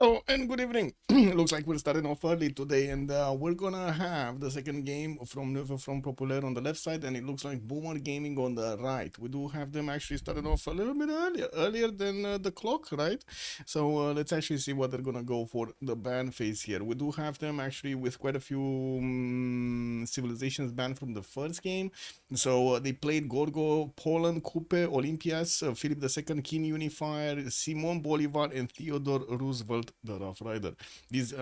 Oh, and good evening. Looks like we're starting off early today, and we're gonna have the second game from Nouveau from PoPouler on the left side, and it looks like Boomer Gaming on the right. We do have them actually started off a little bit earlier than the clock, right? So let's actually see what they're gonna go for the ban phase here. We do have them actually with quite a few civilizations banned from the first game. So they played Gorgo, Poland, Coupe, Olympias, Philip II, King Unifier, Simon Bolivar, and Theodore Roosevelt, the Rough Rider. These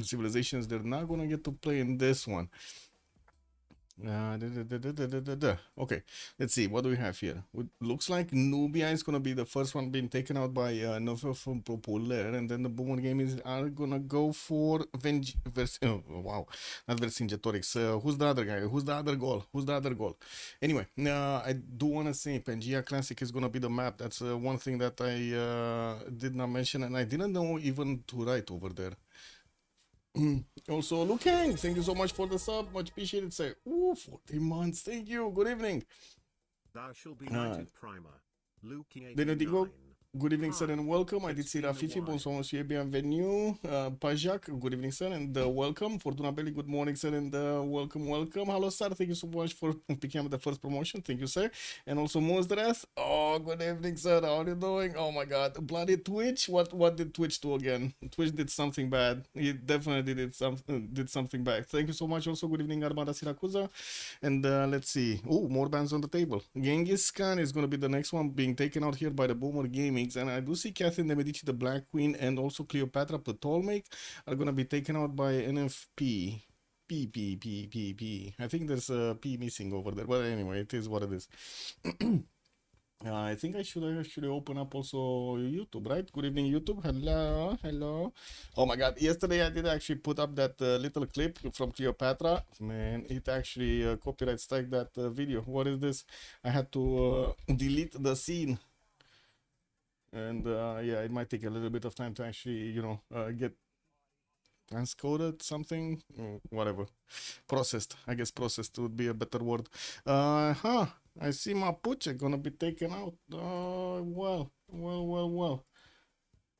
civilizations, they're not gonna get to play in this one. Okay, let's see what do we have here. It looks like Nubia is gonna be the first one being taken out by Nouveau from PoPouler, and then the Boomer Gamers are gonna go for wow, not Vercingetorix. Who's the other guy? Who's the other goal? Who's the other goal? Anyway, I do wanna say Pangea Classic is gonna be the map. That's one thing that I did not mention, and I didn't know even to write over there. Also, Luke Hang, thank you so much for the sub. Much appreciated, sir. Ooh, 14 months. Thank you. Good evening. Thou shall be Uh, knighted primer. Luke Digo, 89. good evening, sir, and welcome. I did It's see been a Rafifi, while. bonsoir, monsieur, bienvenue. Pajak, good evening, sir, and welcome. Fortuna Belli, good morning, sir, and welcome. Hello, sir. Thank you so much for picking up the first promotion. Thank you, sir. And also, Mozdreth. Oh, good evening, sir. How are you doing? Oh my God, bloody Twitch. What did Twitch do again? Twitch did something bad. It definitely did something bad. Thank you so much. Also, good evening, Armada Siracusa. And let's see. Oh, more bands on the table. Genghis Khan is going to be the next one being taken out here by the Boomer Gamings. And I do see Catherine de Medici, the Black Queen, and also Cleopatra Ptolemaic are going to be taken out by NFP. P. I think there's a P missing over there. But anyway, it is what it is. I think I should actually open up also YouTube, right? Good evening, YouTube. Hello. Oh my God! Yesterday I did actually put up that little clip from Cleopatra. Man, it actually copyright strike that video. What is this? I had to delete the scene, and yeah, it might take a little bit of time to actually, get transcoded something, whatever, processed. I guess processed would be a better word. I see Mapuche gonna be taken out. Well.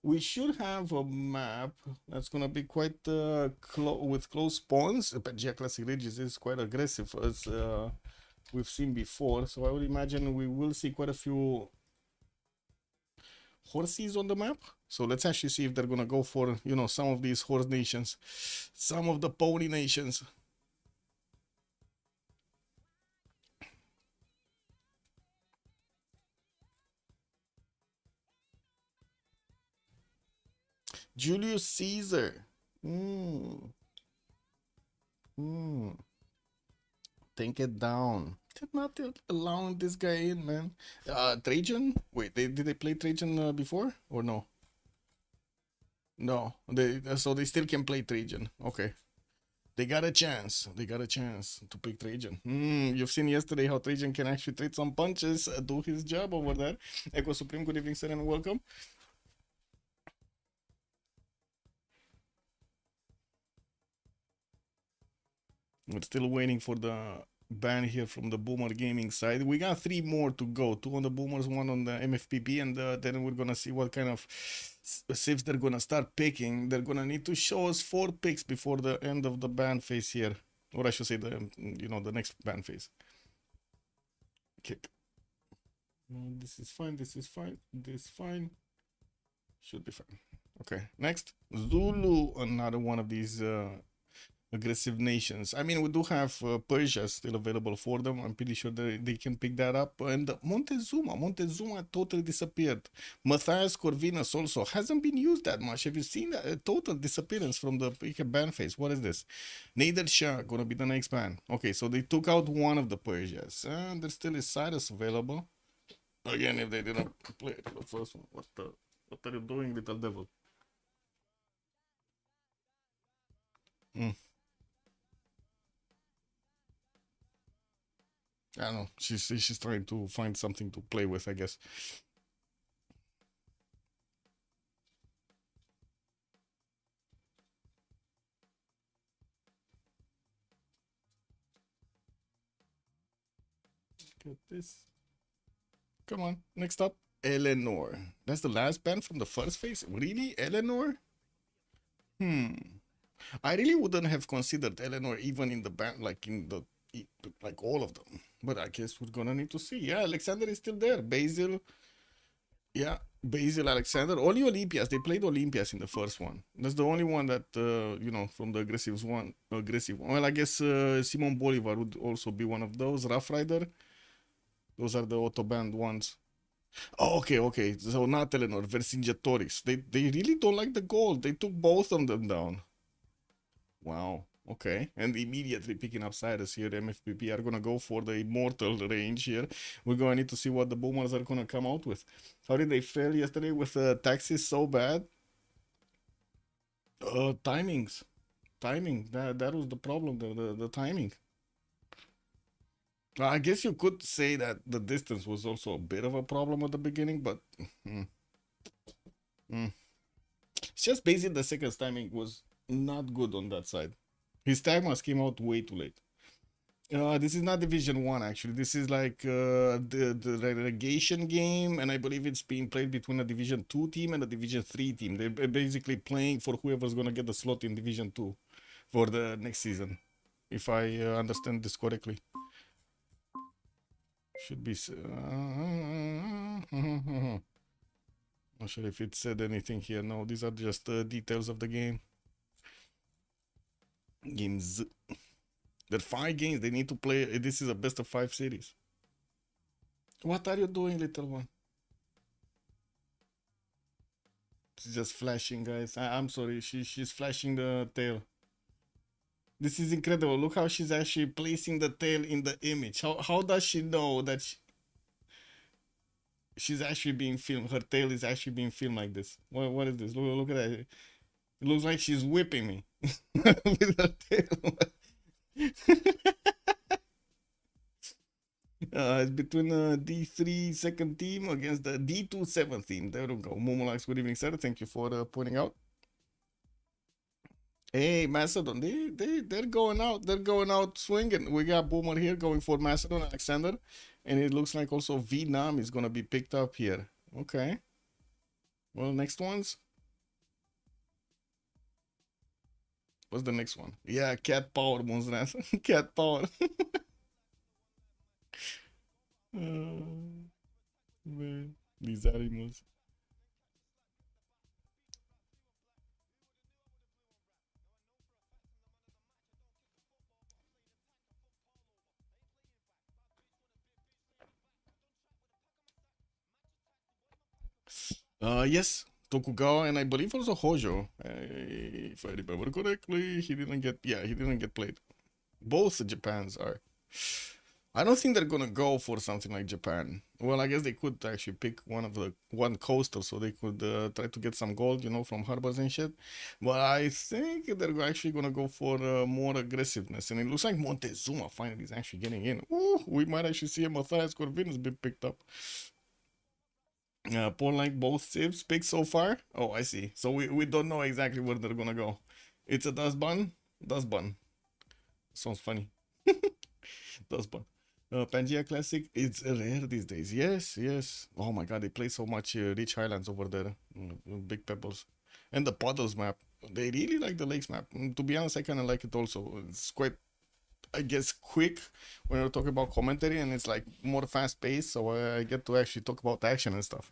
We should have a map that's gonna be quite with close spawns. Pangea Classic Ridges is quite aggressive as we've seen before, so I would imagine we will see quite a few horses on the map. So let's actually see if they're gonna go for, some of these horse nations, some of the pony nations. Julius Caesar. Hmm. Think it down. They're not allowing this guy in, man. Trajan? Wait, did they play Trajan before or no? No, so they still can play Trajan. Okay. They got a chance. They got a chance to pick Trajan. You've seen yesterday how Trajan can actually trade some punches, do his job over there. Echo Supreme, good evening, sir, and welcome. We're still waiting for the ban here from the Boomer Gaming side. We got 3 more to go. 2 on the Boomers, 1 on the MFPB, and then we're gonna see what kind of civs they're gonna start picking. They're gonna need to show us 4 picks before the end of the ban phase here, or I should say the next ban phase. Kick. This is fine. This is fine. This fine. Should be fine. Okay, next Zulu, another one of these aggressive nations. I mean, we do have Persia still available for them. I'm pretty sure they can pick that up. And Montezuma totally disappeared. Matthias Corvinus also hasn't been used that much. Have you seen that? A total disappearance from the ban phase. What is this? Nader Shah gonna be the next ban. Okay, so they took out one of the Persias. And there still is Cyrus available. Again, if they didn't play the first one, what are you doing, little devil? Mm. I don't know. She's trying to find something to play with, I guess. Get this. Come on. Next up, Eleanor. That's the last band from the first phase. Really, Eleanor? Hmm. I really wouldn't have considered Eleanor even in the band, like in the like all of them. But I guess we're gonna need to see. Yeah, Alexander is still there. Basil, yeah, Basil, Alexander. Only Olympias. They played Olympias in the first one. That's the only one that you know, from the aggressive one. Aggressive. Well, I guess Simon Bolivar would also be one of those. Rough Rider. Those are the auto band ones. Oh, okay, okay. So not Eleanor, Vercingetorix. They really don't like the gold. They took both of them down. Wow. Okay. And immediately picking up Cyrus here, MFPP are gonna go for the immortal range here. We're gonna need to see what the boomers are gonna come out with. How did they fail yesterday with taxes so bad? Timings. Timing. That was the problem, the timing. I guess you could say that the distance was also a bit of a problem at the beginning, but mm, mm. It's just basically the second timing was not good on that side. His timers came out way too late. This is not Division One actually. This is like the relegation game, and I believe it's being played between a Division Two team and a Division Three team. They're basically playing for whoever's gonna get the slot in Division Two for the next season, if I understand this correctly. Should be. Not sure if it said anything here. No, these are just details of the game. Games. There are 5 games. They need to play. This is a best of 5 series. What are you doing, little one? She's just flashing, guys. I'm sorry. She's flashing the tail. This is incredible. Look how she's actually placing the tail in the image. How does she know that she's actually being filmed? Her tail is actually being filmed like this. What is this? Look at that. It looks like she's whipping me with her tail. It's between D3 second team against the D2 seventh team. There we go. Momolax, good evening, sir. Thank you for pointing out. Hey, Macedon, they're going out. They're going out swinging. We got Boomer here going for Macedon, Alexander. And it looks like also Vietnam is going to be picked up here. Okay. Well, next ones. What's the next one? Yeah, Cat Power, Monstras. Cat Power. Man, these animals. Yes, Tokugawa and I believe also Hojo. If I remember correctly, he didn't get played. Both Japans are. I don't think they're gonna go for something like Japan. Well, I guess they could actually pick one coastal, so they could try to get some gold, you know, from harbors and shit. But I think they're actually gonna go for more aggressiveness, and it looks like Montezuma finally is actually getting in. Ooh, we might actually see a Matthias Corvinus be picked up. Paul like both Civs picked so far. Oh, I see. So we don't know exactly where they're gonna go. It's a dust bun. Dust bun. Sounds funny. Dust bun. Pangea Classic, it's rare these days. Yes, yes. Oh my god, they play so much Rich Highlands over there. Big Pebbles. And the Puddles map. They really like the Lakes map. To be honest, I kind of like it also. It's quite, I guess, quick when you're talking about commentary, and it's like more fast paced, so I get to actually talk about action and stuff.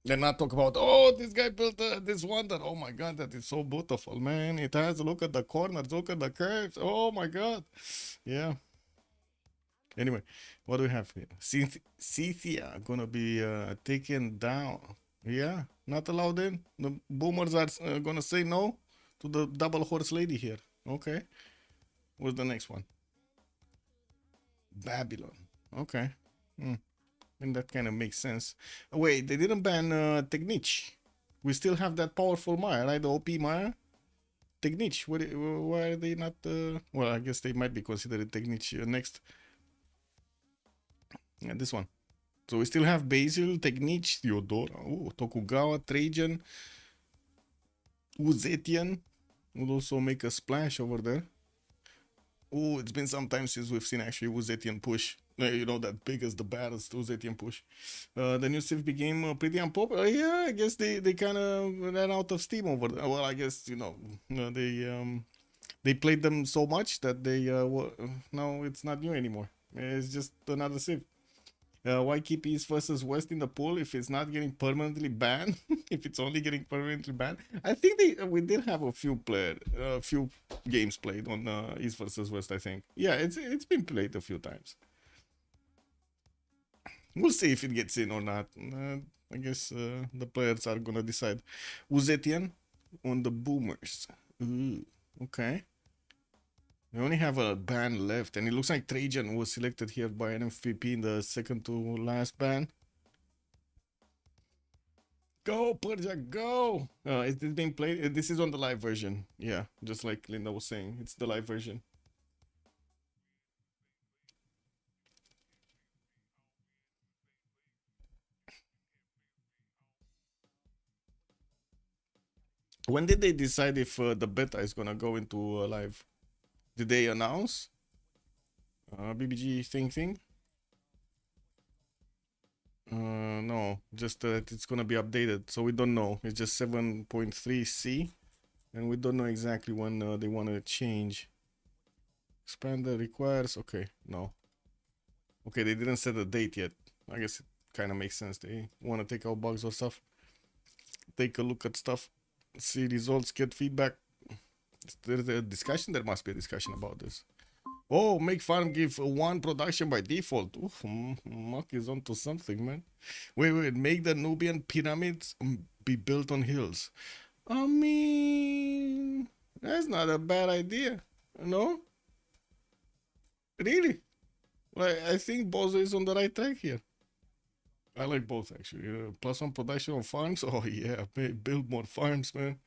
And not talk about, oh, this guy built this wonder. Oh my god, that is so beautiful, man. It has, look at the corners, look at the curves. Oh my god. Yeah. Anyway, what do we have here? Cynthia gonna be taken down. Yeah, not allowed in. The boomers are gonna say no to the double horse lady here. Okay. What's the next one? Babylon. Okay. And that kind of makes sense. Wait, they didn't ban Technic. We still have that powerful Maya, right? The OP Maya. Technic. Why are they not? Well, I guess they might be considered Technic next. Yeah, this one. So we still have Basil, Technic, Theodora, Tokugawa, Trajan, Uzetian would also make a splash over there. Oh, it's been some time since we've seen actually Uzetian push. You know, that big as the baddest Uzetian push. The new Civ became pretty unpopular. Yeah, I guess they kind of ran out of steam over there. Well, I guess, they played them so much that now it's not new anymore. It's just another Civ. Why keep East versus West in the pool if it's not getting permanently banned? If it's only getting permanently banned, I think we did have a few games played on East versus West. I think, yeah, it's been played a few times. We'll see if it gets in or not. I guess the players are gonna decide. Uzetian on the Boomers. Ooh, okay. We only have a ban left, and it looks like Trajan was selected here by an MVP in the second to last ban. Go, Perja, go! Is this being played? This is on the live version. Yeah, just like Linda was saying, it's the live version. When did they decide if the beta is gonna go into live? Did they announce? BBG thing? No, just that it's gonna be updated, so we don't know. It's just 7.3C, and we don't know exactly when they want to change. Expander requires. Okay, no. Okay, they didn't set a date yet. I guess it kind of makes sense. They want to take out bugs or stuff. Take a look at stuff, see results, get feedback. There's a discussion. There must be a discussion about this. Oh, make farm give one production by default. Oof, Muck is onto something, man. Wait. Make the Nubian pyramids be built on hills. I mean, that's not a bad idea. No? Really? Like, I think Bozo is on the right track here. I like both, actually. Plus one production on farms. Oh, yeah. Build more farms, man.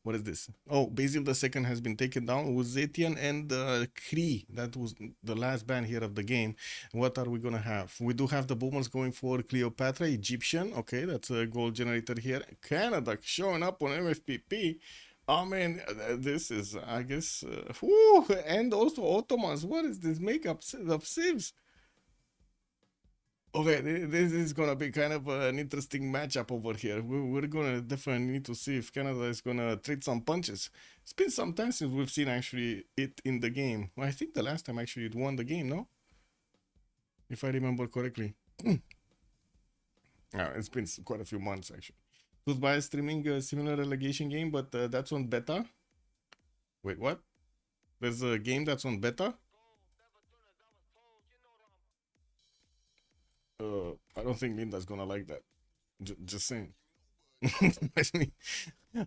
What is this? Oh, Basil the second has been taken down. Uzetian and Kree. That was the last ban here of the game. What are we gonna have? We do have the boomers going for Cleopatra, Egyptian. Okay, that's a gold generator here. Canada showing up on MFPP. I mean, this is, I guess, and also Ottomans. What is this makeup of Civs? Okay, this is gonna be kind of an interesting matchup over here. We're gonna definitely need to see if Canada is gonna trade some punches. It's been some time since we've seen actually it in the game. I think the last time actually it won the game, no? If I remember correctly. It's been quite a few months actually. Goodbye streaming a similar relegation game, but that's on beta. Wait, what? There's a game that's on beta? I don't think Linda's gonna like that. Just saying.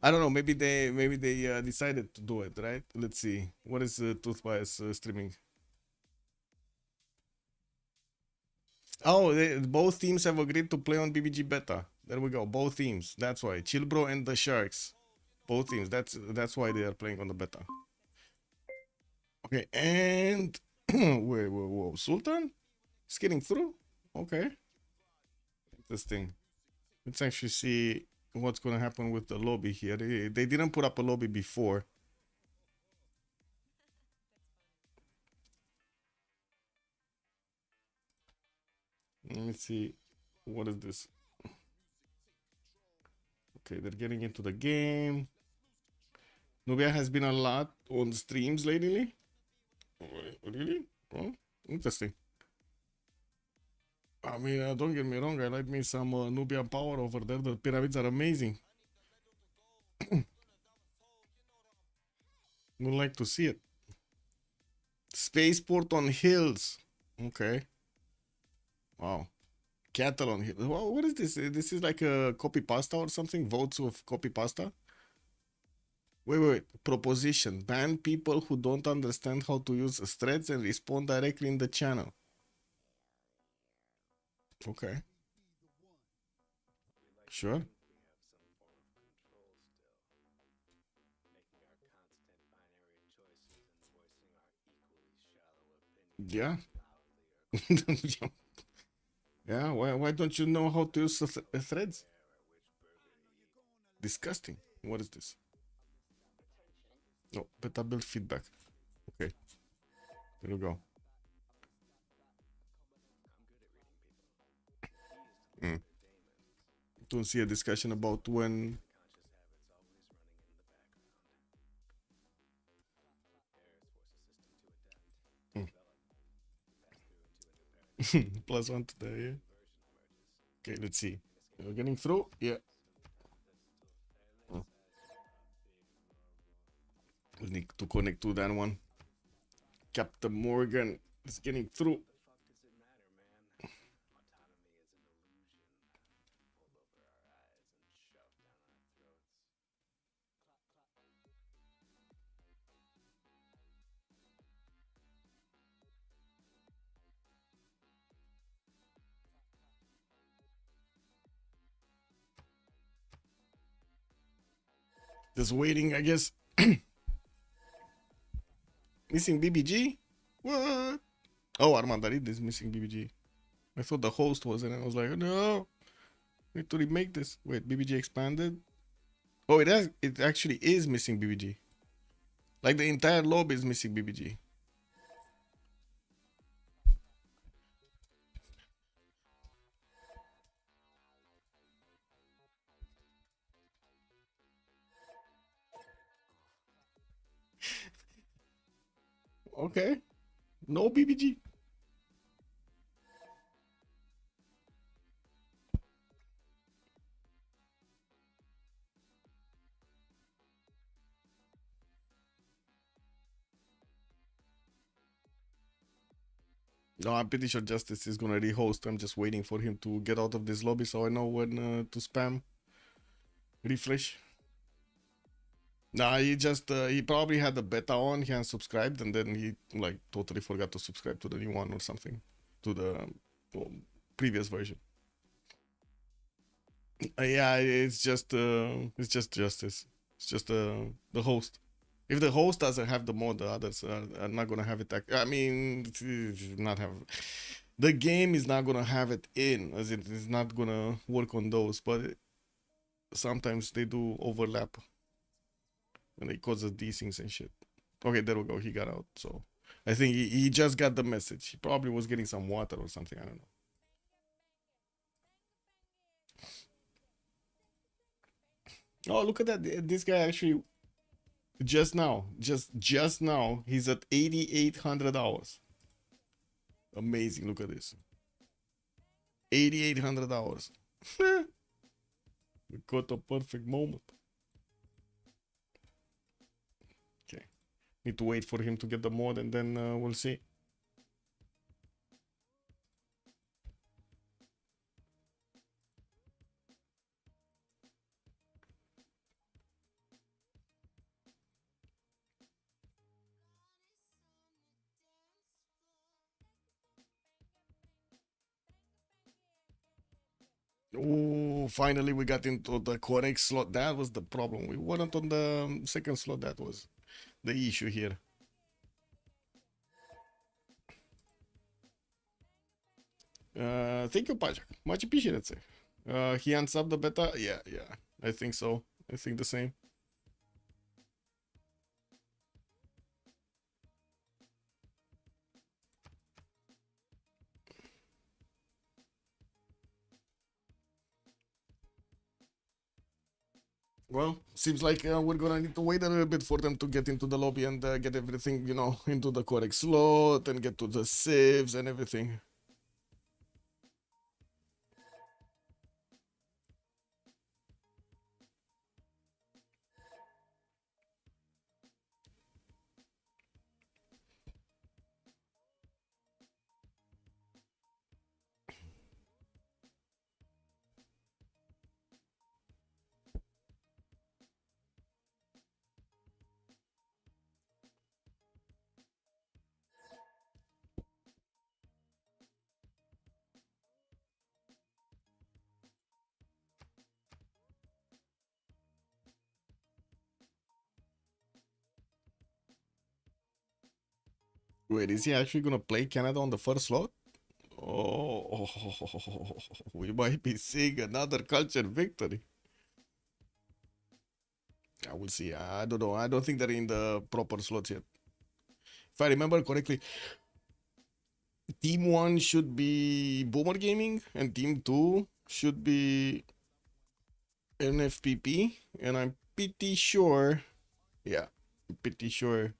I don't know. Maybe they decided to do it, right? Let's see. What is Toothbias streaming? Oh, both teams have agreed to play on BBG beta. There we go. Both teams. That's why Chillbro and the Sharks. Both teams. That's why they are playing on the beta. Okay, and whoa, Sultan is getting through. Okay, interesting. Let's actually see what's gonna happen with the lobby here. They didn't put up a lobby before. Let me see. What is this? Okay, they're getting into the game. Nubia has been a lot on streams lately. Really? Oh, interesting. I mean, don't get me wrong. I like me some Nubian power over there. The pyramids are amazing. Would like to see it. Spaceport on hills. Okay. Wow. Cattle on hills. What is this? This is like a copy pasta or something? Votes of copy pasta? Wait. Proposition. Ban people who don't understand how to use threads and respond directly in the channel. Okay. Sure. Yeah. Yeah, why don't you know how to use threads? Disgusting. What is this? Oh, beta build feedback. Okay, there we go. Mm. Don't see a discussion about when. Mm. +1 to the, yeah. Okay, let's see. We're getting through. Yeah. Mm. We need to connect to that one. Captain Morgan is getting through. Just waiting, I guess. Missing BBG? What? Oh, Armandarid is missing BBG. I thought the host was, and I was like, no, I need to remake this. Wait, BBG expanded? Oh, it actually is missing BBG. Like the entire lobby is missing BBG. Okay. No BBG. No, I'm pretty sure Justice is gonna rehost. I'm just waiting for him to get out of this lobby so I know when to spam. Refresh. Nah, he probably had the beta on, he unsubscribed, and then he like totally forgot to subscribe to the new one or something. To the previous version. Yeah, it's just Justice. It's just the host. If the host doesn't have the mod, the others are not gonna have it. I mean, not have. The game is not gonna have it in, as it is not gonna work on those. But sometimes they do overlap, and it causes these things and shit. Okay, there we go. He got out. So I think he just got the message. He probably was getting some water or something. I don't know. Oh, look at that! This guy actually just now, he's at 8,800 hours. Amazing! Look at this. 8,800 hours. We got a perfect moment. Okay. Need to wait for him to get the mod and then we'll see. Oh, finally we got into the correct slot. That was the problem. We weren't on the second slot. That was the issue here. Thank you, Pajak. Much appreciated, sir. He unsubbed the beta. Yeah. I think so. I think the same. Well, seems like we're gonna need to wait a little bit for them to get into the lobby and get everything, into the correct slot and get to the saves and everything. Wait, is he actually gonna play Canada on the first slot? Oh, we might be seeing another culture victory. we'll see. I don't know. I don't think they're in the proper slots yet. If I remember correctly, Team 1 should be Boomer Gaming and Team 2 should be NFPP. And I'm pretty sure, yeah, pretty sure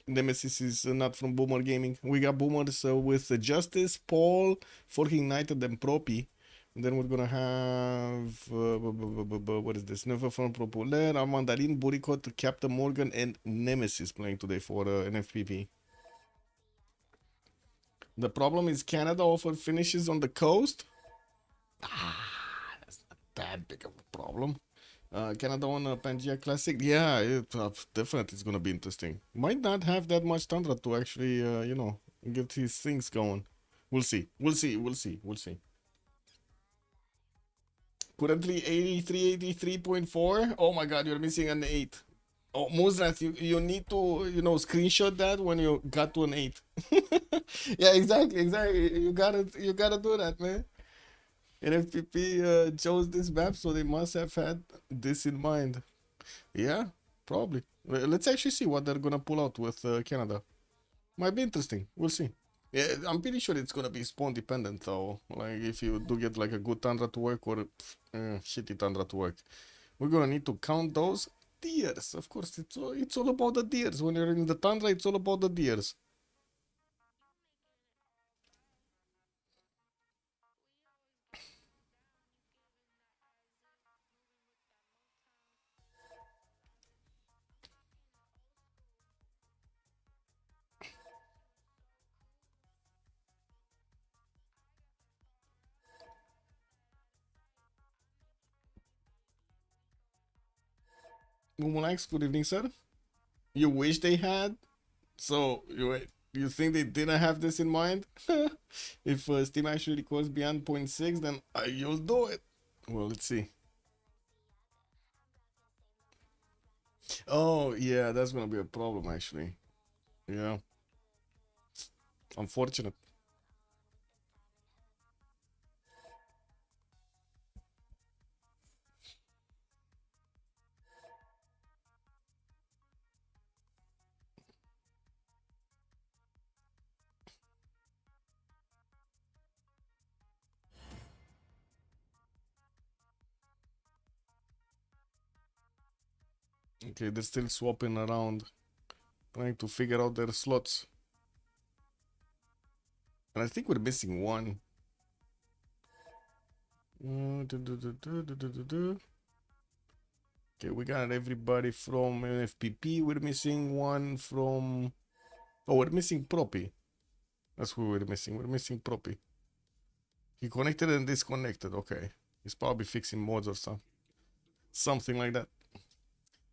Nemesis is not from Boomer Gaming. We got Boomers with Justice, Paul, Forking Knight, and then Propi. And then we're gonna have what is this? Nouveau from PoPouler, Mandarin, Buricot, Captain Morgan, and Nemesis playing today for NFPP. The problem is Canada often finishes on the coast. That's not that big of a problem. Canada won a Pangea Classic. Yeah, it definitely is gonna be interesting. Might not have that much Tundra to actually, get his things going. We'll see. We'll see. We'll see. We'll see. Currently 83, 83.4. Oh my god, you're missing an 8. Oh, Muzrat, you need to, screenshot that when you got to an 8. Yeah, exactly. You gotta do that, man. NFPP chose this map, so they must have had this in mind. Yeah, probably. Let's actually see what they're gonna pull out with Canada. Might be interesting. We'll see. Yeah, I'm pretty sure it's gonna be spawn dependent though. Like if you do get like a good Tundra to work or shitty Tundra to work, we're gonna need to count those deers. Of course, it's all about the deers. When you're in the Tundra, it's all about the deers. Mumulax, good evening, sir. You wish they had. So you think they didn't have this in mind? If Steam actually records beyond 0.6, then you'll do it. Well, let's see. Oh yeah, that's gonna be a problem actually. Yeah, unfortunate. Okay, they're still swapping around, trying to figure out their slots. And I think we're missing one. Okay, we got everybody from NFPP. We're missing one from... Oh, we're missing Propi. That's who we're missing. We're missing Propi. He connected and disconnected. Okay. He's probably fixing mods or something like that.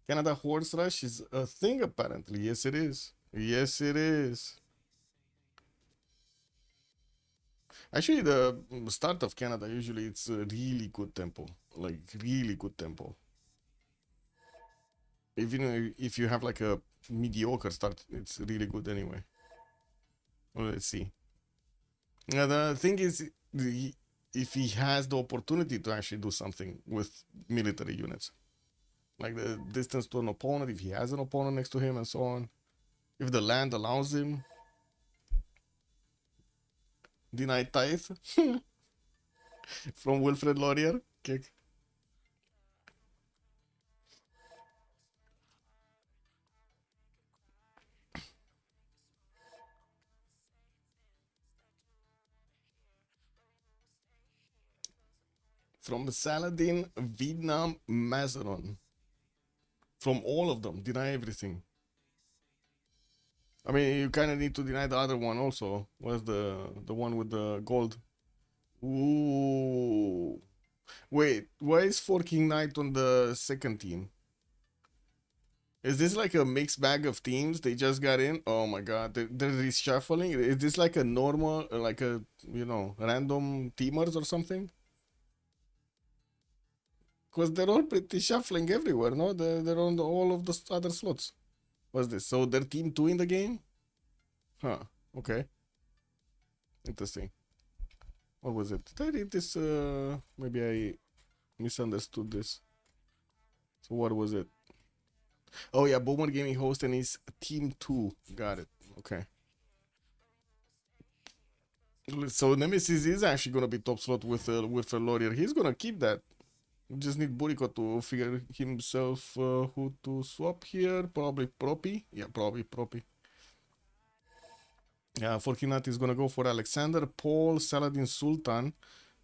Canada Horse Rush is a thing apparently. Yes, it is. Yes, it is. Actually, the start of Canada, usually it's a really good tempo. Like, really good tempo. Even if you have like a mediocre start, it's really good anyway. Well, let's see. Now, the thing is, if he has the opportunity to actually do something with military units, like the distance to an opponent, if he has an opponent next to him and so on, if the land allows him, deny tithe from Wilfred Laurier. Okay. From Saladin, Vietnam, Macedon. From all of them, deny everything. I mean, you kind of need to deny the other one also. What's the one with the gold? Ooh. Wait, why is Forking Knight on the second team? Is this like a mixed bag of teams? They just got in? Oh my god, they're reshuffling? Is this like a normal, like a, random teamers or something? Because they're all pretty shuffling everywhere, no? They're on all of the other slots. What's this? So they're team 2 in the game? Huh, okay. Interesting. What was it? Did I read this? Maybe I misunderstood this. So what was it? Oh yeah, Boomer Gaming host and he's team 2. Got it. Okay. So Nemesis is actually gonna be top slot with a Lawyer. He's gonna keep that. We just need Buriko to figure himself who to swap here. Probably Propi. Yeah, probably Propi. Yeah, Forkinati is gonna go for Alexander, Paul, Saladin, Sultan.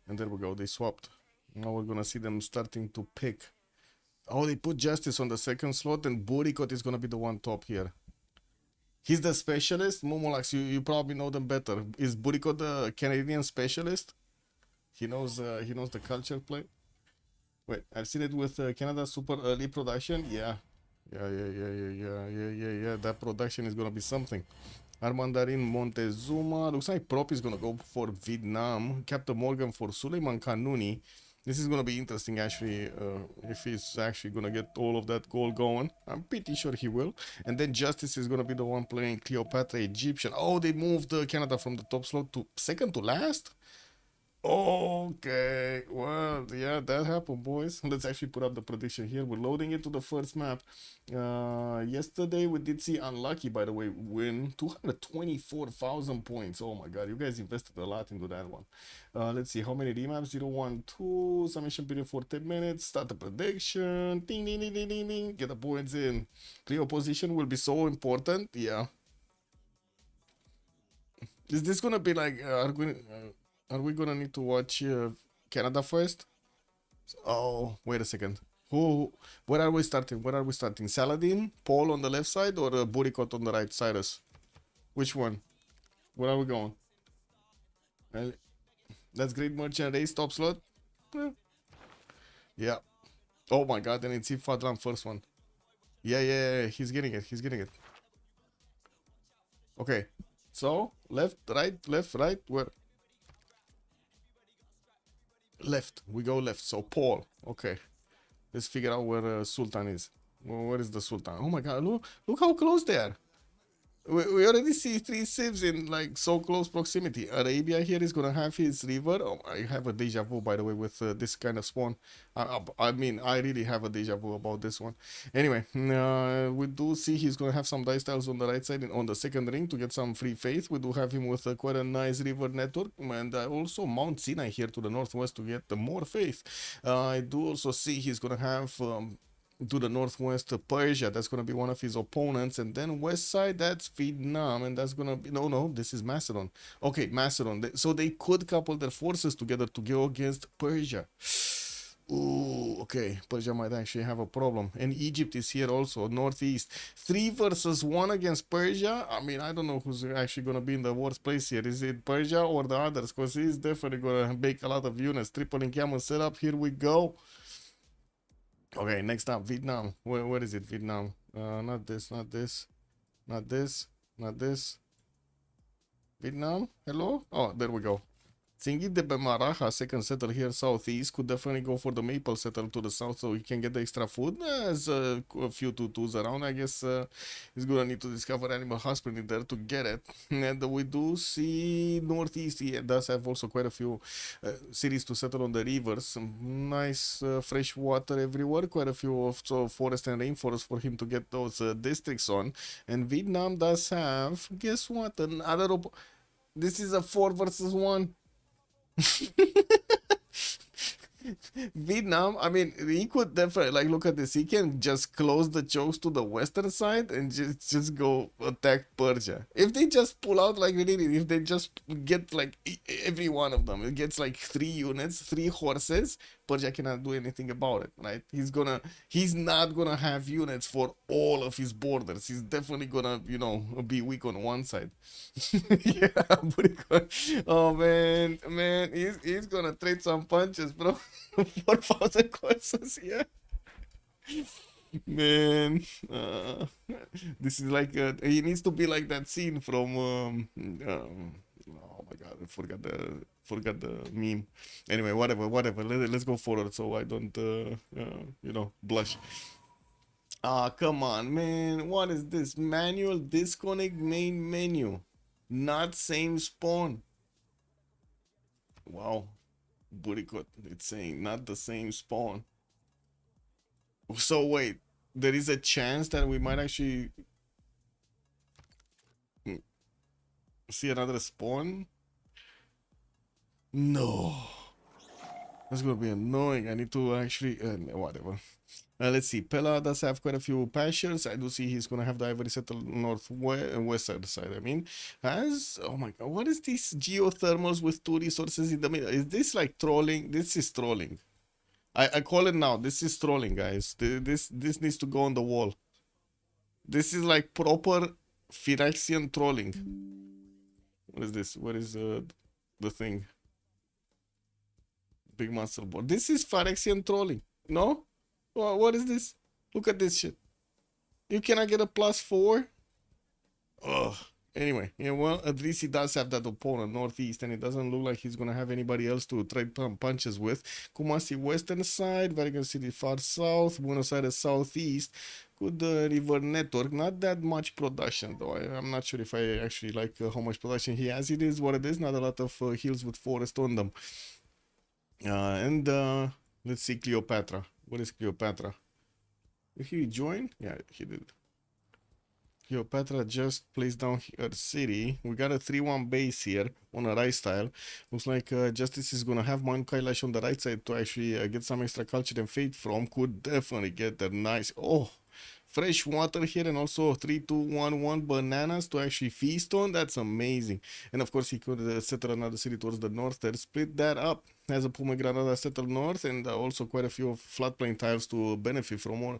And there we go, they swapped. Now we're gonna see them starting to pick. Oh, they put Justice on the second slot and Burikot is gonna be the one top here. He's the specialist. Momolax, you probably know them better. Is Burikot the Canadian specialist? He knows the culture play. Wait, I've seen it with Canada Super Early Production. Yeah. Yeah. That production is gonna be something. Armandarin Montezuma. Looks like Prop is gonna go for Vietnam. Captain Morgan for Suleiman Kanuni. This is gonna be interesting actually, if he's actually gonna get all of that goal going. I'm pretty sure he will. And then Justice is gonna be the one playing Cleopatra Egyptian. Oh, they moved Canada from the top slot to second to last? Okay, well, yeah, that happened, boys. Let's actually put up the prediction here. We're loading it to the first map. Yesterday we did see Unlucky, by the way, win 224,000 points. Oh my god, you guys invested a lot into that one. Let's see how many remaps. 0, 1, 2. Submission period for 10 minutes. Start the prediction. Ding, ding, ding, ding, ding, ding. Get the points in. Clear position will be so important. Yeah. Is this gonna be like are we gonna need to watch Canada first? Oh, wait a second. Where are we starting? Where are we starting? Saladin, Paul on the left side, or Burikot on the right? Cyrus, which one? Where are we going? That's Great Merchant Race top slot. Yeah. Oh my god, then it's Fadlan first one. Yeah. He's getting it. He's getting it. Okay. So left, right. Where? Left. We go left. So Paul. Okay. Let's figure out where Sultan is. Where is the Sultan? Oh my god, look how close they are. We already see 3 civs in like so close proximity. Arabia here is gonna have his river. Oh, I have a deja vu, by the way, with this kind of spawn. I mean, I really have a deja vu about this one. Anyway, we do see he's gonna have some dice tiles on the right side and on the second ring to get some free faith. We do have him with quite a nice river network, and also Mount Sinai here to the northwest to get more faith. I do also see he's gonna have to the northwest Persia. That's going to be one of his opponents. And then west side, that's Vietnam. And that's going to be, no, this is Macedon. Okay, Macedon. So they could couple their forces together to go against Persia. Ooh, okay. Persia might actually have a problem. And Egypt is here also, northeast. 3 versus 1 against Persia. I mean, I don't know who's actually going to be in the worst place here. Is it Persia or the others? Because he's definitely going to make a lot of units. Triple encampment setup. Here we go. Okay, next up, Vietnam. Where is it? Vietnam. Not this. Vietnam? Hello? Oh, there we go. Tingit de Bemaraha, second settle here southeast, could definitely go for the maple settle to the south so he can get the extra food. There's a few tutus around. I guess he's gonna need to discover animal husbandry there to get it. And we do see northeast. He does have also quite a few cities to settle on the rivers. Nice fresh water everywhere. Quite a few of forest and rainforest for him to get those districts on. And Vietnam does have, guess what? Another. This is a 4 versus 1. Vietnam, I mean, he could definitely, like, look at this. He can just close the chokes to the western side and just go attack Persia. If they just pull out, like, really, if they just get, like, every one of them, it gets, like, 3 units, 3 horses, Persia cannot do anything about it, right? He's not gonna have units for all of his borders. He's definitely gonna, be weak on one side. Yeah, oh man, he's gonna trade some punches, bro. 4,000 courses, yeah. Man, this is like he needs to be like that scene from oh my god, I forgot the meme. Anyway, whatever. Let's go forward so I don't blush. Ah, come on, man. What is this? Manual disconnect main menu. Not same spawn. Wow. Burikot, it's saying not the same spawn. So wait, there is a chance that we might actually see another spawn? No. That's gonna be annoying. I need to actually whatever. Let's see. Pella does have quite a few pastures. I do see he's gonna have the Ivory settle west side. I mean, has oh my god, what is this geothermals with two resources in the middle? Is this like trolling? This is trolling. I call it now. This is trolling, guys. This needs to go on the wall. This is like proper Phyrexian trolling. What is this? What is the thing? Big muscle board. This is Phyrexian trolling. No? What is this? Look at this shit. You cannot get a +4? Ugh. Anyway, yeah, well, at least he does have that opponent northeast, and it doesn't look like he's gonna have anybody else to trade punches with. Kumasi western side, Vatican City far south, Buenos Aires southeast. Good river network, not that much production though. I'm not sure if I actually like how much production he has. It is what it is, not a lot of hills with forest on them. And let's see Cleopatra. What is Cleopatra? Did he join? Yeah, he did. Cleopatra just placed down her city. We got a 3-1 base here on a right style. Looks like Justice is gonna have Mount Kailash on the right side to actually get some extra culture and faith from. Could definitely get that nice. Oh, fresh water here, and also 3-2-1-1 bananas to actually feast on. That's amazing. And of course he could settle another city towards the north there, split that up. Has a pomegranate settled north, and also quite a few floodplain tiles to benefit from. More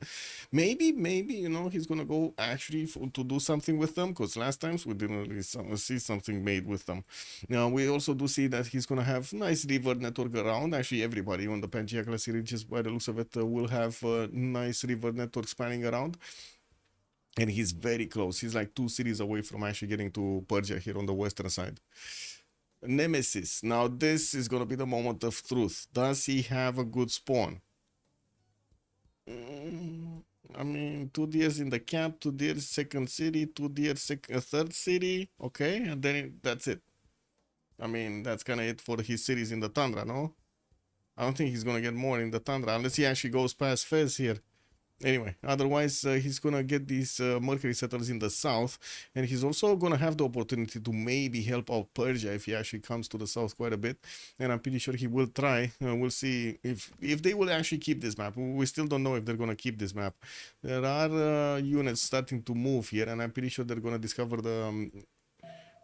maybe you know, he's gonna go actually to do something with them, because last times we didn't really see something made with them. Now we also do see that he's gonna have nice river network around. Actually everybody on the Pangea class regions, by the looks of it, will have a nice river network spanning around. And he's very close. He's like 2 cities away from actually getting to Persia here on the western side. Nemesis. Now this is gonna be the moment of truth. Does he have a good spawn? I mean, 2 deers in the camp, 2 deers second city, 2 deers third city. Okay, and then that's it. I mean, that's kind of it for his cities in the tundra, no? I don't think he's gonna get more in the tundra unless he actually goes past Fez here. Anyway, otherwise he's gonna get these Mercury settlers in the south, and he's also gonna have the opportunity to maybe help out Persia if he actually comes to the south quite a bit, and I'm pretty sure he will try. We'll see if they will actually keep this map. We still don't know if they're gonna keep this map. There are units starting to move here, and I'm pretty sure they're gonna discover the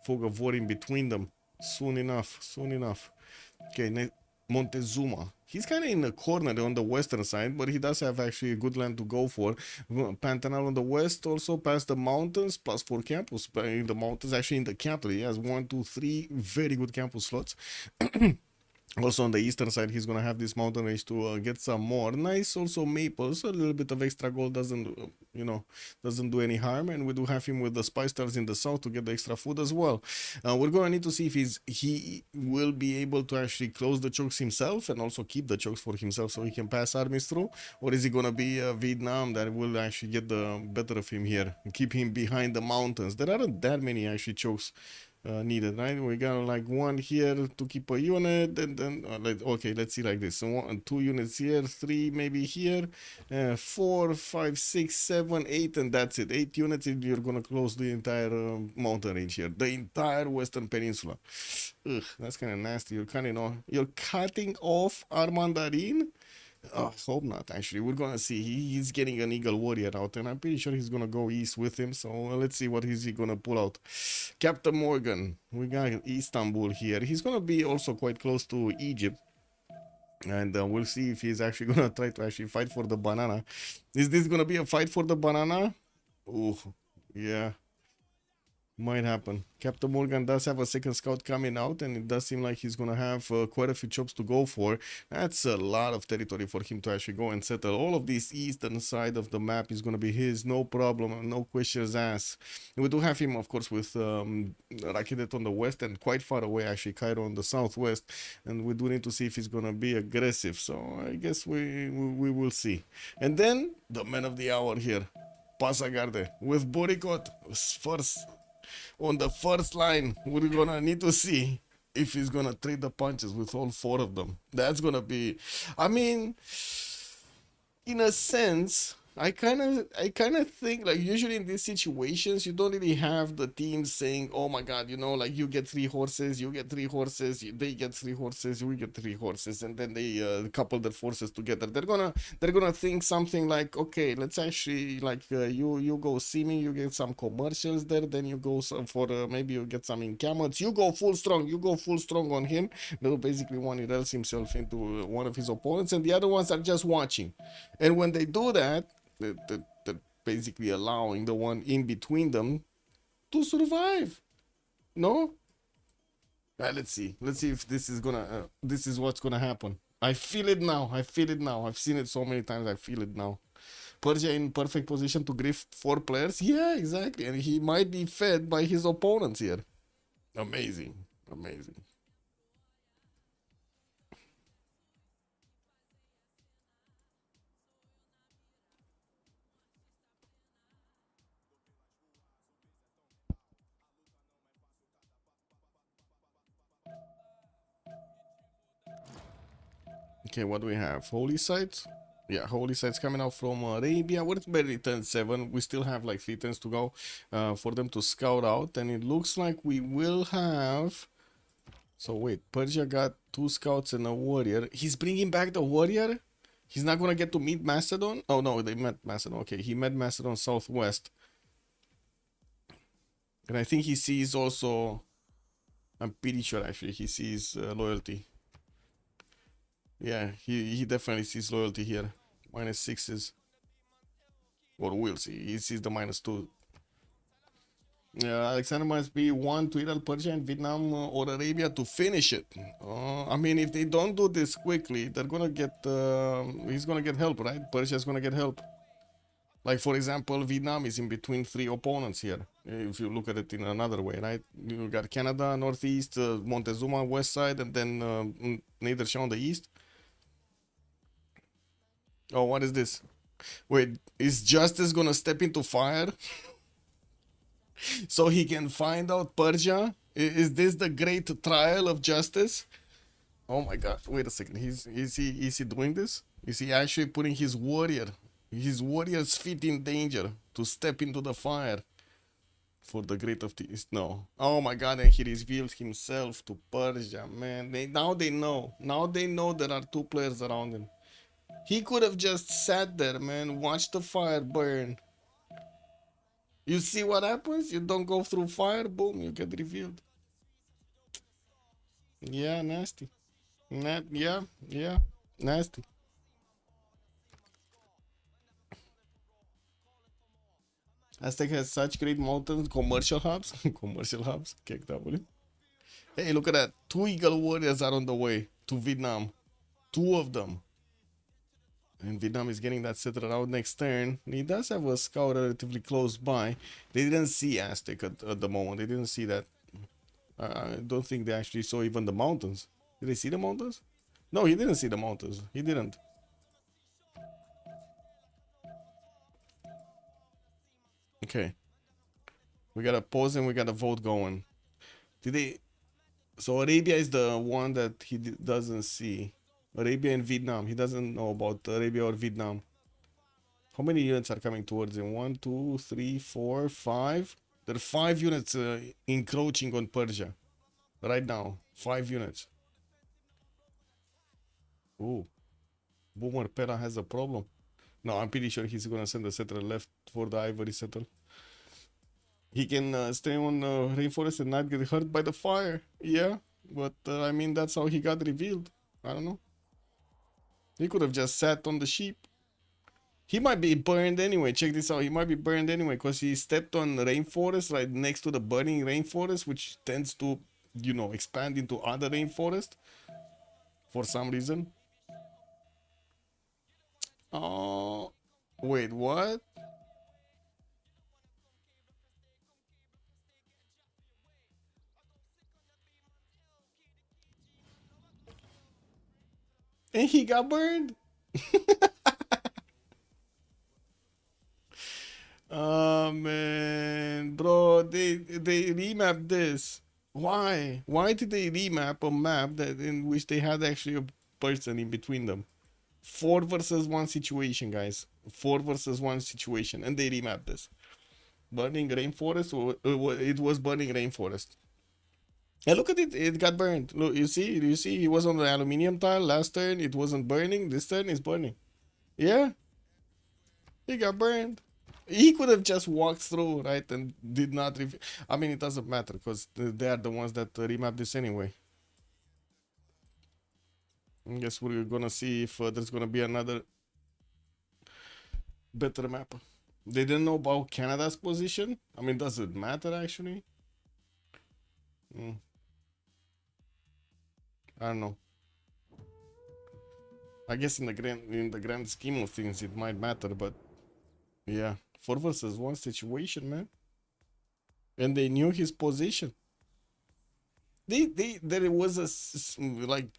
fog of war in between them soon enough. Okay, Montezuma. He's kind of in the corner on the western side, but he does have actually a good land to go for. Pantanal on the west, also past the mountains, +4 campus in the mountains. Actually, in the capital, he has 1, 2, 3 very good campus slots. Also on the eastern side, he's gonna have this mountain range to get some more nice. Also maples, a little bit of extra gold doesn't do any harm, and we do have him with the spice stars in the south to get the extra food as well. We're gonna need to see if he will be able to actually close the chokes himself and also keep the chokes for himself so he can pass armies through, or is he gonna be Vietnam that will actually get the better of him here and keep him behind the mountains? There aren't that many actually chokes needed, right? We got like 1 here to keep a unit, and then okay, let's see like this. So 2 units here, 3 maybe here, 4, 5, 6, 7, 8, and that's it. 8 units, and you're gonna close the entire mountain range here, the entire western peninsula. Ugh, that's kind of nasty. You're cutting off Armandarin. Oh, hope not. Actually, we're gonna see. He's getting an Eagle Warrior out, and I'm pretty sure he's gonna go east with him. So let's see what is he gonna pull out. Captain Morgan. We got Istanbul here. He's gonna be also quite close to Egypt, and we'll see if he's actually gonna try to actually fight for the banana. Is this gonna be a fight for the banana? Oh, yeah. Might happen. Captain Morgan does have a second scout coming out, and it does seem like he's gonna have quite a few chops to go for. That's a lot of territory for him to actually go and settle. All of this eastern side of the map is gonna be his, no problem, no questions asked. We do have him, of course, with Rakidet on the west, and quite far away actually Cairo on the southwest, and we do need to see if he's gonna be aggressive. So I guess we will see. And then the man of the hour here, Pasagarde with Boricot first. On the first line, we're gonna need to see if he's gonna trade the punches with all 4 of them. That's gonna be, I mean, in a sense, I kind of think like usually in these situations you don't really have the teams saying, "Oh my God, like you get 3 horses, you get 3 horses, they get 3 horses, we get 3 horses," and then they couple their forces together. They're gonna think something like, "Okay, let's actually like you go see me, you get some commercials there, then you go for maybe you get some encampments, you go full strong on him." They'll basically one he else himself into one of his opponents, and the other ones are just watching. And when they do that, they're basically allowing the one in between them to survive. No? Let's see. Let's see if this is what's gonna happen. I feel it now. I feel it now. I've seen it so many times. I feel it now. Persia in perfect position to grief 4 players. Yeah, exactly. And he might be fed by his opponents here. Amazing. Amazing. Okay, what do we have? Holy sites? Yeah, holy sites coming out from Arabia. We're barely turn 7. We still have like 3 turns to go for them to scout out. And it looks like we will have... So wait, Persia got 2 scouts and a warrior. He's bringing back the warrior? He's not gonna get to meet Macedon? Oh no, they met Macedon. Okay, he met Macedon southwest. And I think he sees also... I'm pretty sure actually he sees loyalty. Yeah, he definitely sees loyalty here. -6s. Or will see. He sees the -2. Alexander must be one to either Persia and Vietnam or Arabia to finish it. I mean, if they don't do this quickly, they're gonna get. He's gonna get help, right? Persia's gonna get help. Like for example, Vietnam is in between 3 opponents here. If you look at it in another way, right? You got Canada northeast, Montezuma west side, and then Nedersha on the east. Oh, what is this? Wait, is Justice gonna step into fire so he can find out Persia? Is this the great trial of Justice? Oh my God! Wait a second. Is he doing this? Is he actually putting his warrior's feet in danger to step into the fire for the great of the East? No. Oh my God! And he revealed himself to Persia. Man, now they know. Now they know there are 2 players around him. He could have just sat there, man, watch the fire burn. You see what happens? You don't go through fire, boom, you get revealed. Yeah, nasty. Yeah, yeah, nasty. Aztec has such great mountains, commercial hubs. Commercial hubs, KW. Hey, look at that. 2 Eagle Warriors are on the way to Vietnam. 2 of them. And Vietnam is getting that settled out next turn. He does have a scout relatively close by. They didn't see Aztec at the moment. They didn't see that. I don't think they actually saw even the mountains. Did they see the mountains? No, he didn't see the mountains. He didn't. Okay. We got a pause and we got a vote going. Did they... So Arabia is the one that he doesn't see. Arabia and Vietnam. He doesn't know about Arabia or Vietnam. How many units are coming towards him? 1, 2, 3, 4, 5. There are 5 units encroaching on Persia. Right now. 5 units. Ooh. Boomer Pera has a problem. No, I'm pretty sure he's gonna send a settler left for the ivory settle. He can stay on rainforest and not get hurt by the fire. Yeah, but I mean, that's how he got revealed. I don't know. He could have just sat on the sheep. He might be burned anyway. Check this out. He might be burned anyway because he stepped on rainforest right next to the burning rainforest, which tends to, expand into other rainforest for some reason. Oh, wait, what? And he got burned? Oh man, bro, they remapped this. Why? Why did they remap a map that in which they had actually a person in between them? 4 versus 1 situation, guys. 4 versus 1 situation, and they remapped this. Burning rainforest, or it was burning rainforest. And look at it, it got burned. Look, you see, it was on the aluminium tile last turn. It wasn't burning. This turn is burning. Yeah, he got burned. He could have just walked through, right, and did not. I mean, it doesn't matter because they are the ones that remap this anyway. I guess we're gonna see if there's gonna be another better map. They didn't know about Canada's position. I mean, does it matter actually? I don't know. I guess in the grand scheme of things, it might matter, but yeah, 4 versus 1 situation, man. And they knew his position. There was like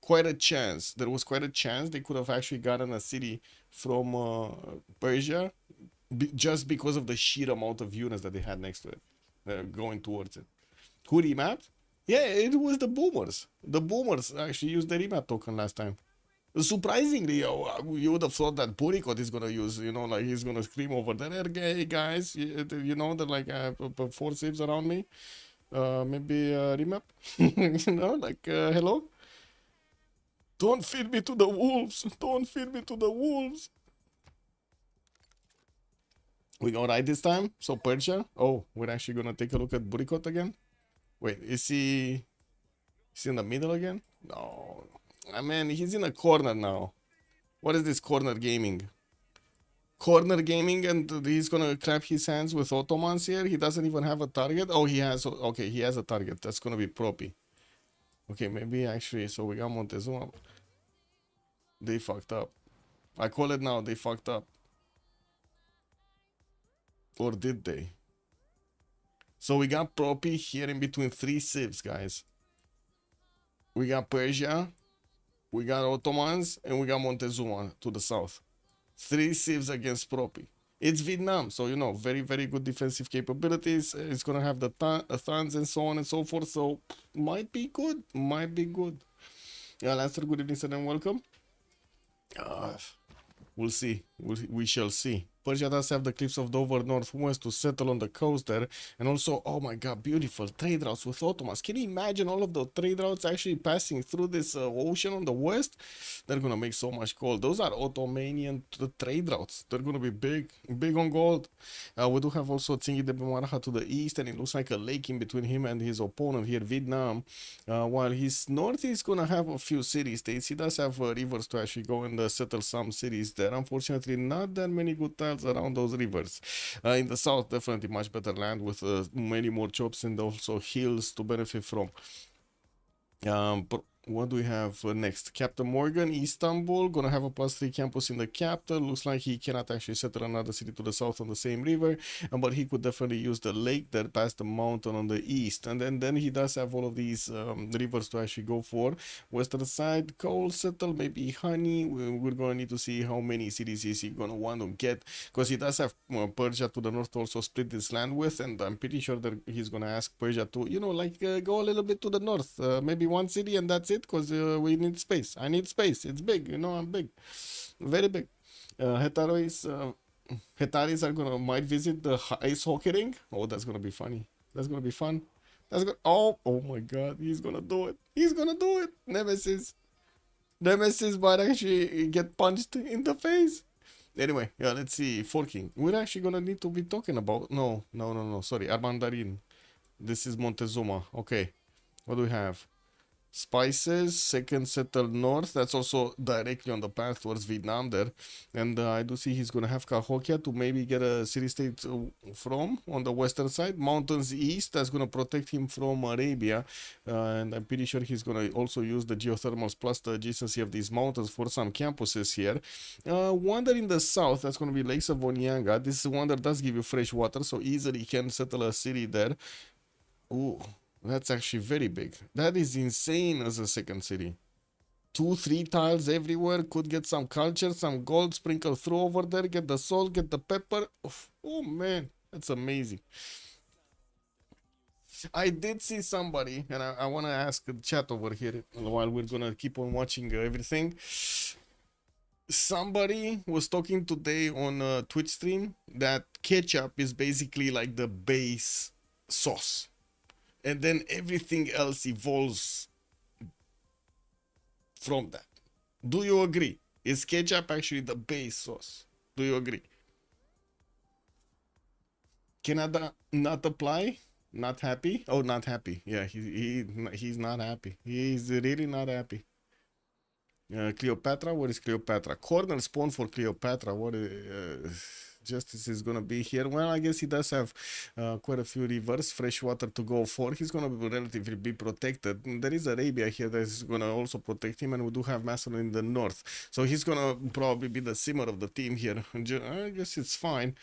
quite a chance. There was quite a chance they could have actually gotten a city from Persia, just because of the sheer amount of units that they had next to it, going towards it. Who remapped? Yeah, it was the boomers. The boomers actually used the remap token last time. Surprisingly, you would have thought that Burikot is gonna use, like he's gonna scream over there, hey guys, they're like 4 saves around me. Maybe remap, like hello. Don't feed me to the wolves. Don't feed me to the wolves. We go right this time. So Persia. Oh, we're actually gonna take a look at Burikot again. Wait, is he in the middle again? No. I mean, he's in a corner now. What is this corner gaming? Corner gaming, and he's gonna clap his hands with Ottomans here. He doesn't even have a target. Oh, he has. Okay, he has a target. That's gonna be Propi. Okay, maybe actually. So we got Montezuma. They fucked up. I call it now. They fucked up. Or did they? So we got Propi here in between 3 civs, guys. We got Persia, we got Ottomans, and we got Montezuma to the south. 3 civs against Propi. It's Vietnam, so very, very good defensive capabilities. It's gonna have the Thans and so on and so forth. So might be good. Might be good. Yeah, Lancer, good evening, sir, and welcome. We'll see. We shall see. Persia does have the cliffs of Dover northwest to settle on the coast there. And also, oh my god, beautiful trade routes with Ottomans. Can you imagine all of the trade routes actually passing through this ocean on the west? They're gonna make so much gold. Those are Ottomanian trade routes. They're gonna be big on gold. We do have also Tsingy de Bemaraha to the east, and it looks like a lake in between him and his opponent here, Vietnam. While his north is gonna have a few city states. He does have rivers to actually go and settle some cities there. Unfortunately, not that many good tiles around those rivers. In the south, definitely much better land with many more chops and also hills to benefit from. But what do we have next? Captain Morgan, Istanbul, gonna have a +3 campus in the capital. Looks like he cannot actually settle another city to the south on the same river, but he could definitely use the lake that passed the mountain on the east. And then he does have all of these rivers to actually go for. Western side, coal settle, maybe honey. We're gonna need to see how many cities is he gonna want to get, because he does have Persia to the north to also split this land with, and I'm pretty sure that he's gonna ask Persia to, go a little bit to the north, maybe 1 city, and that's it, because we need space. I need space. It's big, I'm big, very big. Hetaris are gonna might visit the ice hockey ring. Oh, that's gonna be funny. That's gonna be fun. Oh my god, he's gonna do it. He's gonna do it. Nemesis might actually get punched in the face. Anyway, yeah, let's see. Forking. We're actually gonna need to be talking about. No. Sorry, Armandarin. This is Montezuma. Okay, what do we have? Spices, second settled north. That's also directly on the path towards Vietnam there. And I do see he's going to have Cahokia to maybe get a city-state from on the western side. Mountains east, that's going to protect him from Arabia. And I'm pretty sure he's going to also use the geothermals plus the adjacency of these mountains for some campuses here. Wonder in the south, that's going to be Lakes of Onyanga. This wonder does give you fresh water, so easily can settle a city there. Ooh. That's actually very big. That is insane as a second city. 2-3 tiles everywhere. Could get some culture, some gold sprinkled through over there. Get the salt, get the pepper. Oh man, that's amazing. I did see somebody, and I want to ask the chat over here while we're gonna keep on watching everything. Somebody was talking today on a Twitch stream that ketchup is basically like the base sauce, and then everything else evolves from that. Do you agree? Is ketchup actually the base sauce? Do you agree? Canada not apply? Not happy? Oh, not happy. Yeah, he's not happy. He's really not happy. Cleopatra, what is Cleopatra? Corner spawn for Cleopatra. What Justice is gonna be here? Well, I guess he does have quite a few rivers, fresh water to go for. He's gonna be relatively be protected. There is Arabia here that is gonna also protect him, and we do have Macedon in the north, so he's gonna probably be the simmer of the team here. I guess it's fine.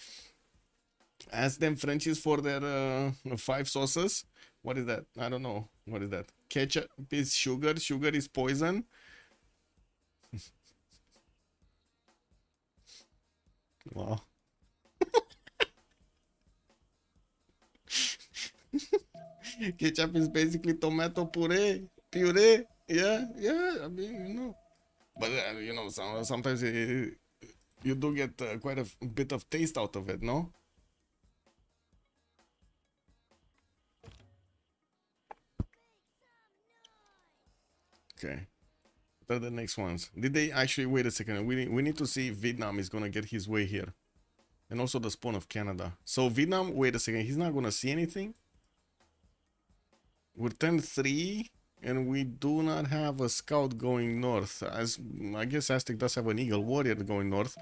Ask them Frenchies for their 5 sauces. What is that? I don't know. What is that? Ketchup is sugar. Sugar is poison. Wow. Ketchup is basically tomato puree. Yeah, yeah. I mean, but sometimes you do get quite a bit of taste out of it, no? Okay. What are the next ones? Did they actually wait a second? We need to see if Vietnam is gonna get his way here, and also the spawn of Canada. So Vietnam, wait a second. He's not gonna see anything. We're 10-3, and we do not have a scout going north. As I guess Aztec does have an Eagle Warrior going north,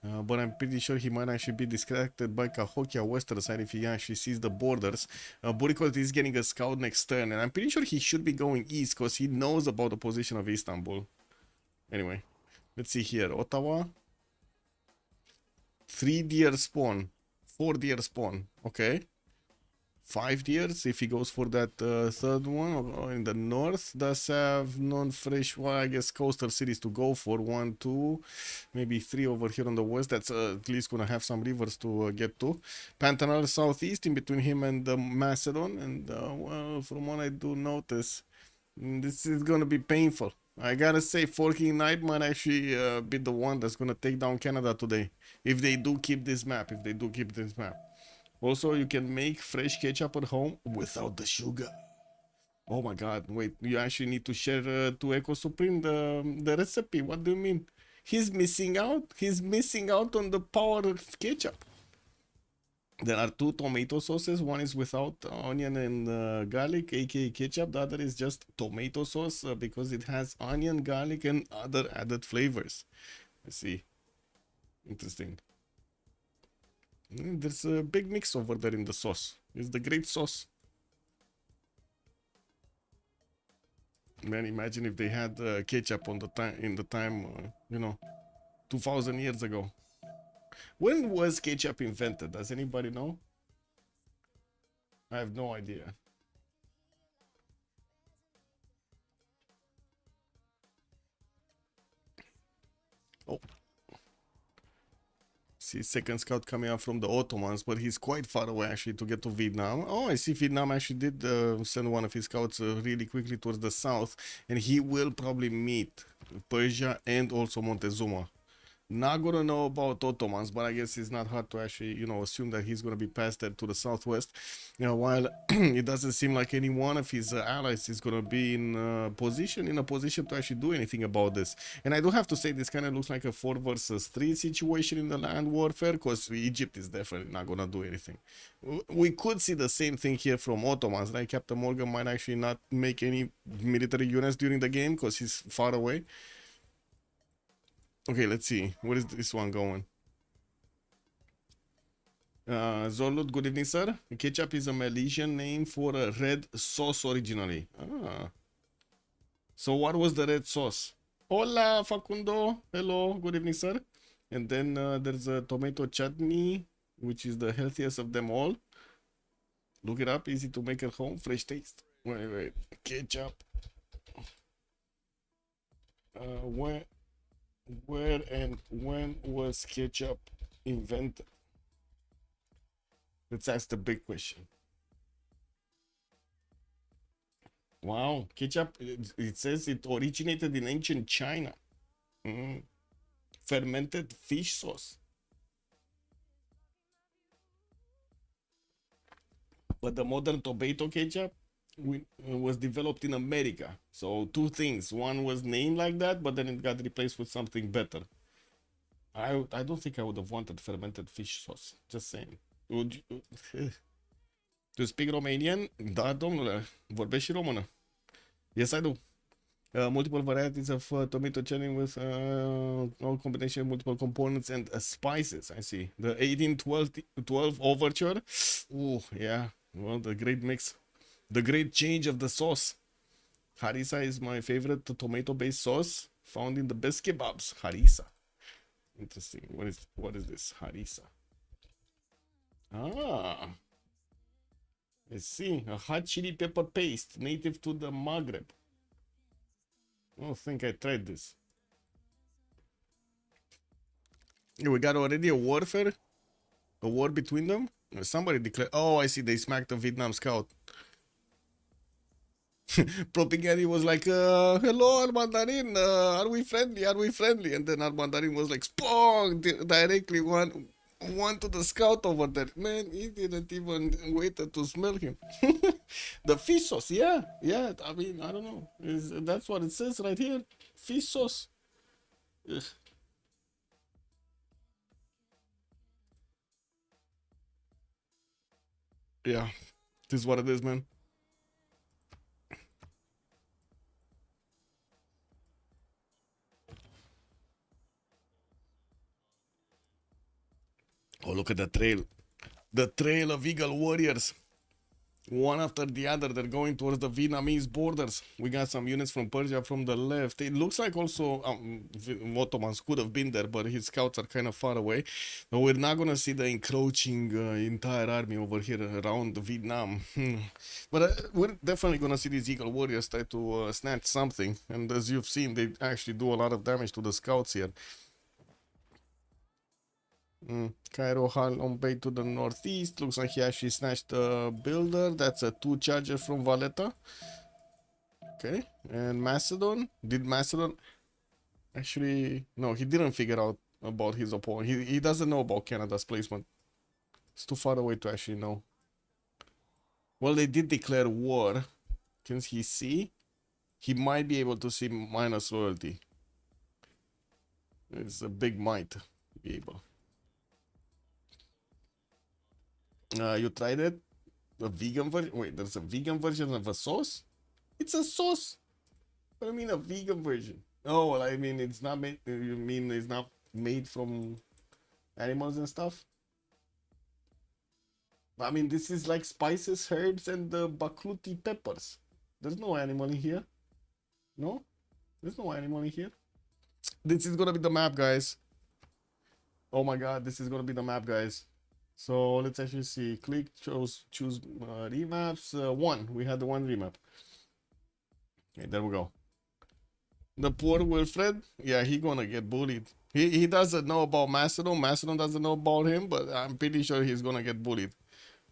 but I'm pretty sure he might actually be distracted by Cahokia western side if he actually sees the borders. Burikot is getting a scout next turn, and I'm pretty sure he should be going east because he knows about the position of Istanbul. Anyway, let's see here. Ottawa. 3 deer spawn. 4 deer spawn. Okay. 5 deers if he goes for that third one. Or in the north does have non-fresh, well, I guess coastal cities to go for. 1, 2, maybe 3 over here on the west. That's at least gonna have some rivers to get to. Pantanal southeast in between him and Macedon. And well, from what I do notice, this is gonna be painful. I gotta say, Forking Knight might actually be the one that's gonna take down Canada today. If they do keep this map. Also, you can make fresh ketchup at home without the sugar. Oh my god, wait, you actually need to share to Echo Supreme the recipe. What do you mean? He's missing out? He's missing out on the power of ketchup. There are 2 tomato sauces. One is without onion and garlic, aka ketchup. The other is just tomato sauce because it has onion, garlic, and other added flavors. Let's see. Interesting. There's a big mix over there in the sauce. It's the great sauce. Man, imagine if they had ketchup on the time 2000 years ago. When was ketchup invented? Does anybody know? I have no idea. Oh. See, second scout coming out from the Ottomans, but he's quite far away actually to get to Vietnam. Oh, I see Vietnam actually did send one of his scouts really quickly towards the south, and he will probably meet Persia and also Montezuma. Not gonna know about Ottomans, but I guess it's not hard to actually, assume that he's gonna be passed there to the southwest. While it doesn't seem like any one of his allies is gonna be in a position to actually do anything about this. And I do have to say, this kind of looks like a 4 versus 3 situation in the land warfare, because Egypt is definitely not gonna do anything. We could see the same thing here from Ottomans, right? Captain Morgan might actually not make any military units during the game because he's far away. Okay, let's see. Where is this one going? Zolut, good evening, sir. Ketchup is a Malaysian name for a red sauce originally. Ah. So what was the red sauce? Hola, Facundo. Hello, good evening, sir. And then there's a tomato chutney, which is the healthiest of them all. Look it up, easy to make at home, fresh taste. Wait. Ketchup. Where and when was ketchup invented? Let's ask the big question. Wow, ketchup, it says it originated in ancient China. fermented fish sauce. But the modern tomato ketchup was developed in America. So two things. One was named like that, but then it got replaced with something better. I don't think I would have wanted fermented fish sauce. Just saying. Would you, to speak Romanian? Da, domnule. Vorbești și română. Yes, I do. Multiple varieties of tomato chutney with all combination, multiple components and spices. I see. The 1812 overture. Oh, yeah. Well, the great mix. The great change of the sauce. Harissa is my favorite tomato-based sauce found in the best kebabs. Harissa. Interesting. What is this? Harissa. Ah. Let's see. A hot chili pepper paste native to the Maghreb. I don't think I tried this. We got already a warfare? A war between them? Somebody declared. Oh, I see. They smacked a Vietnam scout. Propaganda was like, hello, Armandarin. Are we friendly? Are we friendly? And then Armandarin was like, Spong! Directly one to the scout over there. Man, he didn't even wait to smell him. The fish sauce, yeah. I mean, I don't know. That's what it says right here. Fish sauce. Ugh. Yeah, this is what it is, man. Oh, look at the trail. The trail of Eagle Warriors. One after the other, they're going towards the Vietnamese borders. We got some units from Persia from the left. It looks like also Ottomans could have been there, but his scouts are kind of far away. We're not going to see the encroaching entire army over here around Vietnam. But we're definitely going to see these Eagle Warriors try to snatch something. And as you've seen, they actually do a lot of damage to the scouts here. Cairo Hall on Bay to the northeast. Looks like he actually snatched a builder. That's a 2 charger from Valletta. Okay. And Macedon. Did Macedon actually... No, he didn't figure out about his opponent. He doesn't know about Canada's placement. It's too far away to actually know. Well, they did declare war. Can he see? He might be able to see minus loyalty. It's a big might to be able. You tried it? A vegan version? Wait, there's a vegan version of a sauce? It's a sauce. What do you mean a vegan version? Oh, well, I mean it's not made. You mean it's not made from animals and stuff? I mean, this is like spices, herbs, and the bakluti peppers. There's no animal in here. No? There's no animal in here. This is gonna be the map, guys. Oh my god, this is gonna be the map, guys. So let's actually see. Click, choose remaps. One. We had the one remap. Okay, there we go. The poor Wilfred. Yeah, he gonna get bullied. He doesn't know about Macedon. Macedon doesn't know about him, but I'm pretty sure he's gonna get bullied.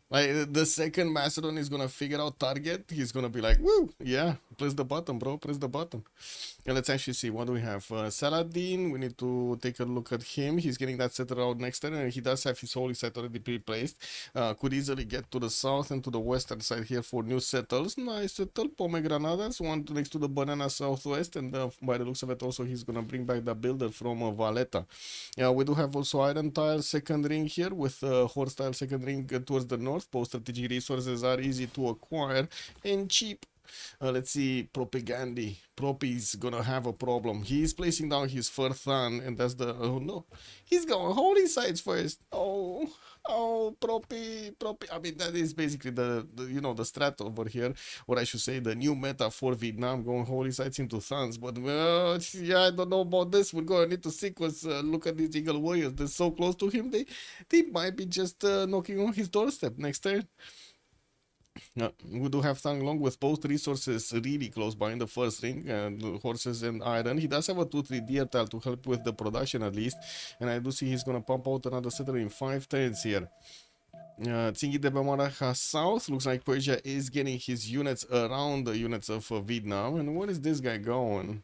Like the second Macedon is gonna figure out target, he's gonna be like, woo, yeah, press the button, bro, press the button. And let's actually see, what do we have? Saladin, we need to take a look at him. He's getting that settled out next turn, and he does have his holy site already pre-placed. Could easily get to the south and to the western side here for new settles. Nice settle, Pomegranadas, one next to the banana southwest, and by the looks of it also he's gonna bring back the builder from Valletta. Yeah, we do have also iron tile second ring here with horse tile second ring towards the north. Both strategic resources are easy to acquire and cheap. Let's see, Propagandi. Propi's gonna have a problem. He's placing down his first son, and that's the... Oh no, he's going holy sites first. Oh, Propi. I mean, that is basically the you know, the strat over here, or I should say the new meta for Vietnam, going holy sites into Thans. But yeah, I don't know about this. We're gonna need to sequence. Look at these Eagle Warriors. They're so close to him. They might be just knocking on his doorstep next turn. We do have Tang Long with both resources really close by in the first ring, horses and iron. He does have a 2-3 deer tile to help with the production at least, and I do see he's gonna pump out another settler in 5 turns here. Tsingy de Bamaraha South, looks like Persia is getting his units around the units of Vietnam. And where is this guy going?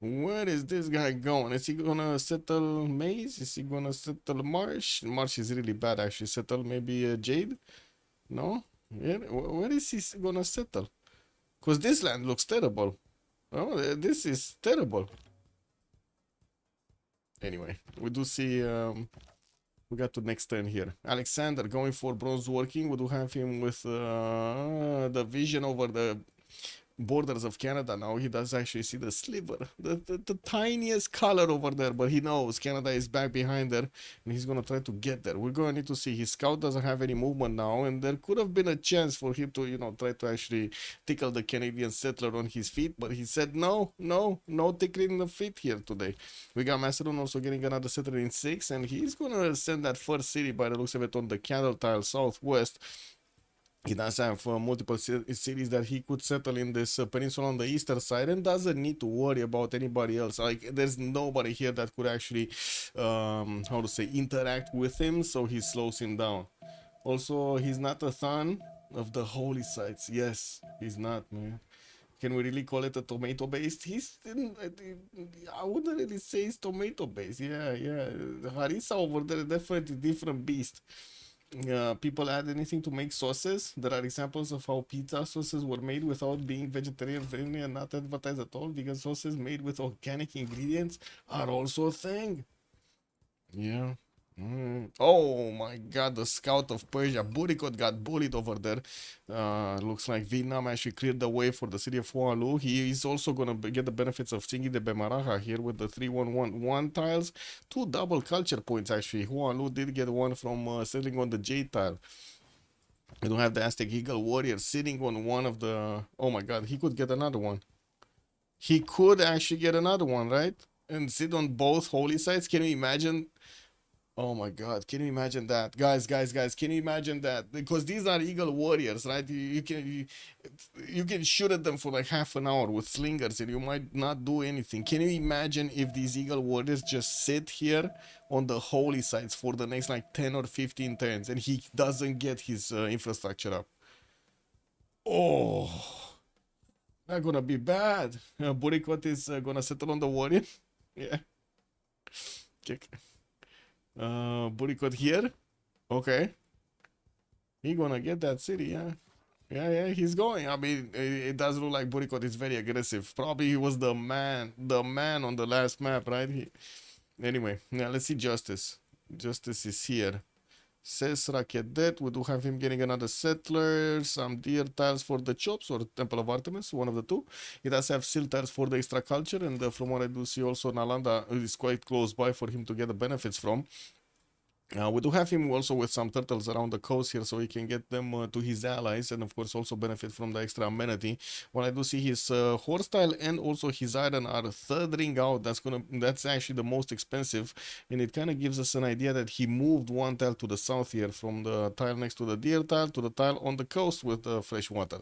Where is this guy going? Is he gonna settle Maze? Is he gonna settle Marsh? Marsh is really bad actually. Settle maybe Jade? No? Yeah. Where is he gonna settle? Because this land looks terrible. Oh, this is terrible. Anyway, we do see we got to next turn here. Alexander going for bronze working. We do have him with the vision over the borders of Canada now. He does actually see the sliver, the tiniest color over there, but he knows Canada is back behind there and he's gonna try to get there. We're gonna need to see. His scout doesn't have any movement now, and there could have been a chance for him to, you know, try to actually tickle the Canadian settler on his feet, but he said no tickling the feet here today. We got Macedon also getting another settler in 6, and he's gonna send that first city by the looks of it on the Candle Tile southwest. He does have multiple cities that he could settle in this peninsula on the eastern side, and doesn't need to worry about anybody else. Like, there's nobody here that could actually, how to say, interact with him, so he slows him down. Also, he's not a son of the holy sites. Yes, he's not, man. Can we really call it a tomato based? I wouldn't really say it's tomato based. Yeah. Harissa over there, definitely different beast. People add anything to make sauces. There are examples of how pizza sauces were made without being vegetarian friendly and not advertised at all. Vegan sauces made with organic ingredients are also a thing. Yeah. Oh my god, the scout of Persia, Burikot, got bullied over there. Looks like Vietnam actually cleared the way for the city of Hualu. He is also gonna get the benefits of Tsingy de Bemaraha here with the 3-1-1 tiles. 2 double culture points actually. Hualu did get one from settling on the J tile. We don't have the Aztec Eagle Warrior sitting on one of the... Oh my god, he could get another one. He could actually get another one, right? And sit on both holy sites. Can you imagine? Oh my god, can you imagine that? Guys, can you imagine that? Because these are Eagle Warriors, right? You can shoot at them for like half an hour with slingers and you might not do anything. Can you imagine if these Eagle Warriors just sit here on the holy sites for the next like 10 or 15 turns and he doesn't get his infrastructure up? Oh, that's gonna be bad. Burikot is gonna settle on the warrior. Yeah. Check. Burikot here. Okay. He gonna get that city, yeah. Yeah, he's going. I mean, it does look like Burikot is very aggressive. Probably he was the man on the last map, right? Anyway, now let's see Justice. Justice is here. Says Rakedet, we do have him getting another settler, some deer tiles for the chops or Temple of Artemis, one of the two. He does have seal tiles for the extra culture, and from what I do see also Nalanda is quite close by for him to get the benefits from. We do have him also with some turtles around the coast here, so he can get them to his allies, and of course also benefit from the extra amenity. When I do see his horse tile and also his iron are thirding out, that's actually the most expensive, and it kind of gives us an idea that he moved one tile to the south here from the tile next to the deer tile to the tile on the coast with the fresh water.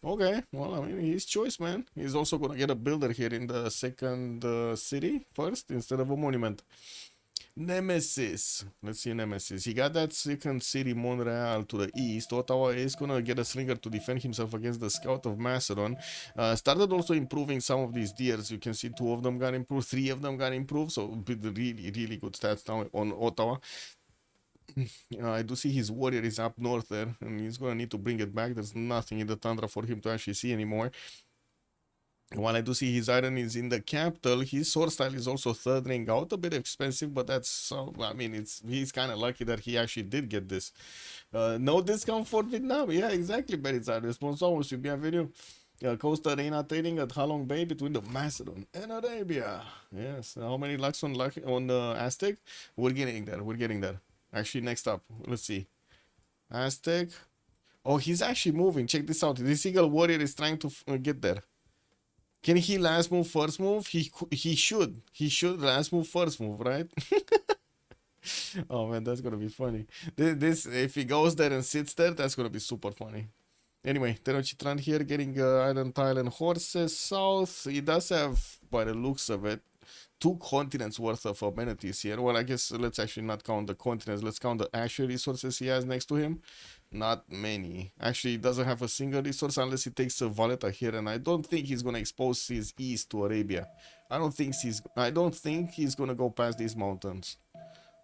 Okay, well, I mean, his choice, man. He's also gonna get a builder here in the second city first instead of a monument. Nemesis. Let's see Nemesis. He got that second city, Montreal, to the east. Ottawa is gonna get a slinger to defend himself against the scout of Macedon. Started also improving some of these deers. You can see 2 of them got improved, 3 of them got improved. So really good stats now on Ottawa. I do see his warrior is up north there, and he's gonna need to bring it back. There's nothing in the tundra for him to actually see anymore. While I do see his iron is in the capital, his sword style is also thirding out, a bit expensive, but that's, I mean, he's kind of lucky that he actually did get this. No discount for Vietnam. Yeah, exactly, Berizar. Responsable should be a video. Costa Arena trading at Halong Bay between the Macedon and Arabia. Yes. How many lakhs on Aztec? We're getting there. Actually, next up, let's see. Aztec. Oh, he's actually moving. Check this out. This Eagle Warrior is trying to get there. Can he last move, first move? He should. He should last move, first move, right? Oh man, that's gonna be funny. This if he goes there and sits there, that's gonna be super funny. Anyway, Tenochtitlan here getting iron tile and horses south. He does have, by the looks of it, 2 continents worth of amenities here. Well, I guess let's actually not count the continents. Let's count the actual resources he has next to him. Not many. Actually, he doesn't have a single resource unless he takes a Valletta here, and I don't think he's gonna expose his east to Arabia. I don't think he's gonna go past these mountains.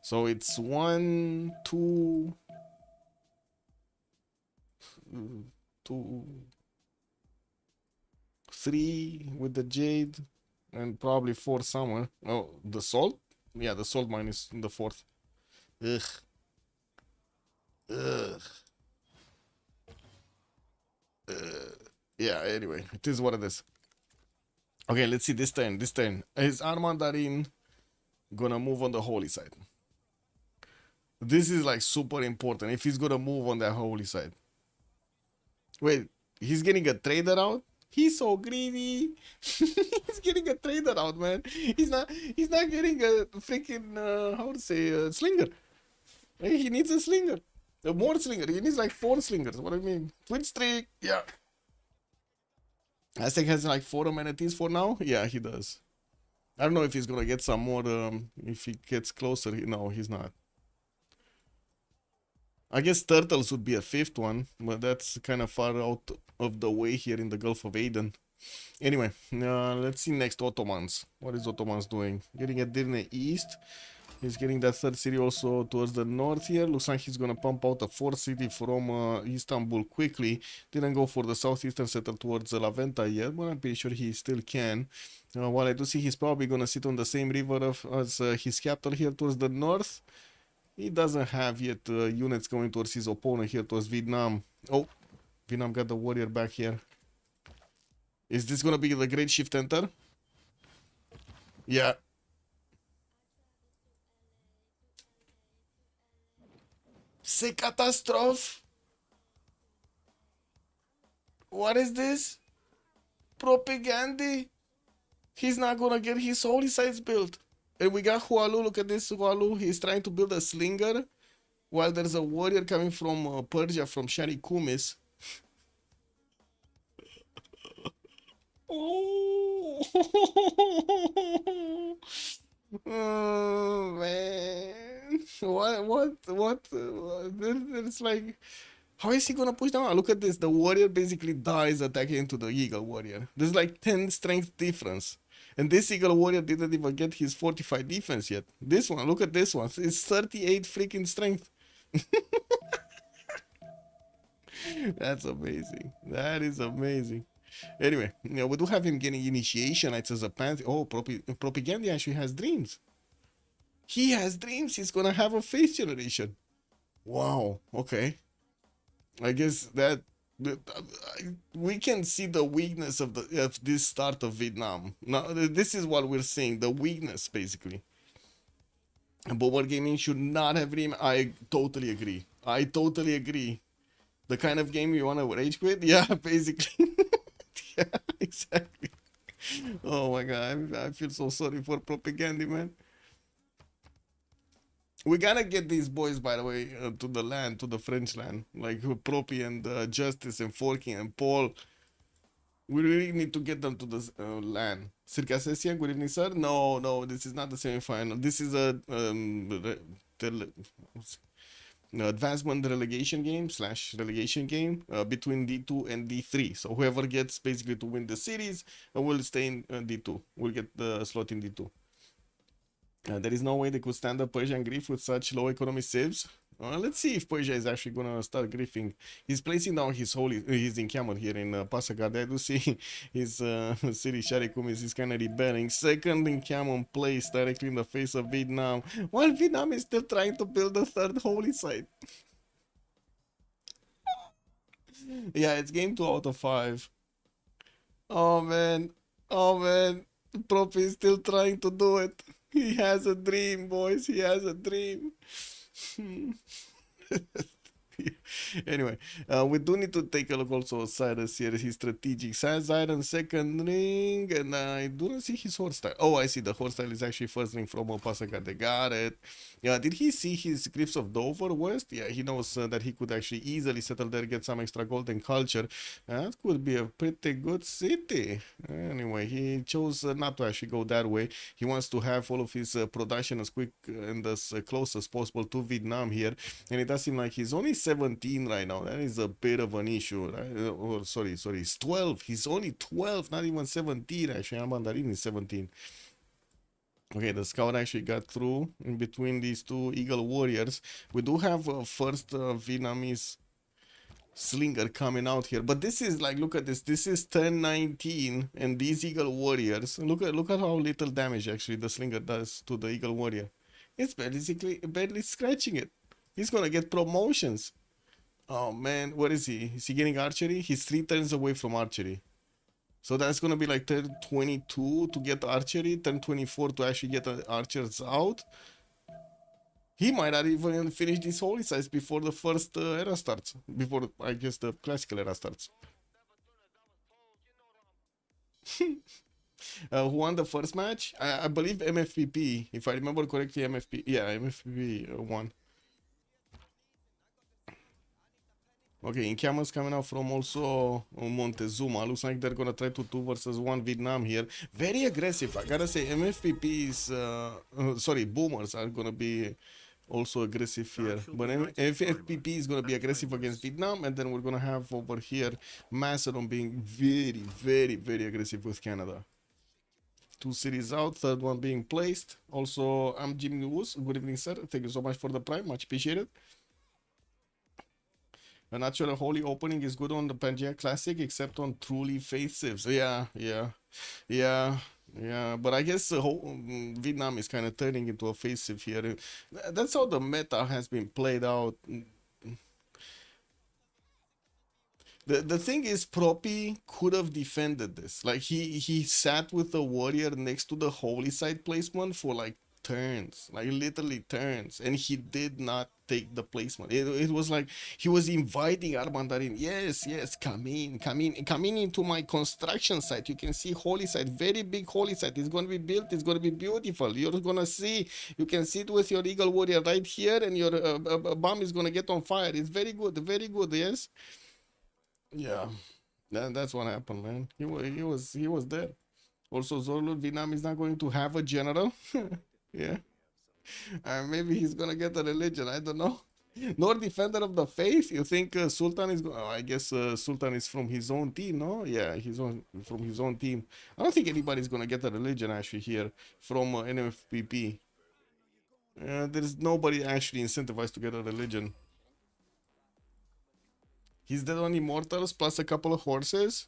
So it's 1, 2, 2, 3 with the jade, and probably 4 somewhere. Oh, the salt? Yeah, the salt mine is in the 4th. Ugh. Ugh. Yeah, anyway, it is what it is. Okay, let's see this turn. Is Armandarin gonna move on the holy side? This is like super important if he's gonna move on that holy side. Wait, he's getting a trader out? He's so greedy. He's getting a trader out, man. He's not getting a freaking how to say slinger. Hey, he needs a slinger. A more slinger. He needs like 4 slingers. What do I mean? Twin streak. Yeah. Aztec has like 4 amenities for now. Yeah, he does. I don't know if he's gonna get some more if he gets closer. No, he's not. I guess turtles would be a 5th one, but that's kind of far out of the way here in the Gulf of Aden. Anyway, let's see next Ottomans. What is Ottomans doing? Getting a Dirne east. He's getting that 3rd city also towards the north here. Looks like he's gonna pump out a 4th city from Istanbul quickly. Didn't go for the southeastern settle towards La Venta yet, but I'm pretty sure he still can. While I do see he's probably gonna sit on the same river as his capital here towards the north. He doesn't have yet units going towards his opponent here towards Vietnam. Oh, Vietnam got the warrior back here. Is this gonna be the great shift enter? Yeah. C'est catastrophe. What is this? Propaganda. He's not gonna get his holy sites built. And we got Hualu. Look at this Hualu. He's trying to build a slinger while there's a warrior coming from Persia, from Shari Kumis. Oh. Oh man, what? It's like, how is he gonna push down? Look at this. The warrior basically dies attacking into the eagle warrior. There's like 10 strength difference, and this eagle warrior didn't even get his fortified defense yet. This one, look at this one. It's 38 freaking strength. That's amazing. That is amazing. Anyway, we do have him getting initiation. It's as a path. Oh, propaganda actually has dreams. He has dreams. He's gonna have a face generation. Wow. Okay. I guess that we can see the weakness of this start of Vietnam. Now, this is what we're seeing. The weakness, basically. Bomber Gaming should not have dream. I totally agree. The kind of game you want to rage quit? Yeah, basically. Yeah, exactly. Oh my god, I feel so sorry for propaganda, man. We gotta get these boys, by the way, to the land, to the French land, like Propi and Justice and Forky and Paul. We really need to get them to the land. Circassian, good evening, sir. No, this is not the semi-final. This is a advancement relegation game / relegation game between D2 and D3. So whoever gets basically to win the series will stay in D2. Will get the slot in D2. There is no way they could stand up Persian grief with such low economy saves. Let's see if Persia is actually gonna start griefing. He's placing down his encampment here in Pasagad. I do see his city Sharikum is kind of rebelling. Second encampment placed directly in the face of Vietnam, while Vietnam is still trying to build a 3rd holy site. Yeah, it's game 2 out of 5. Oh man, Prof is still trying to do it. He has a dream, boys. He has a dream. Anyway, we do need to take a look also at Cyrus here. His strategic size iron 2nd ring, and I do not see his horse style. Oh, I see the horse style is actually 1st ring from Pasaka. They got it. Yeah, did he see his Griffs of Dover West? Yeah, he knows that he could actually easily settle there, get some extra gold and culture. That could be a pretty good city. Anyway, he chose not to actually go that way. He wants to have all of his production as quick and as close as possible to Vietnam here, and it does seem like he's only 17 right now. That is a bit of an issue, right? Oh, sorry, it's 12. He's only 12, not even 17. Actually, Mandarin is 17. Okay, the scout actually got through in between these two Eagle Warriors. We do have a first Vietnamese slinger coming out here, but this is like, look at this. This is 10-19, and these Eagle Warriors. Look at how little damage actually the slinger does to the Eagle Warrior. It's basically barely scratching it. He's gonna get promotions. Oh man, what is he? Is he getting archery? He's 3 turns away from archery. So that's gonna be like turn 22 to get archery, turn 24 to actually get the archers out. He might not even finish these holy sites before the first era starts. Before, I guess, the classical era starts. Who won the first match? I believe MFPP. If I remember correctly, MFP. Yeah, MFPP won. Okay, Incamon's coming out from also Montezuma. Looks like they're gonna try to 2 versus 1 Vietnam here. Very aggressive. I gotta say, MFPP is sorry, Boomers are gonna be also aggressive here. But FFPP is gonna be aggressive against Vietnam, and then we're gonna have over here Macedon being very, very, very aggressive with Canada. 2 cities out, third one being placed. Also, I'm Jimmy Woos. Good evening, sir. Thank you so much for the prime, much appreciated. A natural holy opening is good on the Pangea Classic, except on truly faith civs. Yeah. But I guess the whole Vietnam is kind of turning into a faith civ here. That's how the meta has been played out. The thing is, Propi could have defended this. Like he sat with the warrior next to the holy site placement for like turns, like literally turns, and he did not take the placement. It was like he was inviting Armandarin. Yes, come in into my construction site. You can see holy site, very big holy site. It's going to be built. It's going to be beautiful. You're going to see. You can sit with your Eagle Warrior right here, and your bomb is going to get on fire. It's very good. Very good. Yes. Yeah. That's what happened, man. He was there. Also, Zorlu Vietnam is not going to have a general. Yeah. Maybe he's gonna get a religion. I don't know. Nor defender of the faith. You think Sultan is? I guess Sultan is from his own team, no? Yeah, from his own team. I don't think anybody's gonna get a religion actually here from NFPP. There's nobody actually incentivized to get a religion. He's dead on immortals plus a couple of horses.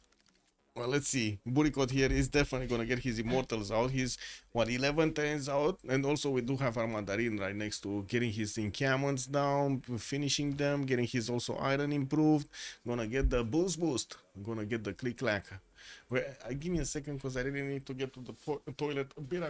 Well, let's see. Burikot here is definitely going to get his immortals out. He's, 11 turns out. And also we do have our Mandarin right next to getting his encampments down, finishing them, getting his also iron improved. Gonna get the boost. Gonna get the click-clack. Give me a second because I really need to get to the toilet a bit.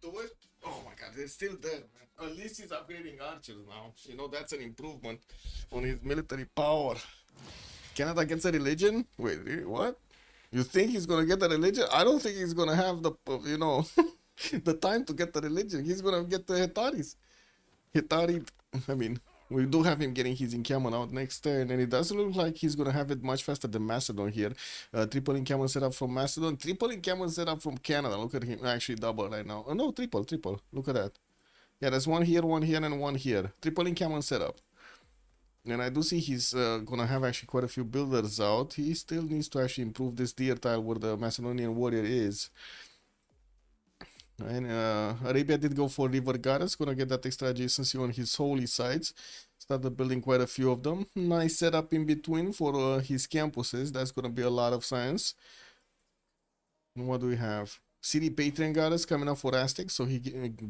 Do it. Oh my god, they're still there, man. At least he's upgrading archers now. You know, that's an improvement on his military power. Canada gets a religion? Wait, what? You think he's gonna get the religion? I don't think he's gonna have the, the time to get the religion. He's gonna get the Hetaris. I mean, we do have him getting his encampment out next turn, and it doesn't look like he's gonna have it much faster than Macedon here. Triple encampment setup from Macedon, triple encampment setup from Canada. Look at him, actually double right now. Oh no, triple. Look at that. Yeah, there's one here, and one here. Triple encampment setup. And I do see he's gonna have actually quite a few builders out. He still needs to actually improve this deer tile where the Macedonian warrior is. And Arabia did go for river goddess, gonna get that extra adjacency on his holy sites. Started building quite a few of them. Nice setup in between for his campuses. That's gonna be a lot of science. And what do we have? City Patron goddess coming up for Aztec, so he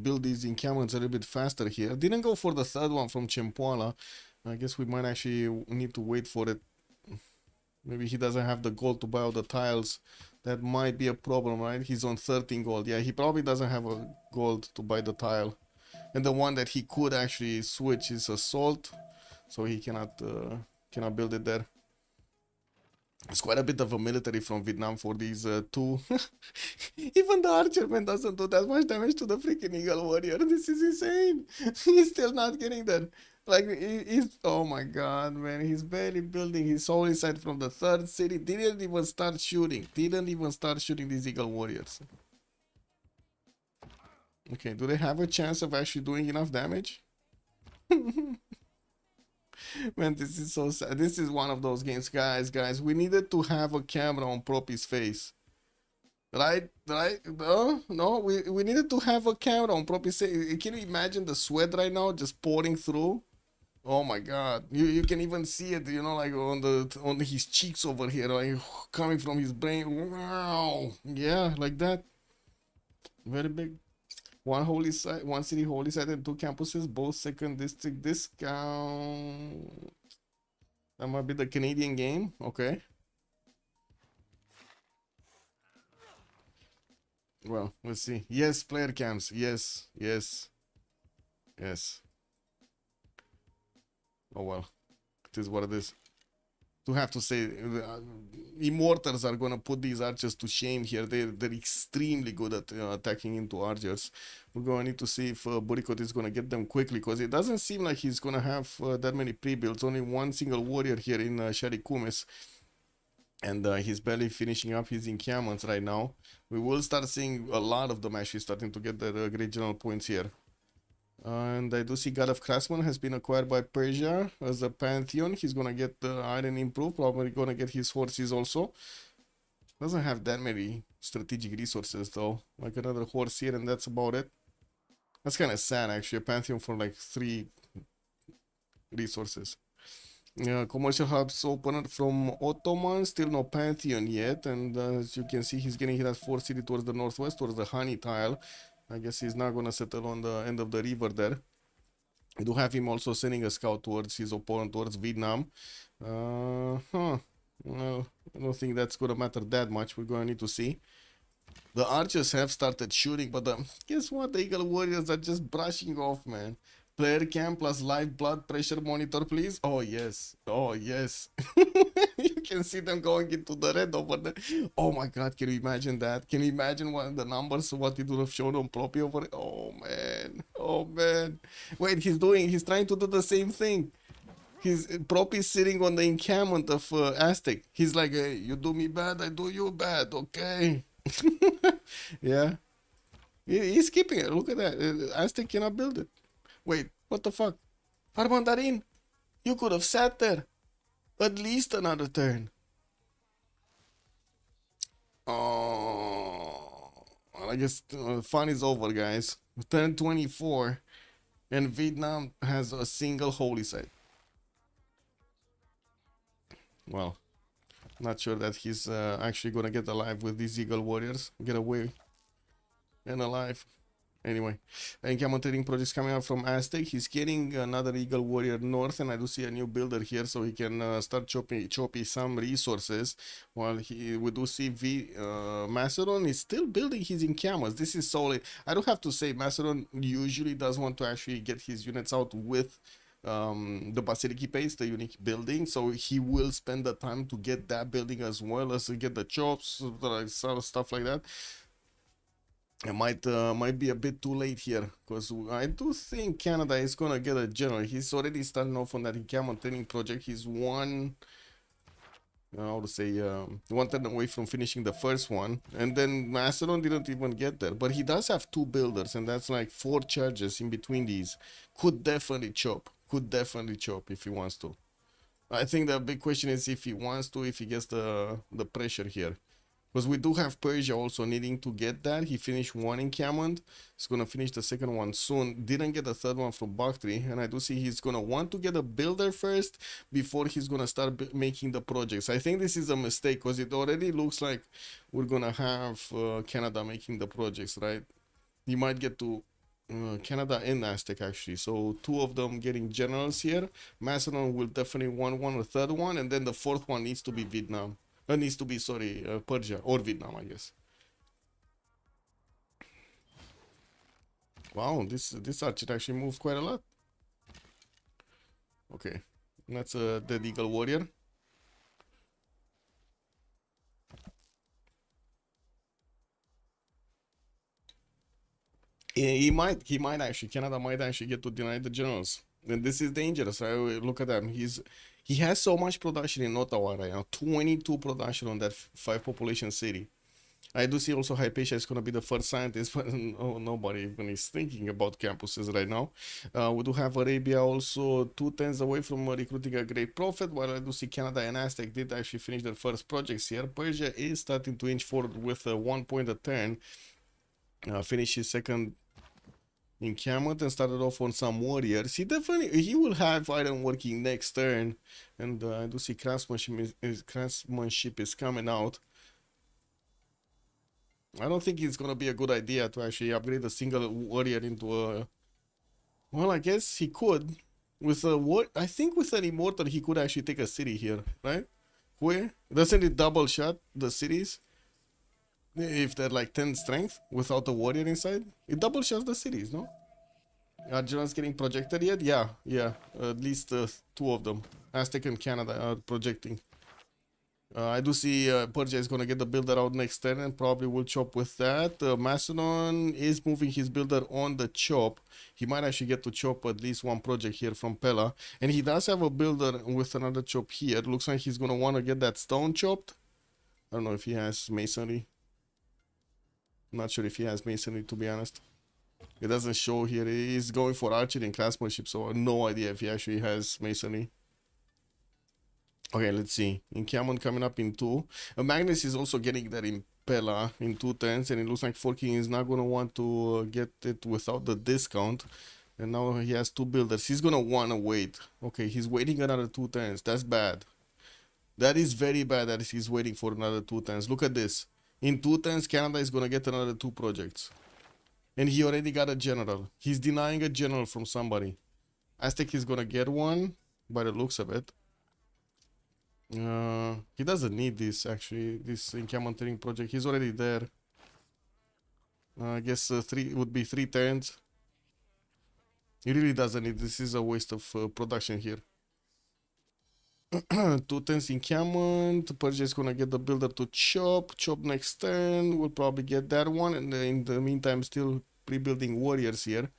build these encampments a little bit faster here. Didn't go for the third one from Chempoala. I guess we might actually need to wait for it. Maybe he doesn't have the gold to buy all the tiles. That might be a problem, right? He's on 13 gold. Yeah, he probably doesn't have a gold to buy the tile. And the one that he could actually switch is assault, so he cannot build it there. It's quite a bit of a military from Vietnam for these two. Even the archerman doesn't do that much damage to the freaking eagle warrior. This is insane. He's still not getting that. Like, he's, oh my god, man, he's barely building his holy site from the third city. Didn't even start shooting. These eagle warriors. Okay, do they have a chance of actually doing enough damage? Man, this is so sad. This is one of those games, guys. We needed to have a camera on Propi's face. Right? No, we needed to have a camera on Propi's face. Can you imagine the sweat right now just pouring through? Oh my god. You can even see it, you know, like on his cheeks over here, like coming from his brain. Wow. Yeah, like that. Very big. One holy site, one city holy site, and two campuses, both second district discount. That might be the Canadian game. Okay. Well, let's see. Yes, player cams. Yes. Oh well, it is what it is. To have to say, Immortals are gonna put these archers to shame here. They're extremely good at attacking into archers. We're gonna need to see if Burikot is gonna get them quickly, because it doesn't seem like he's gonna have that many pre-builds. Only one single warrior here in Sharikumis, and he's barely finishing up his encampments right now. We will start seeing a lot of them actually starting to get their great general points here. And I do see God of Craftsman has been acquired by Persia as a pantheon. He's gonna get the iron improved, probably gonna get his horses also. Doesn't have that many strategic resources though, like another horse here, and that's about it. That's kind of sad actually, a pantheon for like 3 resources. Commercial hubs opener from Ottoman, still no pantheon yet, and as you can see, he's getting that 4 city towards the northwest, towards the honey tile. I guess he's not gonna settle on the end of the river there. I do have him also sending a scout towards his opponent, towards Vietnam. Well, I don't think that's gonna matter that much. We're gonna need to see. The archers have started shooting, but guess what? The eagle warriors are just brushing off, man. Player cam plus live blood pressure monitor, please. Oh yes, you can see them going into the red over there. Oh my god, can you imagine that? Can you imagine what the numbers, what it would have shown on Propi over it? Oh man. Wait, he's trying to do the same thing. Propi sitting on the encampment of Aztec. He's like, hey, you do me bad, I do you bad, okay? Yeah, he's keeping it. Look at that. Aztec cannot build it. Wait, what the fuck? Armandarin, you could have sat there. At least another turn. Oh, I guess fun is over, guys. Turn 24, and Vietnam has a single holy site. Well, not sure that he's actually gonna get alive with these eagle warriors. Get away and alive. Anyway, encampment trading projects coming up from Aztec. He's getting another eagle warrior north, and I do see a new builder here, so he can start chopping some resources. While we do see Macedon is still building his encampments. This is solid. I do have to say, Macedon usually does want to actually get his units out with the Basiliki base, the unique building, so he will spend the time to get that building as well as to get the chops, stuff like that. It might be a bit too late here, because I do think Canada is gonna get a general. He's already starting off on that encampment training project. He's one turn away from finishing the first one, and then Macedon didn't even get there. But he does have 2 builders, and that's like 4 charges in between these. Could definitely chop. could definitely chop if he wants to. I think the big question is if he wants to, if he gets the pressure here. Because we do have Persia also needing to get that. He finished one in Cammond. He's going to finish the second one soon. Didn't get the third one from Bakhtri. And I do see he's going to want to get a builder first before he's going to start making the projects. I think this is a mistake because it already looks like we're going to have Canada making the projects, right? You might get to Canada and Aztec actually. So two of them getting generals here. Macedon will definitely want one, a third one. And then the fourth one needs to be Vietnam. Needs to be, sorry, Persia or Vietnam, I guess. Wow, this archer actually moves quite a lot. Okay, that's a dead eagle warrior. He might actually, Canada might actually get to deny the generals. And this is dangerous. I look at them. He has so much production in Ottawa right now. 22 production on that 5 population city. I do see also Hypatia is going to be the first scientist, but nobody even is thinking about campuses right now. We do have Arabia also 2 turns away from recruiting a great prophet, while I do see Canada and Aztec did actually finish their first projects here. Persia is starting to inch forward with a 1 point a turn. Finished his second in Camet and started off on some warriors. He will have iron working next turn, and I do see craftsmanship is coming out. I don't think it's gonna be a good idea to actually upgrade a single warrior into a. Well, I guess he could. With a what? I think with an immortal he could actually take a city here, right? Where doesn't it double shot the cities? If they're like 10 strength without a warrior inside, it double shots the cities, no? Are generals getting projected yet? Yeah. At least 2 of them. Aztec and Canada are projecting. I do see Persia is going to get the builder out next turn and probably will chop with that. Macedon is moving his builder on the chop. He might actually get to chop at least one project here from Pella. And he does have a builder with another chop here. Looks like he's going to want to get that stone chopped. I don't know if he has masonry. Not sure if he has masonry, to be honest. It doesn't show here. He's going for archery and craftsmanship, so I have no idea if he actually has masonry. Okay, let's see. In Camon coming up in 2. Magnus is also getting that in Pella in 2 turns, and it looks like Forking is not going to want to get it without the discount. And now he has 2 builders. He's going to want to wait. Okay, he's waiting another 2 turns. That's bad. That is very bad that he's waiting for another 2 turns. Look at this. In 2 turns, Canada is going to get another 2 projects. And he already got a general. He's denying a general from somebody. Aztec is going to get one by the looks of it. He doesn't need this actually, this encampment project. He's already there. I guess 3 would be 3 turns. He really doesn't need this. Is a waste of production here. 2 turns encampment. Persia is gonna get the builder to chop next turn. We'll probably get that one, and in the meantime still pre-building warriors here.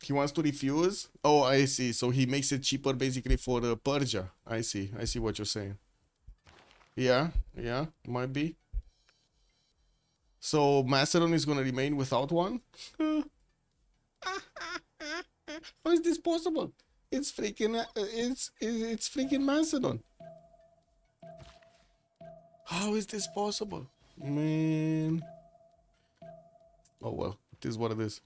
He wants to refuse. Oh, I see. So he makes it cheaper basically for Persia. I see what you're saying. Yeah, might be. So Macedon is gonna remain without one. How is this possible? It's freaking it's freaking Macedon. How is this possible, man? Oh well, it is what it is.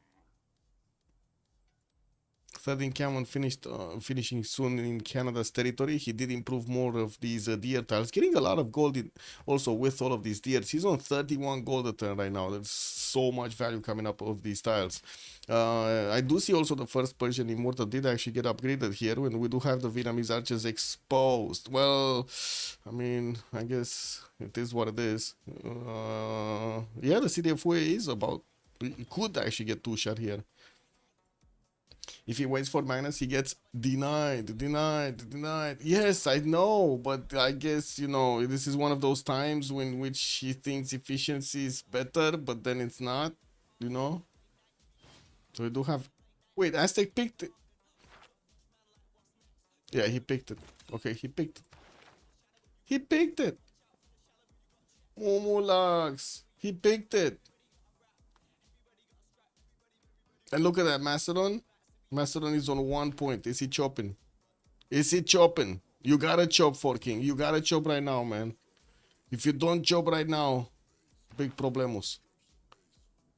13 Cameron finishing soon in Canada's territory. He did improve more of these deer tiles, getting a lot of gold also with all of these deers. He's on 31 gold a turn right now. There's so much value coming up of these tiles. I do see also the first Persian Immortal did actually get upgraded here, when we do have the Vietnamese archers exposed. Well, I mean, I guess it is what it is. Yeah, the city of Hue is about, he could actually get 2-shot here. If he waits for Magnus, he gets denied. Yes, I know, but I guess, you know, this is one of those times when which he thinks efficiency is better, but then it's not, you know. So we do have. Wait, Aztec picked it. Yeah, he picked it. Okay, he picked it. He picked it. Momulax. He picked it. And look at that, Macedon. Macedon is on 1 point. Is he chopping? Is he chopping? You gotta chop, Forking. You gotta chop right now, man. If you don't chop right now, big problemos.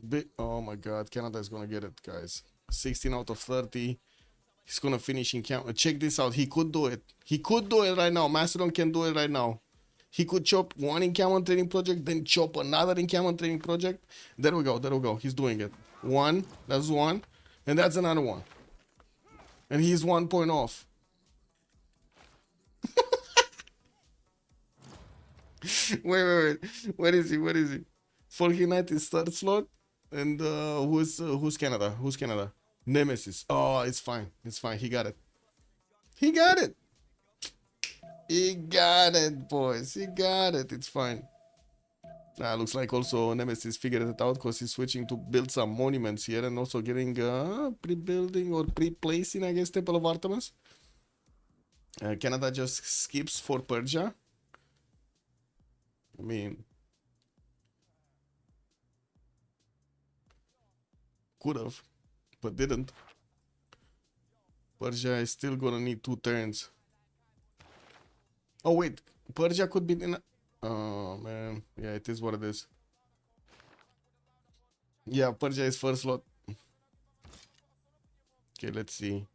Big. Oh my God, Canada is gonna get it, guys. 16 out of 30. He's gonna finish in camp. Check this out. He could do it. He could do it right now. Macedon can do it right now. He could chop one encampment training project, then chop another encampment training project. There we go. There we go. He's doing it. One. That's one. And that's another one. And he's 1 point off. wait. Where is he? Where is he? Forky Knight is third slot. And who's Canada? Who's Canada? Nemesis. Oh, it's fine. It's fine. He got it. He got it. He got it, boys. He got it. It's fine. Looks like also Nemesis figured it out because he's switching to build some monuments here and also getting pre-building or pre-placing, I guess, Temple of Artemis. Canada just skips for Persia. I mean, could have, but didn't. Persia is still gonna need 2 turns. Oh wait, Persia could be in. Oh man, yeah, it is what it is. Yeah, Persia is first slot. Okay, let's see.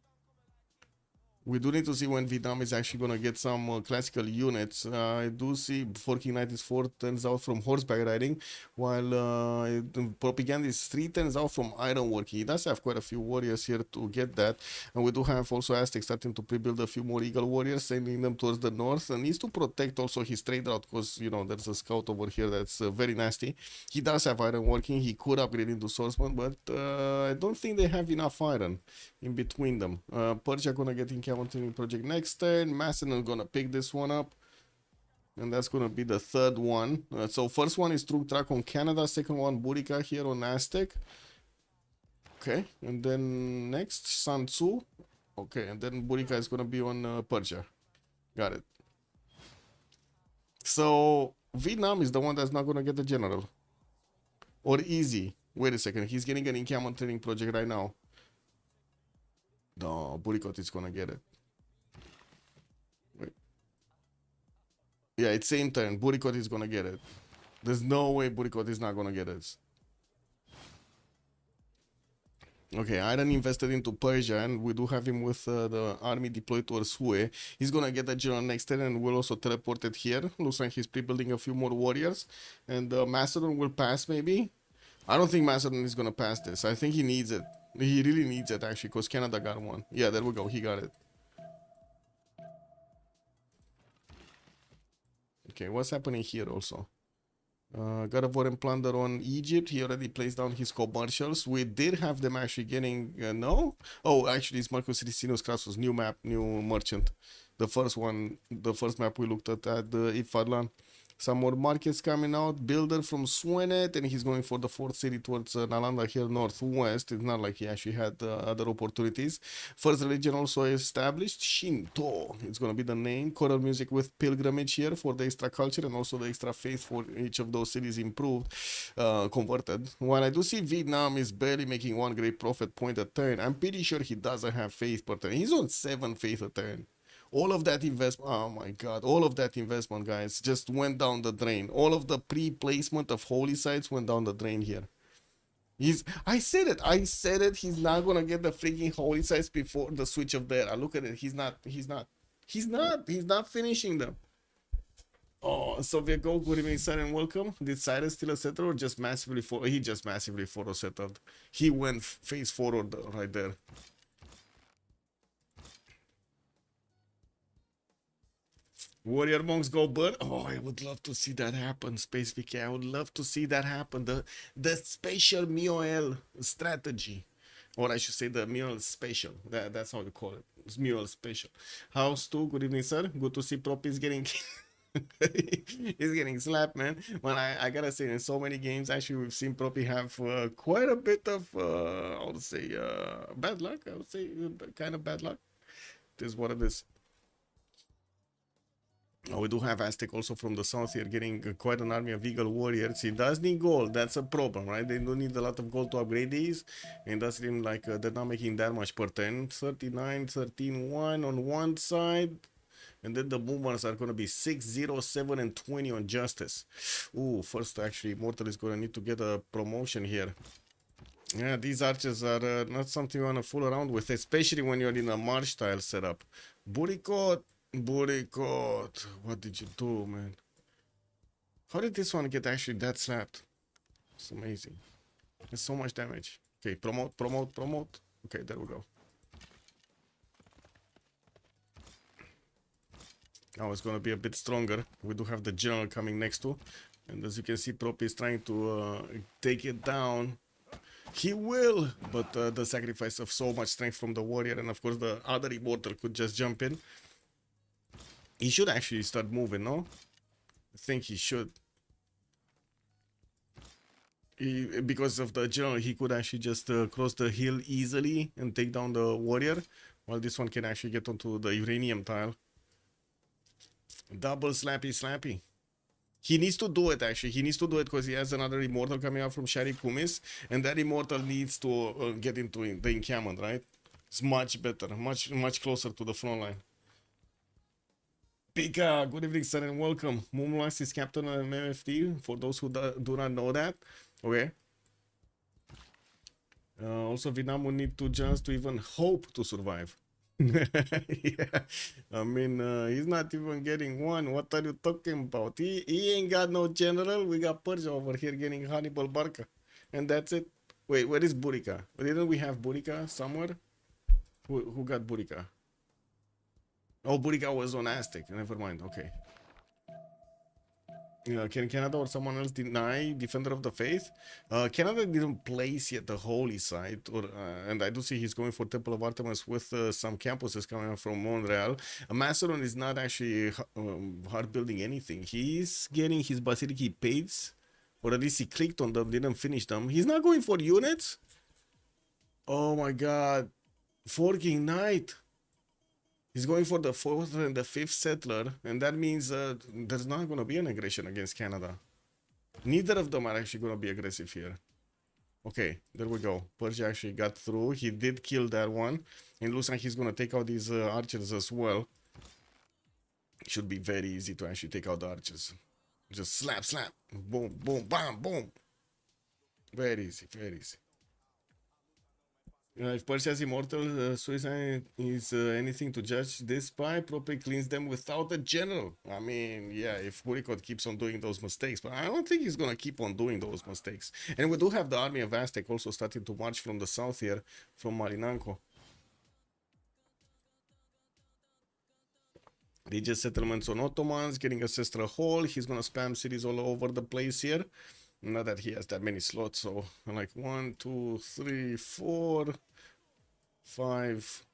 We do need to see when Vietnam is actually gonna get some classical units. I do see Forking Knight is 4 turns out from horseback riding, while Propaganda is 3 turns out from ironworking. He does have quite a few warriors here to get that, and we do have also Aztec starting to pre-build a few more eagle warriors, sending them towards the north, and needs to protect also his trade route because you know there's a scout over here that's very nasty. He does have ironworking. He could upgrade into swordsman, but I don't think they have enough iron in between them. Persia gonna get in Training project next turn. Macedon gonna pick this one up, and that's gonna be the third one. So first one is Truk Track on Canada, second one Burica here on Aztec. Okay, and then next Sun Tzu. Okay, and then Burica is gonna be on Persia. Got it. So Vietnam is the one that's not gonna get the general. Or easy. Wait a second, he's getting an encampment training project right now. No, Burikot is gonna get it. Wait. Yeah, it's same turn. Burikot is gonna get it. There's no way Burikot is not gonna get it. Okay, Iron invested into Persia, and we do have him with the army deployed towards Hue. He's gonna get the general next turn, and will also teleport it here. Looks like he's pre-building a few more warriors, and Macedon will pass maybe. I don't think Macedon is gonna pass this. I think he needs it. He really needs it actually, because Canada got one. Yeah, there we go. He got it. Okay, what's happening here also? God of War and Plunder on Egypt. He already placed down his commercials. We did have them actually getting... no? Oh, actually, it's Marcus Ricinus Crassus. New map, new merchant. The first one, the first map we looked at the Ifadlan. Some more markets coming out. Builder from Swenet, and he's going for the fourth city towards Nalanda here northwest. It's not like he actually had other opportunities. First religion also established, Shinto. It's going to be the name. Choral music with pilgrimage here for the extra culture and also the extra faith for each of those cities improved, converted. While I do see Vietnam is barely making one great profit point a turn, I'm pretty sure he doesn't have faith per turn. He's on 7 faith a turn. All of that investment, oh my God, all of that investment, guys, just went down the drain. All of the pre-placement of holy sites went down the drain here. I said it, he's not gonna get the freaking holy sites before the switch of the era. Look at it, he's not finishing them. Oh, Soviet Gold, good evening, sir, and welcome. Did Cyrus still a setter or just massively he just massively photo settled? He went face forward right there. Warrior monks go burn. Oh, I would love to see that happen, Space VK. I would love to see that happen. The spatial MioL strategy, or I should say the MioL spatial. That's how you call it. It's MioL spatial. House 2, good evening, sir. Good to see Prop is getting he's getting slapped, man. Well, I gotta say, in so many games, actually, we've seen Proppy have quite a bit of, I would say, bad luck. I would say kind of bad luck. It is what it is. We do have Aztec also from the south here, getting quite an army of Eagle Warriors. He does need gold, that's a problem, right? They do need a lot of gold to upgrade these, and does seem like they're not making that much per turn. 39, 13, 1 on one side, and then the movements are going to be 6, 0, 7, and 20 on Justice. Ooh, first actually, Mortal is going to need to get a promotion here. Yeah, these archers are not something you want to fool around with, especially when you're in a march style setup. Burikot, Burikot, what did you do, man? How did this one get actually that slapped? It's amazing. There's so much damage. Okay, promote, promote, promote. Okay, there we go. Now it's gonna be a bit stronger. We do have the general coming next to, and as you can see, Prop is trying to take it down. He will, but the sacrifice of so much strength from the warrior, and of course the other immortal could just jump in. He should actually start moving, no? I think he should. Because of the general, he could actually just cross the hill easily and take down the warrior, while this one can actually get onto the uranium tile. Double slappy slappy. He needs to do it, actually. He needs to do it because he has another immortal coming out from Shari Kumis, and that immortal needs to get into the encampment, right? It's much better, much closer to the front line. Pika, good evening, sir, and welcome. Moonlax is captain of MFT, for those who do not know that. Okay. Also, Vietnam will need 2 gens to even hope to survive. Yeah, I mean, he's not even getting one. What are you talking about? He ain't got no general. We got Persia over here getting Hannibal Barca, and that's it. Wait, where is Burika? Didn't we have Burika somewhere? Who got Burika? Oh, Burika was on Aztec. Never mind. Okay. Can Canada or someone else deny Defender of the Faith? Canada didn't place yet the holy site, and I do see he's going for Temple of Artemis with some campuses coming from Montreal. Macedon is not actually hard building anything. He's getting his Basilica paid, or at least he clicked on them, didn't finish them. He's not going for units. Oh my god, Forking Knight. He's going for the 4th and the 5th settler, and that means there's not going to be an aggression against Canada. Neither of them are actually going to be aggressive here. Okay, there we go. Persia actually got through. He did kill that one. And looks like he's going to take out these archers as well. It should be very easy to actually take out the archers. Just slap, slap. Boom, boom, bam, boom. Very easy, very easy. If Persia's immortal suicide is anything to judge this by, probably cleans them without a general. I mean, yeah, if Burikot keeps on doing those mistakes, but I don't think he's gonna keep on doing those mistakes. And we do have the army of Aztec also starting to march from the south here, from Marinanco. Religious settlements on Ottomans, getting Ancestral Hall. He's gonna spam cities all over the place here. Not that he has that many slots, so like 1, 2, 3, 4, 5,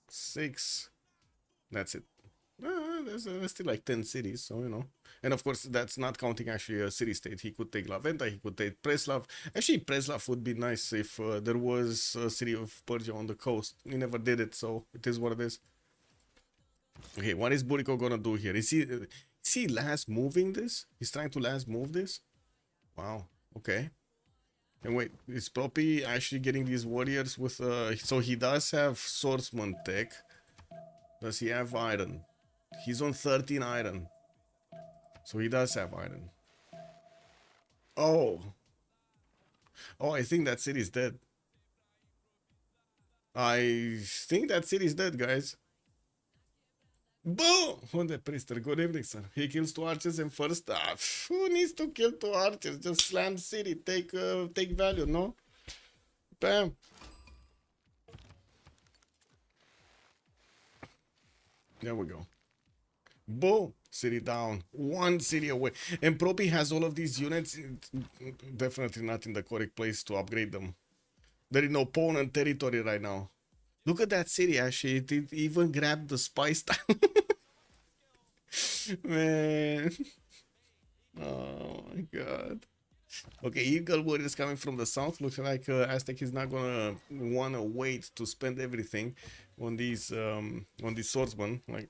6. That's it. There's still like 10 cities, so you know. And of course, that's not counting actually a city state. He could take La Venta, he could take Preslav. Actually, Preslav would be nice if there was a city of Persia on the coast. He never did it, so it is what it is. Okay, what is Buriko gonna do here? Is he last moving this? He's trying to last move this? Wow, okay. And wait, is Poppy actually getting these warriors with so he does have swordsman tech. Does he have iron? He's on 13 iron. So he does have iron. Oh. Oh, I think that city's dead. I think that city's dead, guys. Boom! Unde Priester, good evening, sir. He kills 2 archers and first. Who needs to kill 2 archers? Just slam city, take value, no? Bam! There we go. Boom! City down. 1 city away. And Propi has all of these units. Definitely not in the correct place to upgrade them. They're in opponent territory right now. Look at that city, actually. It even grabbed the spice time. Man. Oh my god. Okay, Eagle Wood is coming from the south. Looks like Aztec is not gonna wanna wait to spend everything on these swordsmen. Like,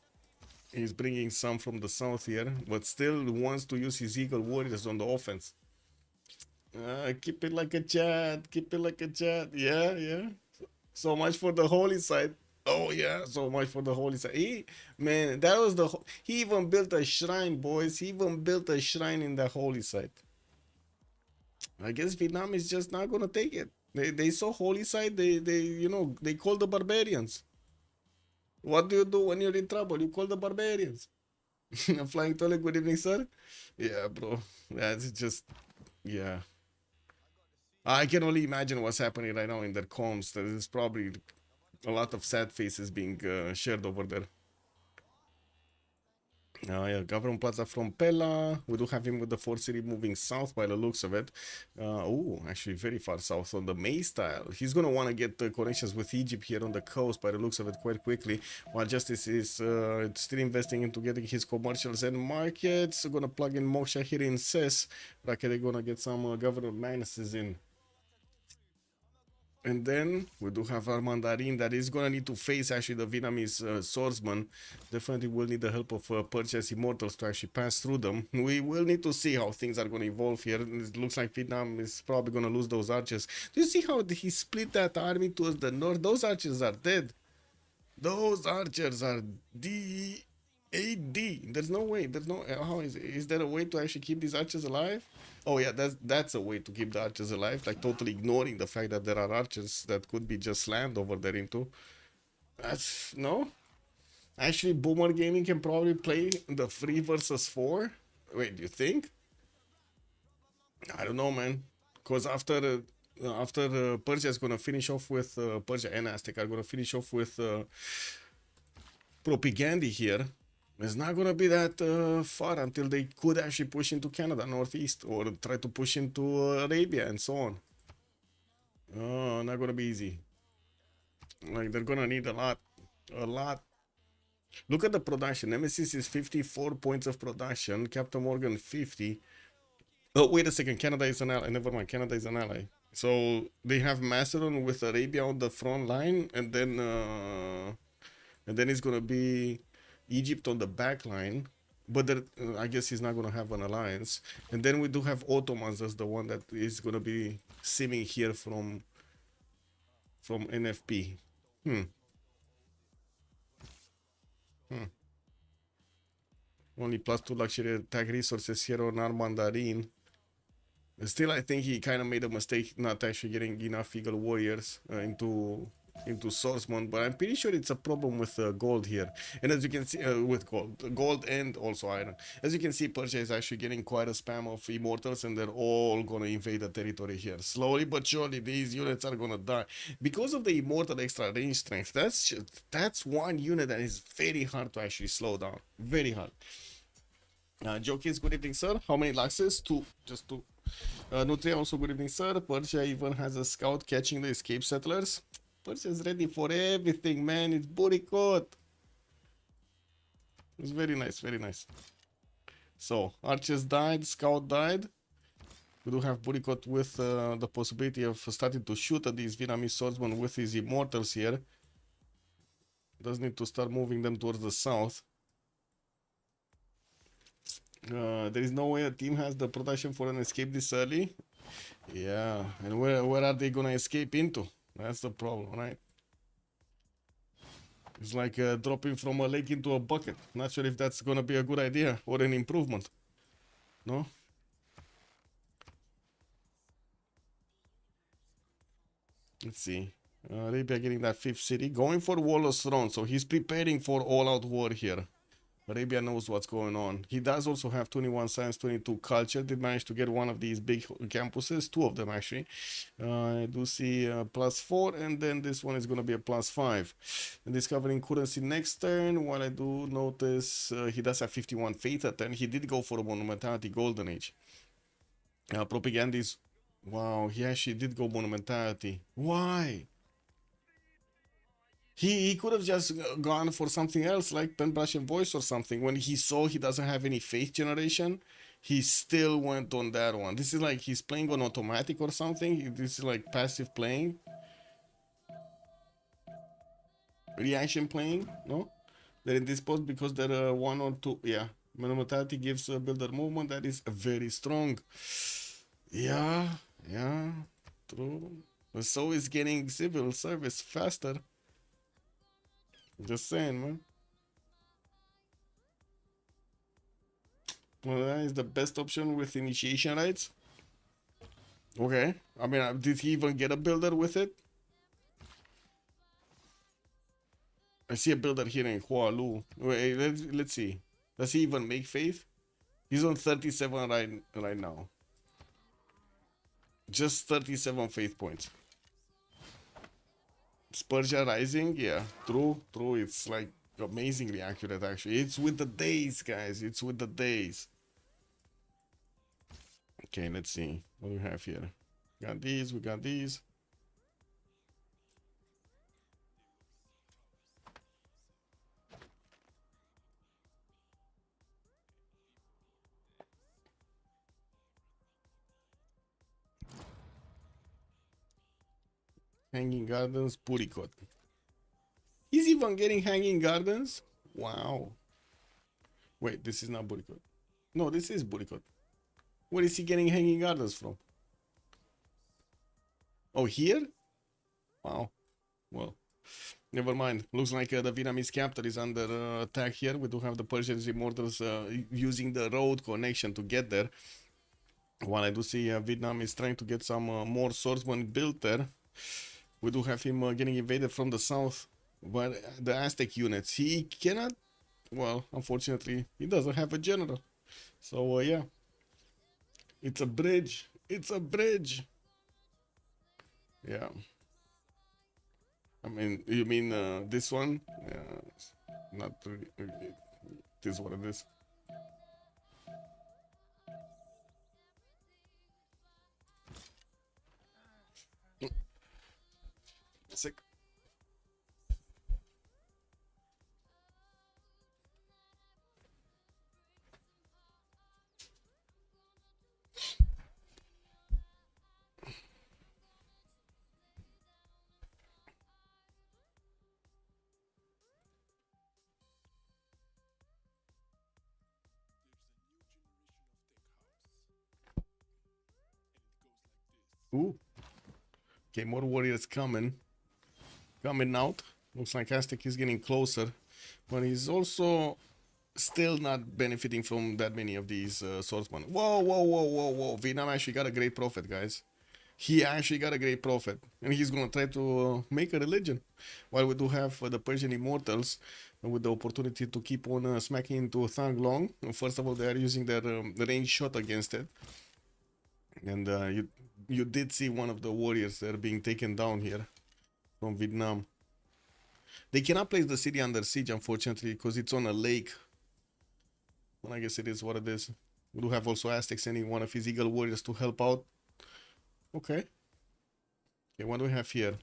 He's bringing some from the south here, but still wants to use his Eagle Warriors on the offense. Keep it like a chat. Keep it like a chat. Yeah, yeah. So much for the holy side. Oh yeah, so much for the holy side. Man, that was he even built a shrine, boys. He even built a shrine in the holy side. I guess Vietnam is just not gonna take it. They saw holy side. They call the barbarians. What do you do when you're in trouble? You call the barbarians. Flying toilet. Good evening, sir. Yeah, bro. That's just yeah. I can only imagine what's happening right now in their comms. There is probably a lot of sad faces being shared over there. Yeah, Government Plaza from Pella. We do have him with the 4th city moving south by the looks of it. Oh, actually very far south on the May style. He's going to want to get the connections with Egypt here on the coast by the looks of it quite quickly. While Justice is still investing into getting his commercials and markets. Going to plug in Moksha here in SES. Like they're going to get some government minuses in. And then we do have our Mandarin that is gonna need to face actually the Vietnamese swordsman. Definitely will need the help of purchase immortals to actually pass through them. We will need to see how things are gonna evolve here. It looks like Vietnam is probably gonna lose those archers. Do you see how he split that army towards the north? Those archers are dead. Those archers are D. There's no way. There's no. How is there a way to actually keep these archers alive? Oh yeah, that's a way to keep the archers alive. Like totally ignoring the fact that there are archers that could be just slammed over there into. That's no. Actually, Boomer Gaming can probably play the 3 versus 4. Wait, do you think? I don't know, man. Because after Persia is gonna finish off with Persia and Aztec are gonna finish off with propaganda here. It's not gonna be that far until they could actually push into Canada northeast or try to push into Arabia and so on. Oh, not gonna be easy. Like they're gonna need a lot. Look at the production. Nemesis is 54 points of production. Captain Morgan 50. Oh, wait a second. Canada is an ally. Never mind. Canada is an ally. So they have Macedon with Arabia on the front line, and then it's gonna be Egypt on the back line. But there, I guess he's not gonna have an alliance. And then we do have Ottomans as the one that is gonna be simming here from NFP. Only +2 luxury attack resources here on our Mandarin. Still, I think he kind of made a mistake not actually getting enough Eagle Warriors into Swordsman, but I'm pretty sure it's a problem with gold here. And as you can see, with gold and also iron. As you can see, Persia is actually getting quite a spam of immortals, and they're all gonna invade the territory here. Slowly but surely, these units are gonna die because of the immortal extra range strength. That's one unit that is very hard to actually slow down. Very hard. Jokis, good evening, sir. How many laxes? 2. Just 2. Nutria, also good evening, sir. Persia even has a scout catching the escape settlers. Persia is ready for everything, man. It's booty coat. It's very nice, very nice. So, archers died, scout died. We do have booty coat with the possibility of starting to shoot at these Vietnamese swordsmen with his immortals here. Does need to start moving them towards the south. There is no way a team has the production for an escape this early. Yeah, and where are they gonna escape into? That's the problem, right? It's like dropping from a lake into a bucket. Not sure if that's gonna be a good idea or an improvement. No? Let's see. Arabia getting that 5th city. Going for Warlord's Throne, so he's preparing for all-out war here. Arabia knows what's going on. He does also have 21 science, 22 culture. Did manage to get one of these big campuses, 2 of them actually. I do see +4, and then this one is going to be a +5. And discovering currency next turn. While I do notice he does have 51 faith at turn. He did go for a monumentality golden age. Propaganda is... Wow, he actually did go monumentality. Why? He could have just gone for something else like Penbrush and Voice or something. When he saw he doesn't have any faith generation, he still went on that one. This is like he's playing on automatic or something. This is like passive playing. Reaction playing, no? They're in this post because there are one or two. Yeah, monumentality gives a builder movement that is very strong. Yeah, yeah, true. So is getting civil service faster. Just saying, man. Well, that is the best option with initiation rights. Okay. I mean, did he even get a builder with it? I see a builder here in Hualu. Wait, let's see. Does he even make faith? He's on 37 right now. Just 37 faith points. Spurgia Rising, yeah. True. It's like amazingly accurate, actually. It's with the days, guys. It's with the days. Okay, let's see. What do we have here? Got these, we got these. Hanging Gardens, Puricot. He's even getting Hanging Gardens? Wow. Wait, this is not Puricot. No, this is Puricot. Where is he getting Hanging Gardens from? Oh, here? Wow. Well, never mind. Looks like the Vietnamese capital is under attack here. We do have the Persians immortals using the road connection to get there. While I do see Vietnam is trying to get some more swordsmen built there. We do have him getting invaded from the south by the Aztec units. He cannot, well, unfortunately, he doesn't have a general. So, yeah. It's a bridge. It's a bridge. Yeah. I mean, you mean this one? Yeah. Not really. It is what it is. Sick. Ooh. Okay, more warriors coming. Coming out. Looks like Aztec is getting closer. But he's also still not benefiting from that many of these swordsmen. Whoa. Vietnam actually got a great prophet, guys. He actually got a great prophet. And he's going to try to make a religion. While we do have the Persian immortals with the opportunity to keep on smacking into Thang Long. First of all, they are using their range shot against it. And you did see one of the warriors there being taken down here from Vietnam. They cannot place the city under siege, unfortunately, because it's on a lake. Well, I guess it is what it is. We do have also Aztec sending one of his eagle warriors to help out. Okay. Okay, what do we have here?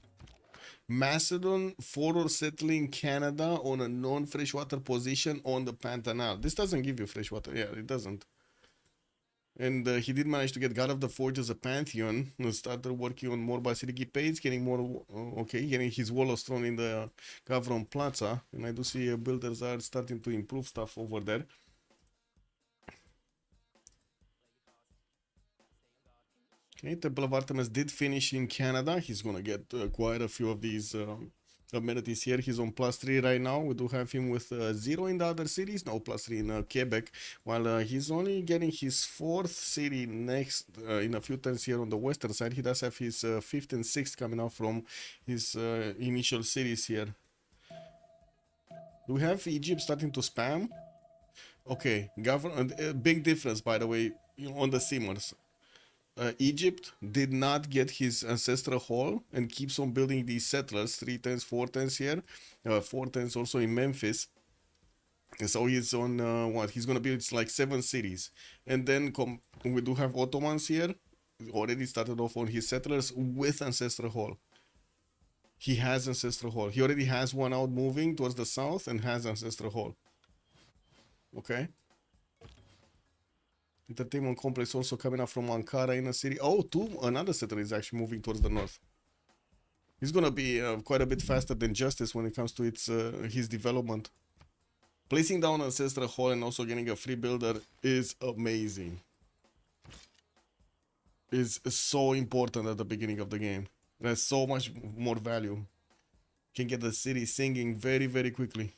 Macedon forward settling Canada on a non-freshwater position on the Pantanal. This doesn't give you freshwater. Yeah, it doesn't. And he did manage to get God of the Forge as a pantheon. And started working on more Basiliki Pades, getting more, okay, getting his wall of throne in the Gavron Plaza. And I do see builders are starting to improve stuff over there. Okay, Temple of Artemis did finish in Canada. He's gonna get quite a few of these amenities here. He's on +3 right now. We do have him with 0 in the other cities. No, +3 in Quebec. While he's only getting his 4th city next in a few turns here on the western side. He does have his 5th and 6th coming out from his initial cities here. Do we have Egypt starting to spam? Okay, big difference, by the way, on the Simmers. Egypt did not get his ancestral hall and keeps on building these settlers, 3 tens, 4 tens here, 4 tens also in Memphis. And so he's on what? He's gonna build like 7 cities, and then we do have Ottomans here. Already started off on his settlers with ancestral hall. He has ancestral hall. He already has one out moving towards the south and has ancestral hall. Okay. Entertainment complex also coming up from Ankara in a city. Oh, another settler is actually moving towards the north. He's gonna be quite a bit faster than Justice when it comes to his development. Placing down Ancestral Hall and also getting a free builder is amazing. Is so important at the beginning of the game. There's so much more value. Can get the city singing very, very quickly.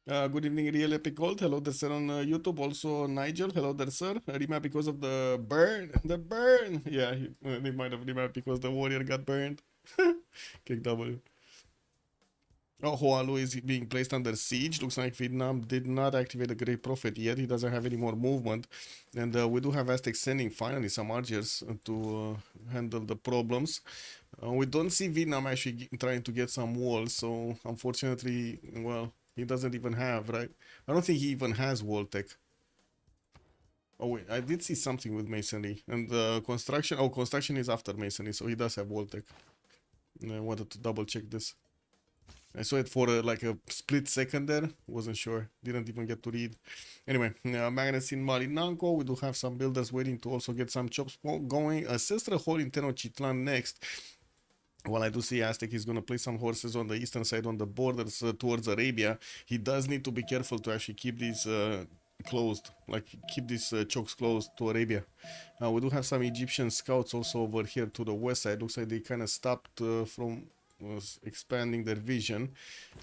Good evening, Real Epic Gold. Hello there, sir, on YouTube. Also, Nigel. Hello there, sir. Remap because of the burn. The burn. Yeah, they might have remapped because the warrior got burned. Kick W. Oh, Hualu is being placed under siege. Looks like Vietnam did not activate the Great Prophet yet. He doesn't have any more movement. And we do have Aztec sending finally some archers to handle the problems. We don't see Vietnam actually trying to get some walls. So, unfortunately, well, he doesn't even have, right? I don't think he even has wall tech. Oh, wait, I did see something with masonry. And construction. Oh, construction is after masonry. So, he does have wall tech. I wanted to double check this. I saw it for like a split second there. Wasn't sure. Didn't even get to read. Anyway, Magnets in Marinanco. We do have some builders waiting to also get some chops going. Ancestral Hall in Tenochtitlan next. Well, I do see Aztec is going to place some horses on the eastern side on the borders towards Arabia. He does need to be careful to actually keep these closed, like keep these chokes closed to Arabia. We do have some Egyptian scouts also over here to the west side. Looks like they kind of stopped from expanding their vision.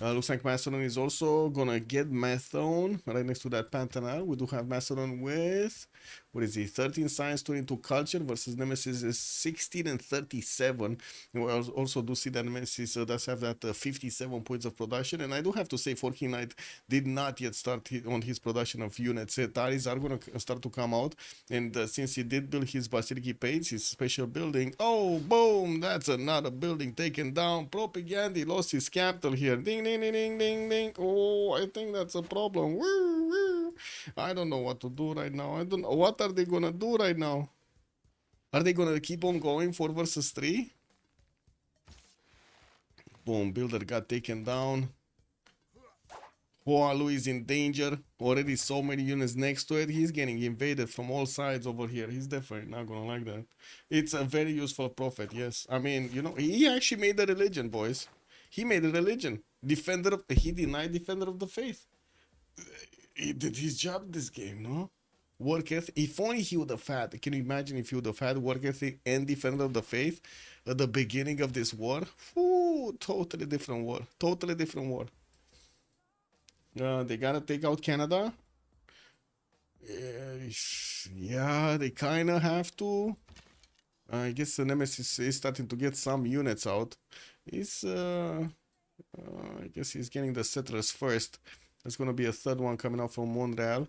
Looks like Macedon is also gonna get Macedon right next to that Pantanal. We do have Macedon with, what is he, 13 science, 22 culture versus Nemesis is 16 and 37. And we also do see that Nemesis does have that 57 points of production. And I do have to say, Forking Knight did not yet start on his production of units. Taris are gonna start to come out. And since he did build his Basiliki Page, his special building, oh, boom, that's another building taken down. Propaganda lost his capital here. Ding, ding, ding, ding, ding, ding. Oh, I think that's a problem. Woo, woo. I don't know what to do right now. I don't know. What are they gonna do right now? Are they gonna keep on going 4 versus 3? Boom, builder got taken down. Hualu is in danger. Already so many units next to it. He's getting invaded from all sides over here. He's definitely not gonna like that. It's a very useful prophet, yes. I mean, you know, he actually made a religion, boys. He made a religion. He denied defender of the faith. He did his job this game, no? Work ethic. If only he would have had, can you imagine if he would have had work ethic and defender of the faith at the beginning of this war? Ooh, totally different war. Totally different war. They gotta take out Canada. Yeah, they kind of have to. I guess the Nemesis is starting to get some units out. I guess he's getting the settlers first. There's gonna be a third one coming out from Montreal.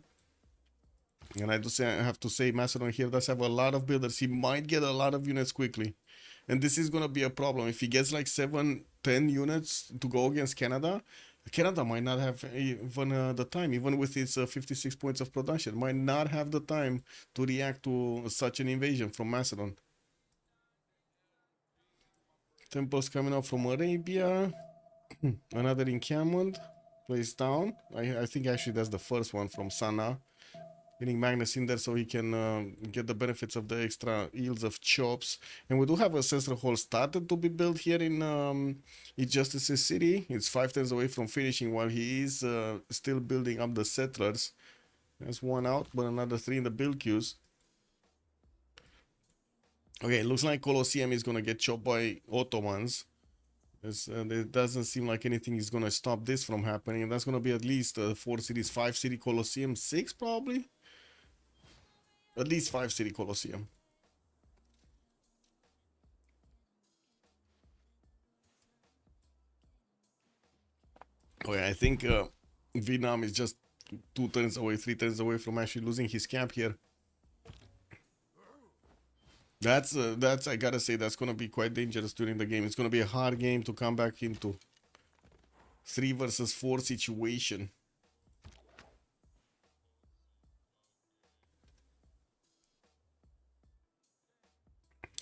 And I have to say, Macedon here does have a lot of builders. He might get a lot of units quickly. And this is gonna be a problem. If he gets like 7, 10 units to go against Canada, Canada might not have even the time, even with its 56 points of production, might not have the time to react to such an invasion from Macedon. Temples coming out from Arabia. Another encampment placed down. I think actually that's the first one from Sana. Getting Magnus in there so he can get the benefits of the extra yields of chops. And we do have a Ancestral Hall started to be built here in Justice's City. It's 5 turns away from finishing while he is still building up the settlers. There's one out, but another 3 in the build queues. Okay, looks like Colosseum is going to get chopped by Ottomans. It doesn't seem like anything is going to stop this from happening. And that's going to be at least 4 cities, 5 city Colosseum, 6 probably. At least 5 city Colosseum. Okay, I think Vietnam is just 2 turns away, 3 turns away from actually losing his camp here. That's I gotta say, that's gonna be quite dangerous during the game. It's gonna be a hard game to come back into. 3 versus 4 situation.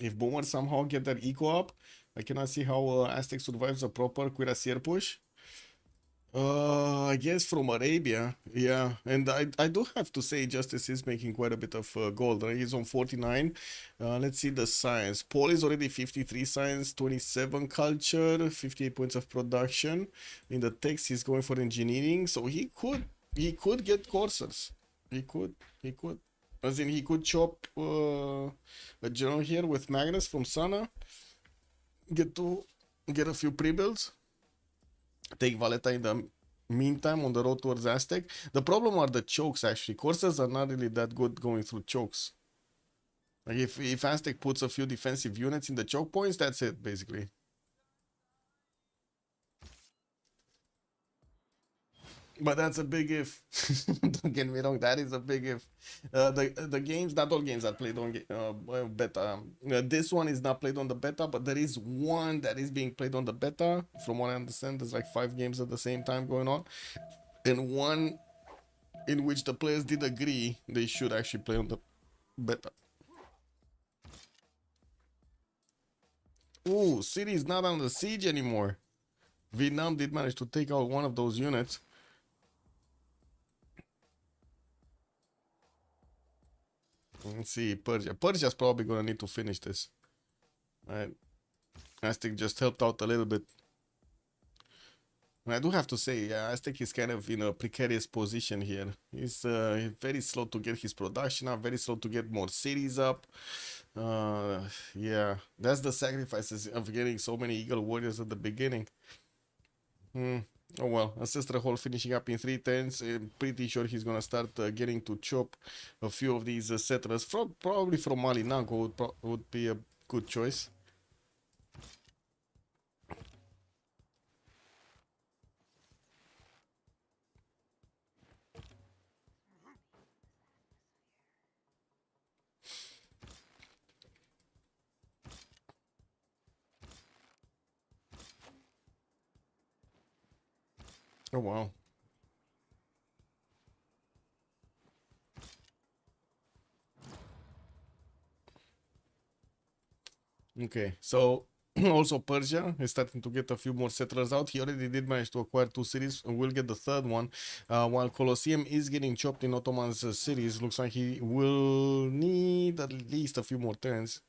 If Boomers somehow get that eco up, I cannot see how Aztec survives a proper cuirassier push. I guess from Arabia, yeah. And I do have to say, Justice is making quite a bit of gold. Right? He's on 49. Let's see the science. Paul is already 53 science, 27 culture, 58 points of production. In the text, he's going for engineering, so he could get coursers. He could he could. As in, he could chop a general here with Magnus from Sana. Get a few pre-builds. Take Valeta in the meantime on the road towards Aztec. The problem are the chokes actually. Courses are not really that good going through chokes. Like if Aztec puts a few defensive units in the choke points, that's it basically. But that's a big if. Don't get me wrong, that is a big if. The games, not all games are played on beta. This one is not played on the beta, but there is one that is being played on the beta. From what I understand, there's like 5 games at the same time going on, and one in which the players did agree they should actually play on the beta. Ooh, city is not under siege anymore. Vietnam did manage to take out one of those units. Let's see, Persia. Persia's probably gonna need to finish this. Right. Aztec just helped out a little bit. And I do have to say, yeah, Aztec is kind of in a precarious position here. He's very slow to get his production up, very slow to get more cities up. Yeah, that's the sacrifices of getting so many Eagle Warriors at the beginning. Oh well, Ancestral Hall finishing up in 3 turns. I'm pretty sure he's gonna start getting to chop a few of these settlers. Probably from Malinago would be a good choice. Oh wow. Okay, so also Persia is starting to get a few more settlers out. He already did manage to acquire 2 cities and will get the 3rd one. While Colosseum is getting chopped in Ottoman's cities, looks like he will need at least a few more turns.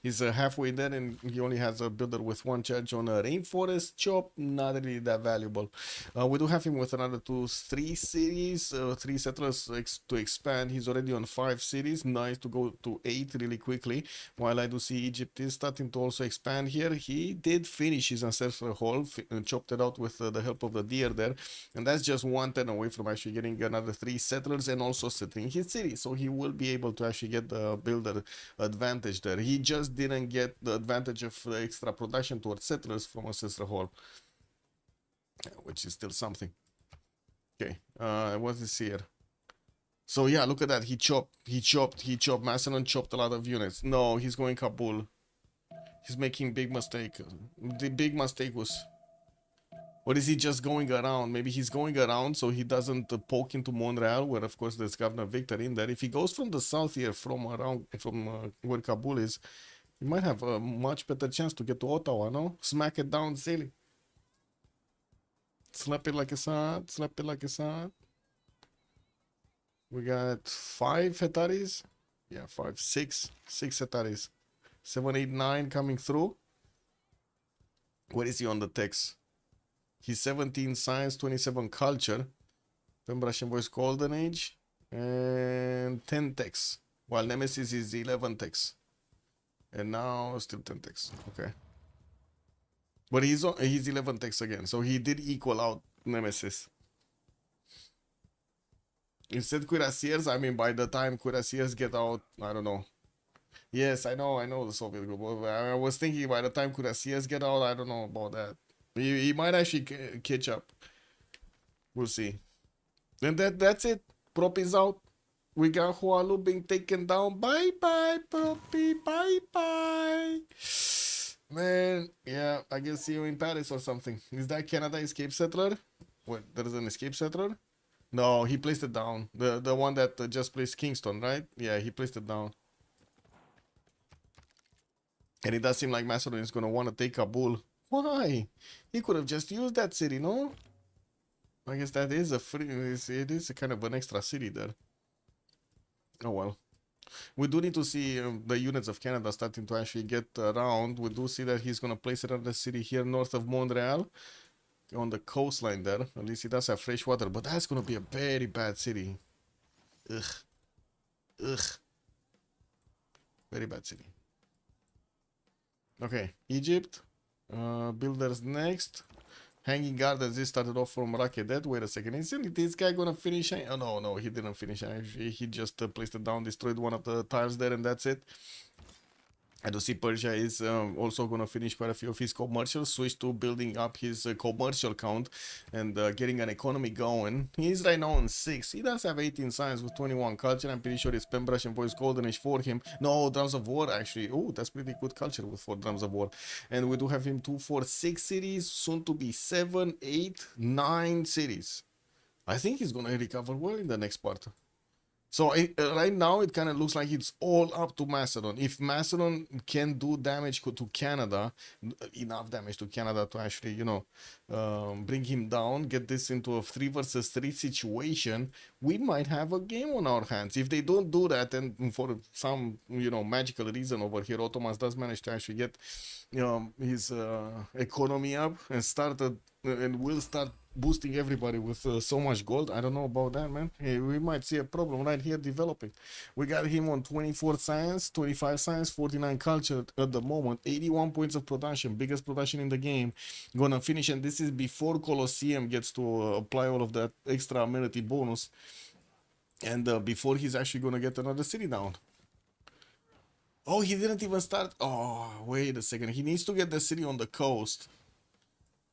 He's halfway there and he only has a builder with 1 charge on a rainforest chop. Not really that valuable. We do have him with another 3 cities, 3 settlers to expand. He's already on 5 cities. Nice to go to 8 really quickly. While I do see Egypt is starting to also expand here. He did finish his ancestral hall and chopped it out with the help of the deer there. And that's just 1 turn away from actually getting another 3 settlers and also settling his city. So he will be able to actually get the builder advantage there. He just didn't get the advantage of the extra production towards settlers from ancestral hall, which is still something. Okay, what is here? So yeah, look at that. He chopped. Macedon chopped a lot of units. No, he's going Kabul. He's making big mistake. The big mistake was, or is he just going around? Maybe he's going around so he doesn't poke into Montreal, where of course there's Governor Victor in there. If he goes from the south here, from where Kabul is, he might have a much better chance to get to Ottawa, no? Smack it down, silly. Slap it like a sod, slap it like a sod. We got 5 Hetaris. Yeah, 5, 6 Hetaris. 7, 8, 9 coming through. Where is he on the text? He's 17 science, 27 culture. Pembrasian Voice Golden Age. And 10 text. While Nemesis is 11 text. And now still 10 text. Okay. But he's 11 text again. So he did equal out Nemesis. Instead cuirassiers, I mean, by the time cuirassiers get out, I don't know. Yes, I know the Soviet group. I was thinking by the time cuirassiers get out, I don't know about that. He might actually catch up. We'll see. And that's it. Prop is out. We got Hualu being taken down. Bye bye, Proppy. Bye bye. Man, yeah, I guess see you in Paris or something. Is that Canada escape settler? What? There is an escape settler? No, he placed it down. The one that just placed Kingston, right? Yeah, he placed it down. And it does seem like Macedon is gonna want to take Kabul. Why? He could have just used that city, no? I guess that is a free. It is a kind of an extra city there. Oh well. We do need to see the units of Canada starting to actually get around. We do see that he's gonna place another city here north of Montreal, on the coastline there. At least he does have fresh water, but that's gonna be a very bad city. Ugh, ugh, very bad city. Okay, Egypt. Builders next. Hanging Gardens. This started off from Rocket Dead. Wait a second. Isn't this guy gonna finish? Oh no, no, he didn't finish. Actually, he just placed it down, destroyed one of the tiles there, and that's it. I do see Persia is also going to finish quite a few of his commercials, switch to building up his commercial count and getting an economy going. He's right now on 6. He does have 18 science with 21 culture. I'm pretty sure it's Pembrush and Voice Golden Age for him. No, Drums of War actually. Oh, that's pretty good culture with 4 Drums of War. And we do have him 2, 4, 6 cities, soon to be 7, 8, 9 cities. I think he's going to recover well in the next part. So right now it kind of looks like it's all up to Macedon. If Macedon can do damage to Canada, enough damage to Canada to actually, you know, bring him down, get this into a 3 versus 3 situation, we might have a game on our hands. If they don't do that, and for some, you know, magical reason over here, Ottomans does manage to actually get, you know, his economy up and started and will start boosting everybody with so much gold. I don't know about that, man. Hey, we might see a problem right here developing. We got him on 24 science, 25 science, 49 culture at the moment, 81 points of production, biggest production in the game. Gonna finish, and this is before Colosseum gets to apply all of that extra amenity bonus, and before he's actually gonna get another city down. Oh, he didn't even start. Oh, wait a second. He needs to get the city on the coast.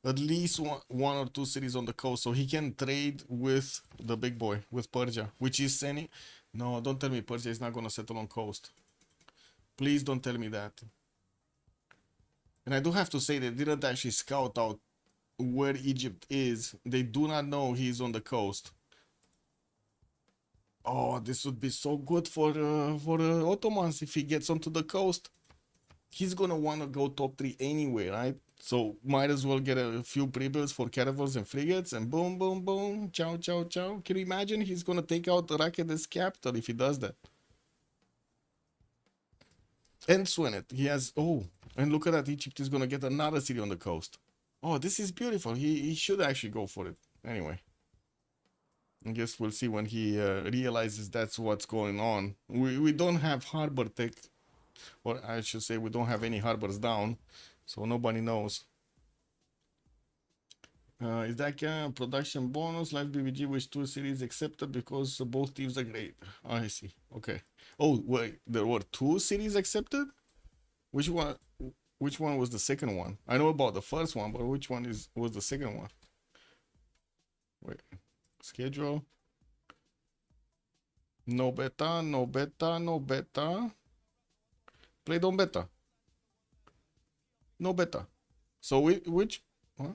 At least one or 2 cities on the coast, so he can trade with the big boy, with Persia, which is sending. No, don't tell me Persia is not gonna settle on coast. Please don't tell me that. And I do have to say, they didn't actually scout out where Egypt is. They do not know he's on the coast. Oh, this would be so good for Ottomans if he gets onto the coast. He's gonna want to go top 3 anyway, right? So might as well get a few pre-builds for caravels and frigates, and boom, boom, boom, ciao, ciao, ciao. Can you imagine? He's gonna take out Raked's capital if he does that. And swing it. He has, oh, and look at that. Egypt is gonna get another city on the coast. Oh, this is beautiful. He should actually go for it. Anyway, I guess we'll see when he realizes that's what's going on. We don't have harbor tech, or I should say we don't have any harbors down. So nobody knows. Is that production bonus? Live BBG with 2 series accepted because both teams are great. I see. Okay. Oh wait, there were 2 series accepted? Which one? Which one was the second one? I know about the first one, but which one was the second one? Wait. Schedule. No beta, no beta, no beta. Played on beta. No beta. So which? Huh?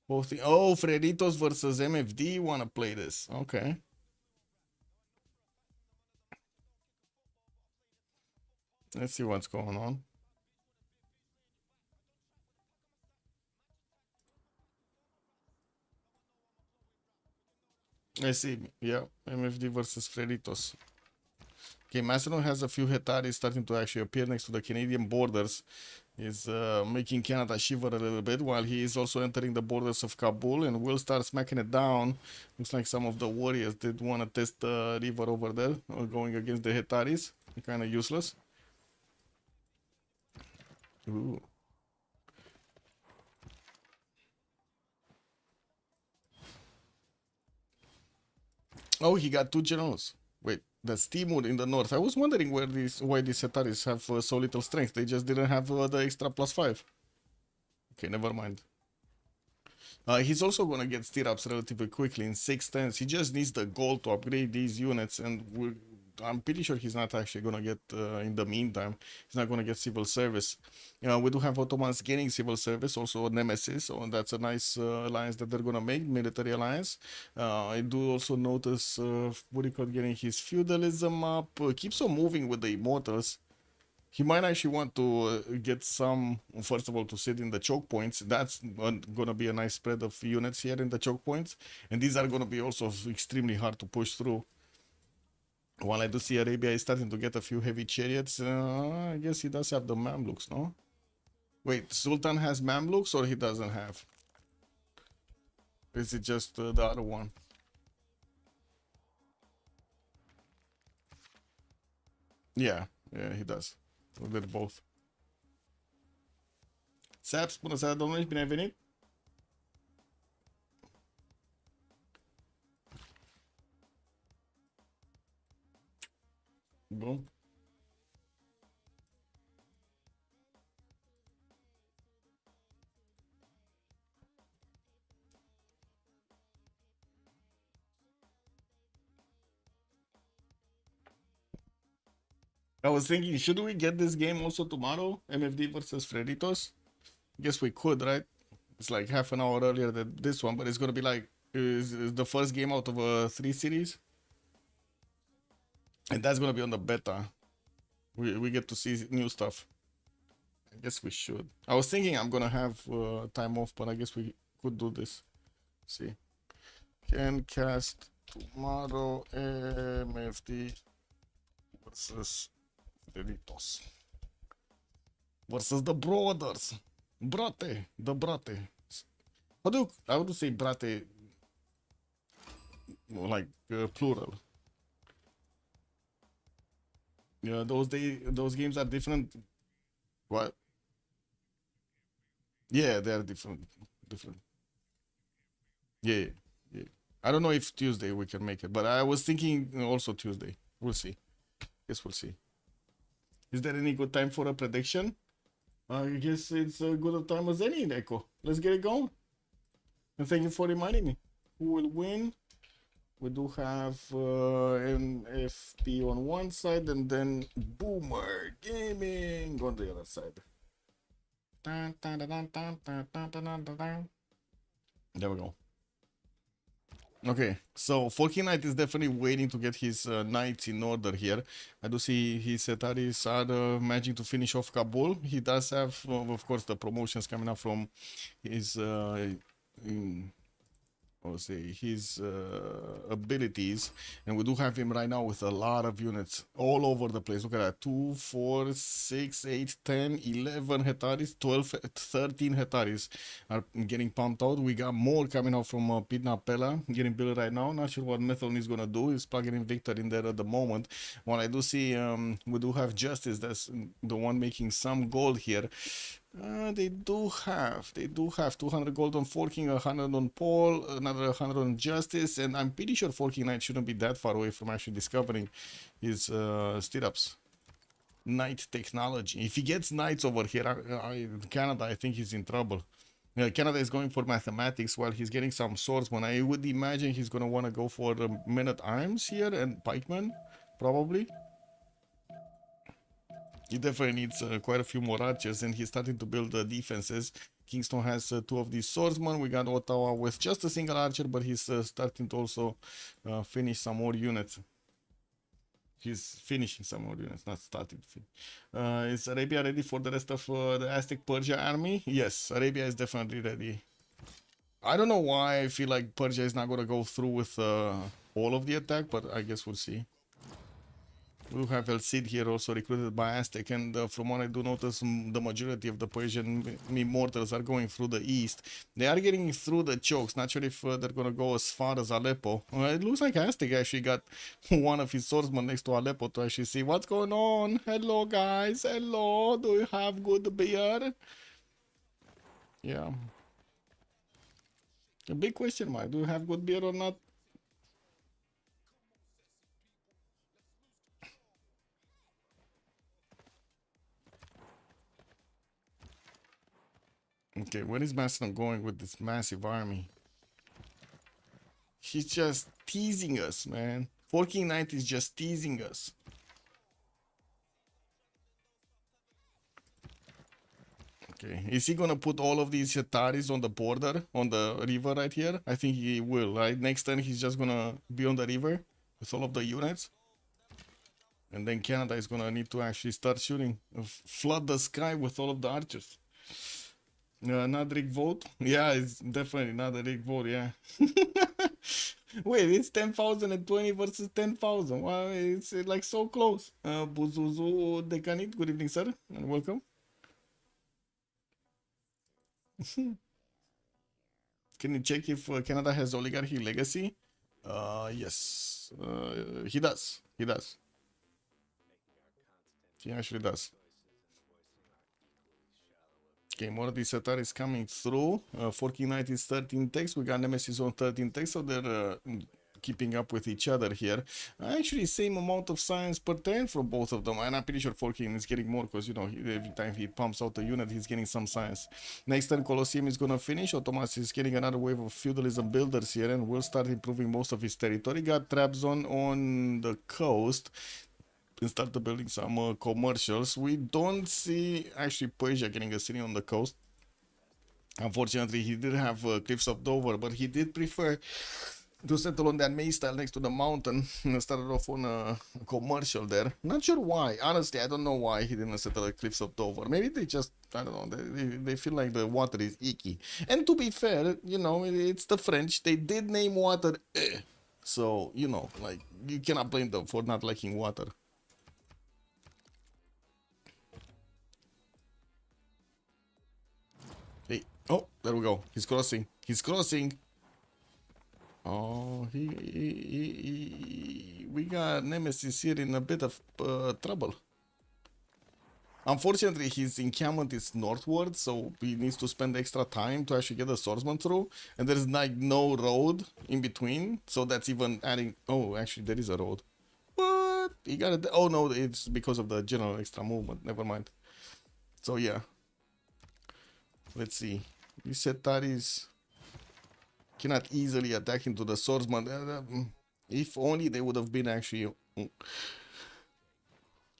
Both the, oh, Freditos versus MFD wanna play this. Okay. Let's see what's going on. I see. Yeah, MFD versus Freditos. Okay, Macedon has a few Hetaris starting to actually appear next to the Canadian borders. He's making Canada shiver a little bit, while he is also entering the borders of Kabul and will start smacking it down. Looks like some of the warriors did want to test the river over there, going against the Hetaris. Kind of useless. Ooh. Oh, he got 2 generals. Wait, that's Timur in the north. I was wondering why these Hetaris have so little strength. They just didn't have the extra +5. Okay, never mind. He's also gonna get stirrups relatively quickly in 6 turns. He just needs the gold to upgrade these units, and I'm pretty sure he's not actually gonna get, in the meantime, he's not gonna get civil service. We do have Ottomans getting civil service, also Nemesis, so that's a nice alliance that they're gonna make, military alliance. I do also notice Burikot getting his feudalism up, keeps on moving with the immortals. He might actually want to get some, first of all, to sit in the choke points. That's gonna be a nice spread of units here in the choke points, and these are gonna be also extremely hard to push through. While I do see Arabia is starting to get a few heavy chariots, I guess he does have the Mamluks, no? Wait, Sultan has Mamluks or he doesn't have? Is it just the other one? Yeah, he does. They're both. Saps, bună seara, domnule, bine ai venit! Bun. I was thinking, should we get this game also tomorrow? MFD versus Freditos? Guess we could, right? It's like half an hour earlier than this one, but it's gonna be like is the first game out of a 3 series, and that's gonna be on the beta. We get to see new stuff. I guess we should. I was thinking I'm gonna have time off, but I guess we could do this. See, can cast tomorrow MFD versus Doritos versus the brothers. Brate, the brate. How do you say brate? Like plural. Yeah, those games are different. What? Yeah, they are different. Different. Yeah, yeah. I don't know if Tuesday we can make it, but I was thinking also Tuesday. We'll see. Guess we'll see. Is there any good time for a prediction? I guess it's as good a time as any, Echo. Let's get it going. And thank you for reminding me. Who will win? We do have NFP on one side and then Boomer Gaming on the other side. There we go. Okay, so Forky Knight is definitely waiting to get his knights in order here. I do see his Ataris are managing to finish off Kabul. He does have, of course, the promotions coming up from his his abilities, and we do have him right now with a lot of units all over the place. Look at that: 2, 4, 6, 8, 10, 11 hectares, 12, 13 hectares are getting pumped out. We got more coming out from Pidna Pella getting built right now. Not sure what Methodon is gonna do. He's plugging in Victor in there at the moment. What I do see, we do have Justice. That's the one making some gold here. They do have 200 gold on Forking, 100 on Paul, another 100 on Justice, and I'm pretty sure Forking Knight shouldn't be that far away from actually discovering his stirrups. Knight technology. If he gets knights over here, Canada, I think he's in trouble. Canada is going for mathematics while he's getting some swordsmen. I would imagine he's gonna want to go for men-at-arms here and pikemen, probably. He definitely needs quite a few more archers, and he's starting to build defenses. Kingston has 2 of these swordsmen. We got Ottawa with just a single archer, but he's starting to also finish some more units. He's finishing some more units, not starting to finish. Is Arabia ready for the rest of the Aztec Persia army? Yes, Arabia is definitely ready. I don't know why I feel like Persia is not going to go through with all of the attack, but I guess we'll see. We have El Cid here also recruited by Aztec, and from what I do notice, the majority of the Persian immortals are going through the east. They are getting through the chokes. Not sure if they're going to go as far as Aleppo. It looks like Aztec actually got one of his swordsmen next to Aleppo to actually see what's going on. Hello guys, hello, do you have good beer? Yeah. A big question mark, do you have good beer or not? Okay, where is Macedon going with this massive army? He's just teasing us, man. Forking Knight is just teasing us. Okay, is he gonna put all of these Hetaris on the border, on the river right here? I think he will, right? Next turn he's just gonna be on the river with all of the units. And then Canada is gonna need to actually start shooting, flood the sky with all of the archers. Not Rick vote? Yeah, it's definitely not a Rick vote. Yeah. Wait, it's 10,020 versus 10,000. Wow, it's like so close. Buzuzu Decanit, good evening, sir, and welcome. Can you check if Canada has oligarchy legacy? Yes, he does. He does. He actually does. Okay, Morty Setar is coming through. Forking Knight is 13 text. We got Nemesis on 13 text, so they're keeping up with each other here. Actually, same amount of science per turn from both of them, and I'm pretty sure Forking is getting more because, you know, every time he pumps out a unit, he's getting some science. Next turn, Colosseum is gonna finish. Thomas is getting another wave of feudalism builders here, and will start improving most of his territory. Got trap zone on the coast. And start building some commercials. We don't see actually Persia getting a city on the coast. Unfortunately, he did have Cliffs of Dover, but he did prefer to settle on that May style next to the mountain and started off on a commercial there. Not sure why. Honestly, I don't know why he didn't settle at Cliffs of Dover. Maybe they just, I don't know, they feel like the water is icky. And to be fair, you know, it's the French. They did name water. So, you know, like, you cannot blame them for not liking water. Hey, oh, there we go. He's crossing. He's crossing. Oh, we got Nemesis here in a bit of trouble. Unfortunately, his encampment is northward, so he needs to spend extra time to actually get the swordsman through. And there's like no road in between, so that's even adding... Oh, actually, there is a road. What? He got it. Oh, no, it's because of the general extra movement. Never mind. So, yeah. Let's see. You said that is... Cannot easily attack into the swordsman. If only they would have been actually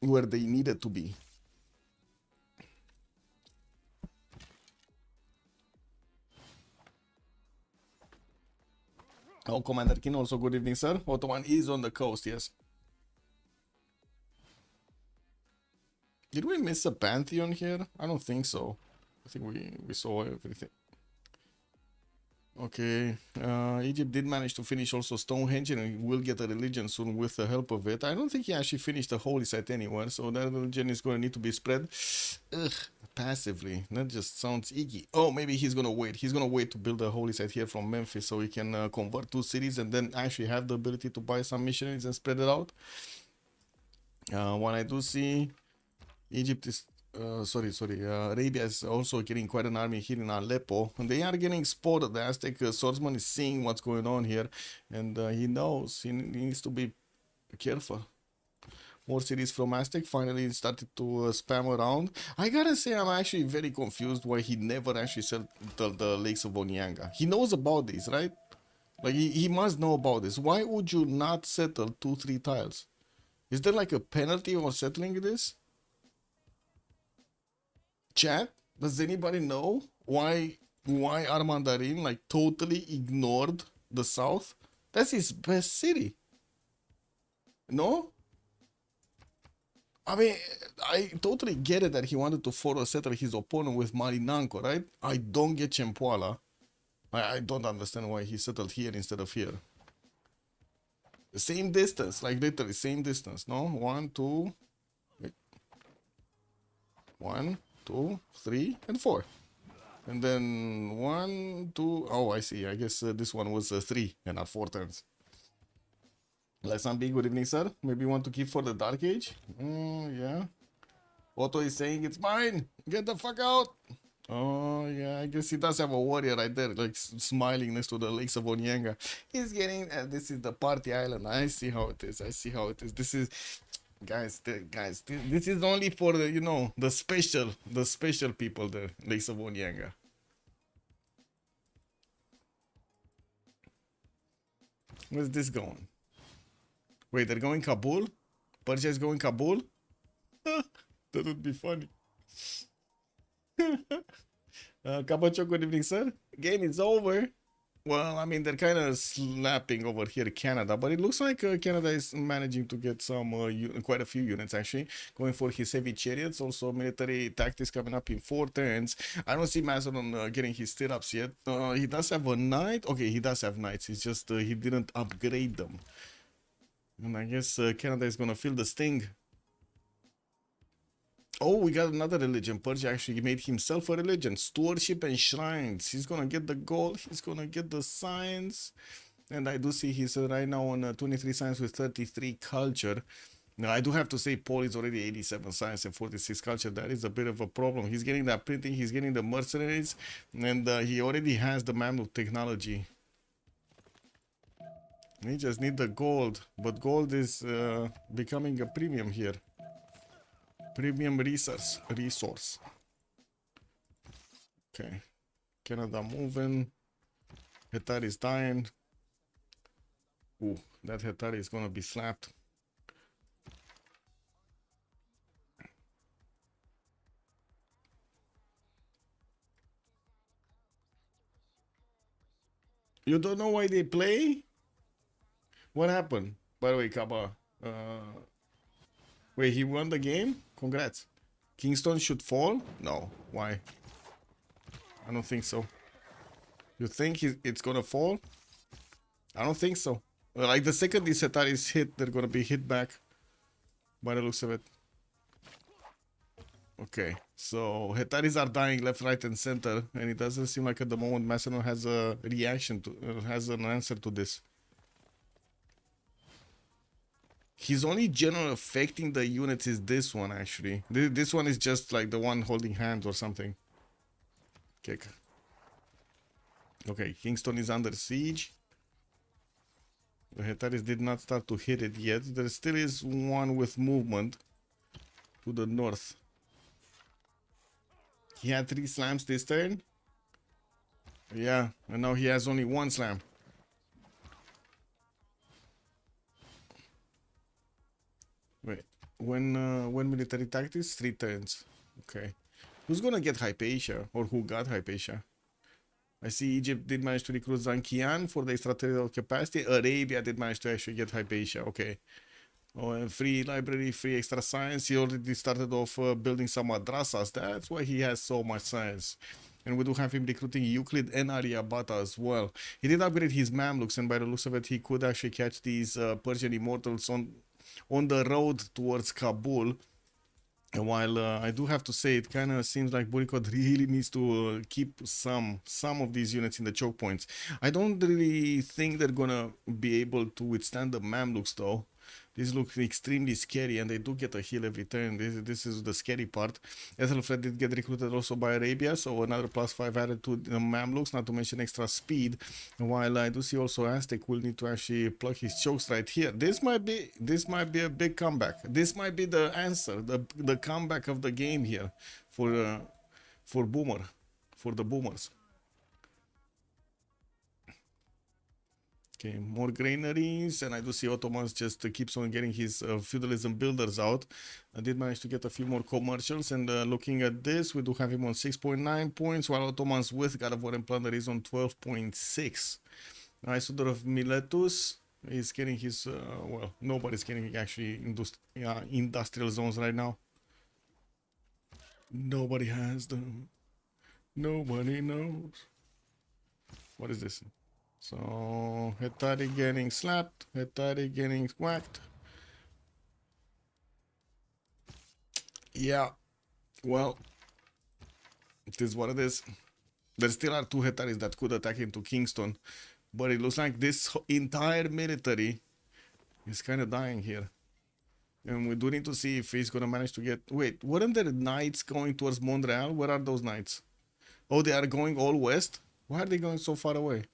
where they needed to be. Oh, Commander King, also good evening, sir. Ottoman is on the coast, yes. Did we miss a Pantheon here? I don't think so. I think we saw everything. Okay, Egypt did manage to finish also Stonehenge, and will get a religion soon with the help of it. I don't think he actually finished the holy site anywhere, so that religion is going to need to be spread. Ugh, passively. That just sounds icky. Oh, maybe he's going to wait. He's going to wait to build a holy site here from Memphis so he can convert 2 cities and then actually have the ability to buy some missionaries and spread it out. When I do see Egypt is... Arabia is also getting quite an army here in Aleppo. And they are getting spotted. The Aztec swordsman is seeing what's going on here. And he knows. He needs to be careful. More cities from Aztec finally started to spam around. I gotta say, I'm actually very confused why he never actually settled the Lakes of Onyanga. He knows about this, right? Like, he must know about this. Why would you not settle 2-3 tiles? Is there like a penalty for settling this? Chat, does anybody know why Armandarin like totally ignored the south? That's his best city. No? I mean, I totally get it that he wanted to force settle his opponent with Marinanco, right? I don't get Chempoala. I don't understand why he settled here instead of here. The same distance, like literally same distance, no? 1, 2, wait. 1, 2, 3, and 4. And then 1, 2. Oh, I see. I guess this one was 3 and not 4 turns. Let's not be good evening, sir. Maybe you want to keep for the Dark Age? Yeah. Otto is saying it's mine. Get the fuck out. Oh, yeah. I guess he does have a warrior right there, like smiling next to the Lakes of Onyanga. He's getting. This is the party island. I see how it is. I see how it is. This is. Guys, this is only for the, you know, the special people, the Lakes of Onyanga. Where's this going? Wait, they're going Kabul? Persia is going Kabul? That would be funny. Kabacho, good evening, sir. Game is over. Well, I mean, they're kind of slapping over here Canada, but it looks like Canada is managing to get some quite a few units actually going for his heavy chariots. Also, military tactics coming up in 4 turns. I don't see Macedon getting his stirrups yet. He does have a knight. Okay, he does have knights. It's just he didn't upgrade them. And I guess Canada is gonna feel the sting. Oh, we got another religion. Persia actually made himself a religion. Stewardship and shrines. He's gonna get the gold. He's gonna get the science. And I do see he's right now on 23 science with 33 culture. Now, I do have to say Paul is already 87 science and 46 culture. That is a bit of a problem. He's getting that printing. He's getting the mercenaries. And he already has the Mamluk technology. We just need the gold. But gold is becoming a premium here. Premium resource. Okay. Canada moving. Hetari is dying. Ooh, that Hetari is gonna be slapped. You don't know why they play? What happened? By the way, Kaba. Wait, he won the game? Congrats. Kingston should fall? No. Why? I don't think so. You think it's gonna fall? I don't think so. Like the second this Hetari is hit, they're gonna be hit back. By the looks of it. Okay, so Hetaris are dying left, right, and center, and it doesn't seem like at the moment Macedon has a reaction to, has an answer to this. His only general affecting the units is this one actually. This one is just like the one holding hands or something. Okay. Okay, Kingston is under siege. The Hetaris did not start to hit it yet. There still is one with movement to the north. He had 3 slams this turn. Yeah, and now he has only 1 slam. Wait, when military tactics? 3 turns. Okay. Who's gonna get Hypatia? Or who got Hypatia? I see Egypt did manage to recruit Zankian for the extraterritorial capacity. Arabia did manage to actually get Hypatia. Okay. Oh, and free library, free extra science. He already started off building some madrasas. That's why he has so much science. And we do have him recruiting Euclid and Aryabhata as well. He did upgrade his Mamluks, and by the looks of it, he could actually catch these Persian immortals on the road towards Kabul. And while I do have to say, it kind of seems like Burikod really needs to keep some of these units in the choke points. I don't really think they're gonna be able to withstand the Mamluks though. These look extremely scary, and they do get a heal every turn. This is the scary part. Ethelfred did get recruited also by Arabia, so another +5 added to the Mamluks, not to mention extra speed. While I do see also Aztec will need to actually plug his chokes right here. This might be a big comeback. This might be the answer, the comeback of the game here for the boomers. Okay, more granaries, and I do see Ottomans just keeps on getting his feudalism builders out. I did manage to get a few more commercials, and looking at this, we do have him on 6.9 points, while Ottomans with God of War and Plunder is on 12.6. Isodor of Miletus is getting his, well, nobody's getting actually industrial zones right now. Nobody has them. Nobody knows. What is this? So, Hetari getting slapped, Hetari getting whacked. Yeah, well, it is what it is. There still are 2 Hetaris that could attack into Kingston, but it looks like this entire military is kind of dying here. And we do need to see if he's gonna manage to get... Wait, weren't there knights going towards Montreal? Where are those knights? Oh, they are going all west? Why are they going so far away?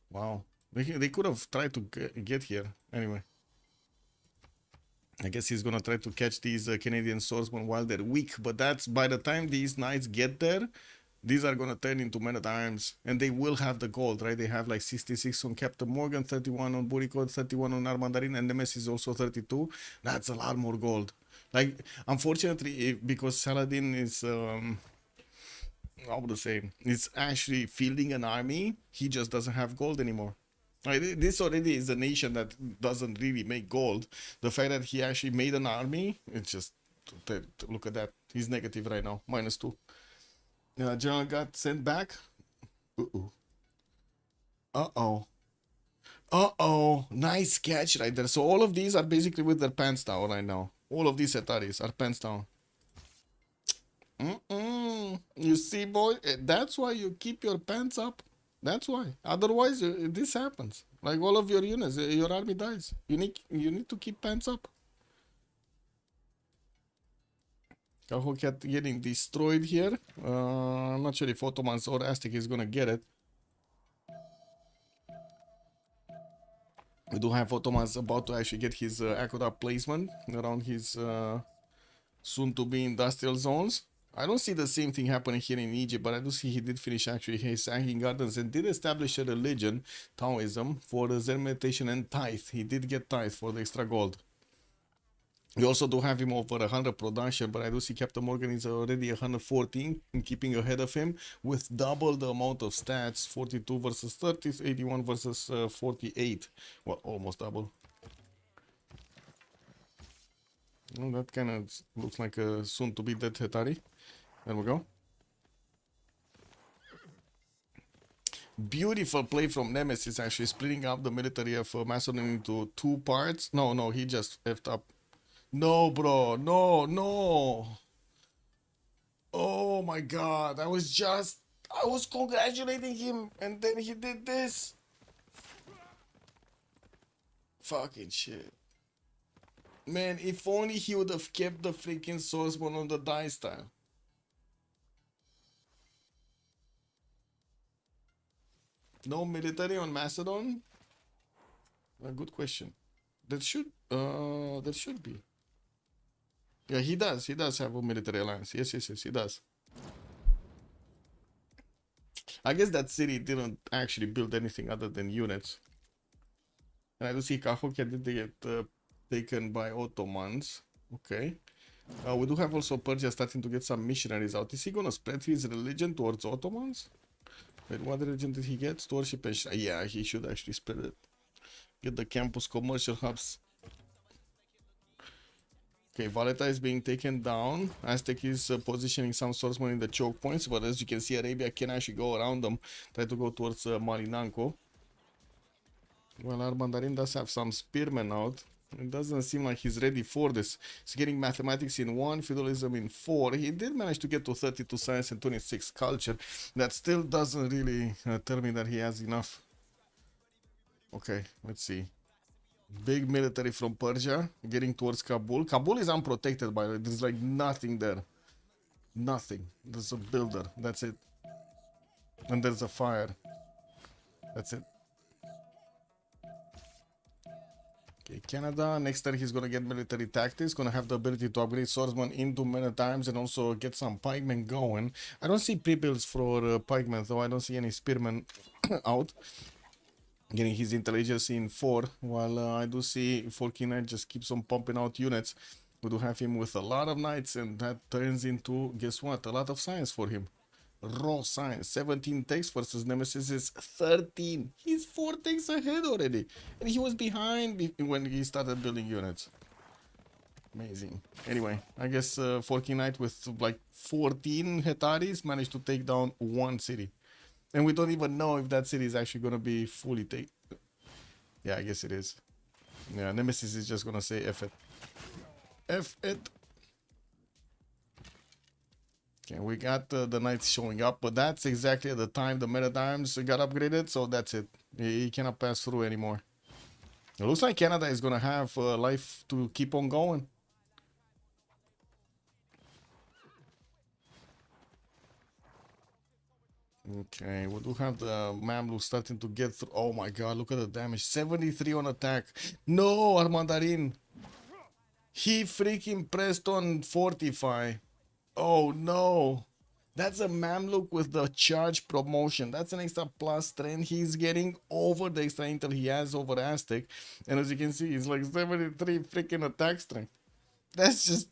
Wow, they could have tried to get here. Anyway, I guess he's gonna try to catch these Canadian swordsmen while they're weak, but that's by the time these knights get there, these are gonna turn into men-at-arms, and they will have the gold, right? They have like 66 on Captain Morgan, 31 on Burikod, 31 on Armandarin, and Nemes is also 32. That's a lot more gold. Like, unfortunately, because Saladin is I would say it's actually fielding an army. He just doesn't have gold anymore. Like, this already is a nation that doesn't really make gold. The fact that he actually made an army, it's just look at that. He's negative right now, -2. General got sent back. Uh-oh. Uh-oh. Uh-oh. Nice catch right there. So all of these are basically with their pants down right now. All of these Ataris are pants down. You see, boy, that's why you keep your pants up. That's why. Otherwise, this happens. Like all of your units, your army dies. You need to keep pants up. Kahokat getting destroyed here. I'm not sure if Ottomans or Aztec is gonna get it. We do have Ottomans about to actually get his aqueduct placement around his soon-to-be industrial zones. I don't see the same thing happening here in Egypt, but I do see he did finish actually his hanging gardens and did establish a religion, Taoism, for the Zen meditation and tithe. He did get tithe for the extra gold. We also do have him over 100 production, but I do see Captain Morgan is already 114 and keeping ahead of him with double the amount of stats, 42 versus 30, 81 versus 48. Well, almost double. Well, that kind of looks like a soon-to-be dead Hetari. There we go. Beautiful play from Nemesis, actually splitting up the military of Macedon into 2 parts. No, he just effed up. No, bro. No. Oh my god. I was congratulating him and then he did this. Fucking shit. Man, if only he would have kept the freaking swordsman on the dice tile. No military on Macedon? A good question. There should be. Yeah, he does. He does have a military alliance. Yes, he does. I guess that city didn't actually build anything other than units. And I do see Cahokia did get taken by Ottomans. Okay. We do have also Persia starting to get some missionaries out. Is he gonna spread his religion towards Ottomans? Wait, what religion did he get? Stewardship and... Yeah, he should actually spread it. Get the campus commercial hubs. Okay, Valeta is being taken down. Aztec is positioning some swordsmen in the choke points, but as you can see, Arabia can actually go around them. Try to go towards Marinanko. Well, our Mandarin does have some spearmen out. It doesn't seem like he's ready for this. He's getting mathematics in 1, feudalism in 4. He did manage to get to 32 science and 26 culture. That still doesn't really tell me that he has enough. Okay, let's see. Big military from Persia getting towards Kabul. Kabul is unprotected, by the way. There's like nothing there. Nothing. There's a builder. That's it. And there's a fire. That's it. Okay, Canada. Next turn he's gonna get military tactics. Gonna have the ability to upgrade swordsman into many times and also get some pikemen going. I don't see pre-builds for pikemen though. I don't see any spearmen out. Getting his intelligence in 4, while I do see Forky just keeps on pumping out units. We do have him with a lot of knights, and that turns into, guess what, a lot of science for him. Raw science. 17 takes versus Nemesis is 13. He's 4 takes ahead already, and he was behind when he started building units. Amazing. Anyway, I guess Forky Knight with like 14 Hetaris managed to take down 1 city. And we don't even know if that city is actually going to be fully taken. Yeah, I guess it is. Yeah, Nemesis is just going to say F it. F it. Okay, we got the knights showing up, but that's exactly the time the meta times got upgraded, so that's it. He cannot pass through anymore. It looks like Canada is going to have life to keep on going. Okay, we do have the Mamluk starting to get through. Oh my god, look at the damage. 73 on attack. No, Armandarin. He freaking pressed on Fortify. Oh no. That's a Mamluk with the charge promotion. That's an extra plus strength he's getting over the extra intel he has over Aztec. And as you can see, he's like 73 freaking attack strength. That's just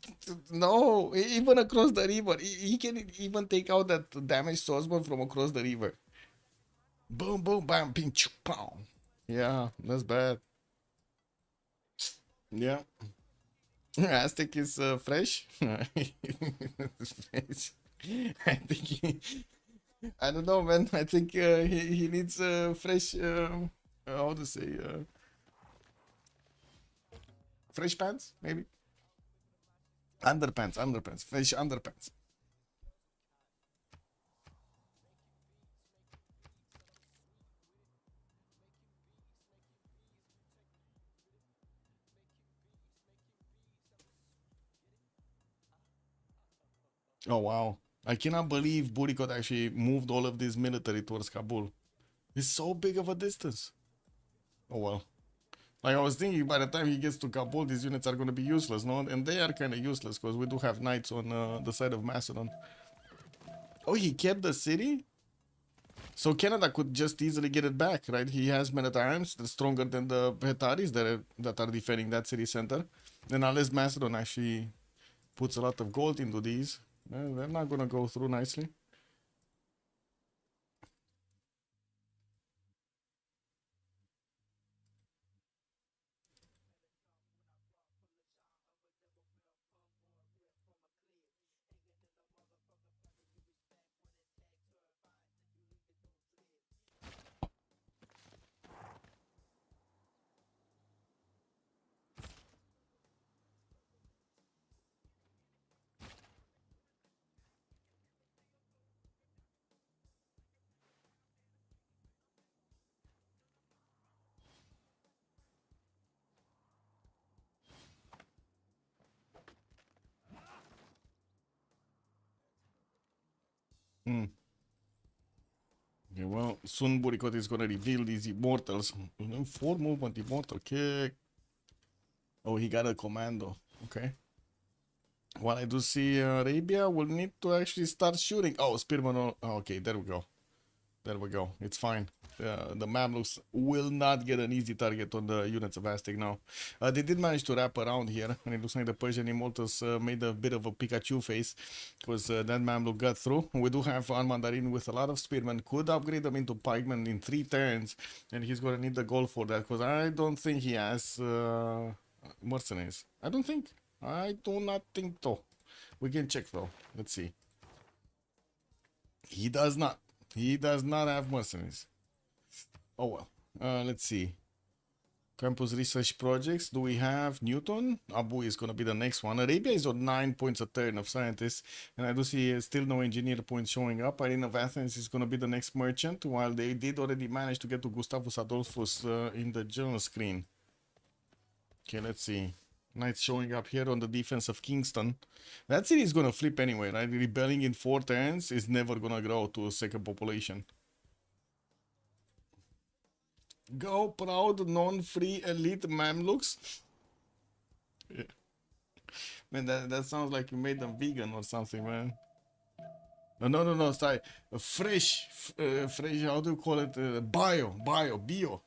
no. Even across the river, he can even take out that damaged swordsman from across the river. Boom, boom, bam, pinch, pow. Yeah, that's bad. Yeah. Aztec is fresh. Fresh. I think I don't know, man. I think he needs fresh. How to say? Fresh pants, maybe. Underpants, underpants, fresh underpants. Oh wow! I cannot believe Burikot actually moved all of this military towards Kabul. It's so big of a distance. Oh well. Like I was thinking, by the time he gets to Kabul, these units are going to be useless, no? And they are kind of useless because we do have knights on the side of Macedon. Oh, he kept the city? So Canada could just easily get it back, right? He has men at arms that's stronger than the Hetaris that are defending that city center. And unless Macedon actually puts a lot of gold into these, they're not going to go through nicely. Hmm. Okay, well, soon Burikot is going to reveal these immortals. Four movement immortal kick. Oh, he got a commando. Okay. Well, I do see Arabia will need to actually start shooting. Oh, Spearman. Oh, okay, there we go. There we go. It's fine. The Mamluks will not get an easy target on the units of Aztec now. They did manage to wrap around here, and it looks like the Persian Immortals made a bit of a Pikachu face because that Mamluk got through. We do have Mandarin with a lot of spearmen. Could upgrade them into pikemen in 3 turns, and he's going to need the gold for that because I don't think he has mercenaries. I don't think. I do not think so. We can check though. Let's see. He does not. He does not have mercenaries. Oh well. Let's see. Campus research projects. Do we have Newton? Abu is going to be the next one. Arabia is on 9 points a turn of scientists. And I do see still no engineer points showing up. Irene of Athens is going to be the next merchant. While they did already manage to get to Gustavus Adolphus in the general screen. Okay, let's see. Knights showing up here on the defense of Kingston. That city is going to flip anyway, right? Rebelling in 4 turns is never going to grow to a second population. Go proud non-free elite Mamluks. Yeah. Man, that sounds like you made them vegan or something, man. No, sorry. Fresh, fresh, how do you call it? Bio.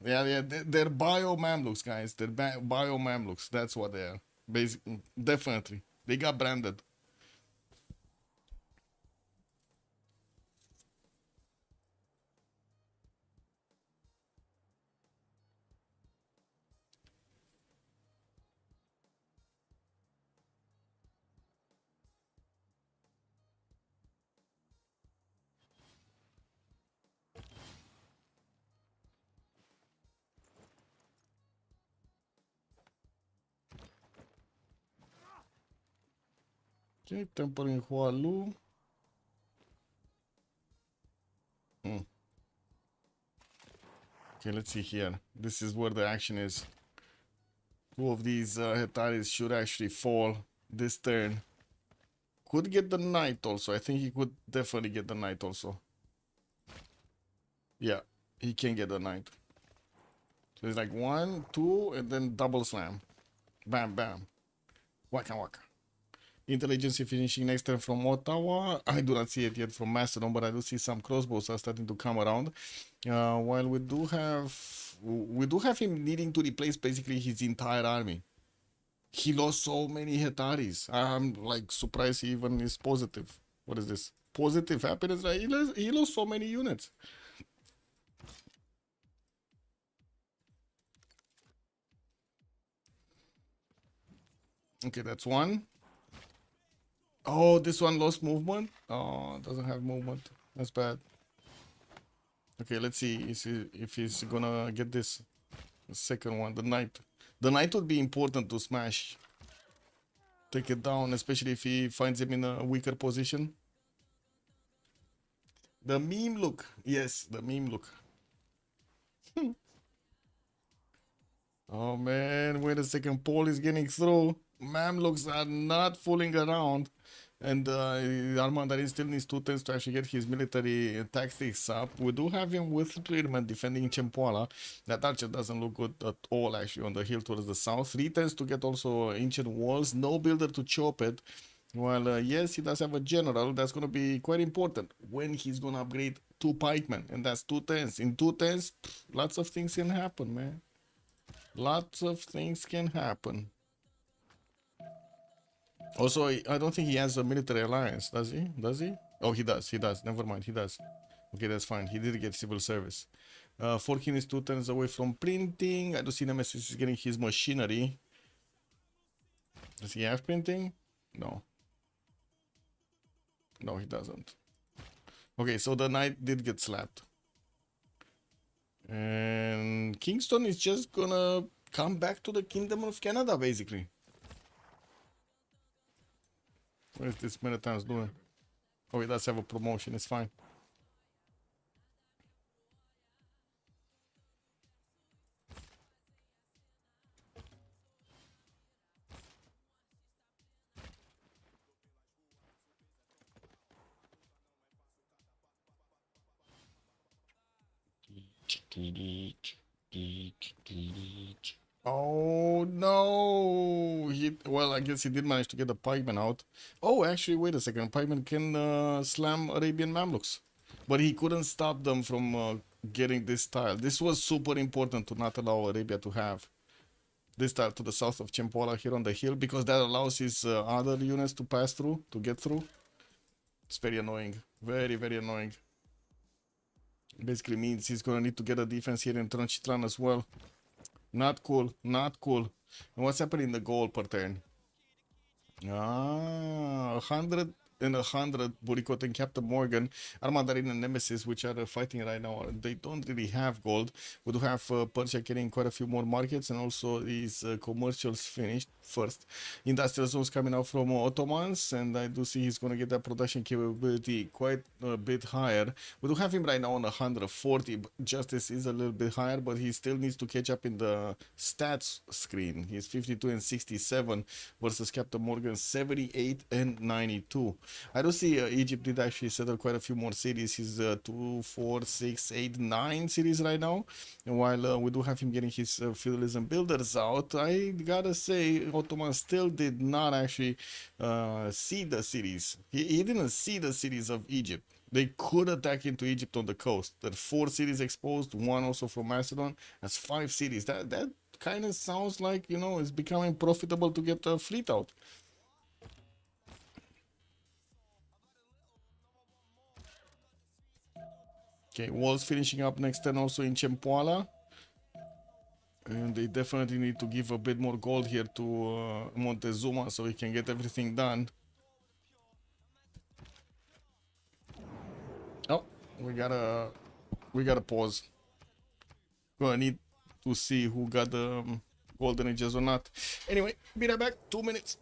Yeah, they're bio Mamluks, guys. They're bio Mamluks. That's what they are. Basically, definitely. They got branded. Okay, temple in Hualu. Hmm. Okay, let's see here. This is where the action is. 2 of these Hetaris should actually fall this turn. Could get the knight also. I think he could definitely get the knight also. Yeah, he can get the knight. So it's like 1, 2, and then double slam. Bam, bam. Waka waka. Intelligence finishing next turn from Ottawa. I do not see it yet from Macedon, but I do see some crossbows are starting to come around. While we do have him needing to replace basically his entire army. He lost so many Hetaris. I'm like surprised he even is positive. What is this? Positive happiness, right? He lost so many units. Okay, that's one. Oh, this one lost movement. Oh, doesn't have movement. That's bad. Okay, let's see if he's gonna get this second one. The knight. The knight would be important to smash. Take it down, especially if he finds him in a weaker position. The meme look. Yes, the meme look. Oh man, wait a second. Paul is getting through. Mamluks are not fooling around. And Armandarin still needs 2 turns to actually get his military tactics up. We do have him with treatment defending Chempoala. That archer doesn't look good at all actually on the hill towards the south. 3 turns to get also ancient walls. No builder to chop it. Well, yes, he does have a general. That's going to be quite important when he's going to upgrade 2 pikemen. And that's 2 turns. In 2 turns, lots of things can happen, man. Lots of things can happen. Also, I don't think he has a military alliance, does he? Does he? Oh, he does. He does. Never mind. He does. Okay, that's fine. He did get civil service. Forkin is 2 turns away from printing. I do see Nemesis is getting his machinery. Does he have printing? No. No, he doesn't. Okay, so the knight did get slapped. And Kingston is just gonna come back to the Kingdom of Canada, basically. What is this Maritime doing? Oh, he does have a promotion. It's fine. Oh no! Well, I guess he did manage to get the pikeman out. Oh, actually, wait a second. Pikeman can slam Arabian Mamluks, but he couldn't stop them from getting this tile. This was super important to not allow Arabia to have this tile to the south of Chempoala here on the hill, because that allows his other units to pass through, to get through. It's very annoying. Very, very annoying. Basically means he's gonna need to get a defense here in Tenochtitlan as well. Not cool, not cool. And what's happening in the goal per turn? Ah, 100 and 100. Burikot and Captain Morgan, Armandarin and Nemesis, which are fighting right now, they don't really have gold. We do have Persia getting quite a few more markets, and also these commercials finished first. Industrial zones coming out from Ottomans, and I do see he's going to get that production capability quite a bit higher. We do have him right now on 140. Justice is a little bit higher, but he still needs to catch up in the stats screen. He's 52 and 67 versus Captain Morgan 78 and 92. I do see Egypt did actually settle quite a few more cities. He's 2, 4, 6, 8, 9 cities right now. And while we do have him getting his feudalism builders out, I gotta say Ottoman still did not actually see the cities. He didn't see the cities of Egypt. They could attack into Egypt on the coast. There are 4 cities exposed, 1 also from Macedon. That's 5 cities. That kind of sounds like, you know, it's becoming profitable to get a fleet out. Okay, walls finishing up next turn also in Chempoala. And they definitely need to give a bit more gold here to Montezuma so he can get everything done. Oh, we gotta pause. Gonna need to see who got the golden edges or not. Anyway, be right back. 2 minutes.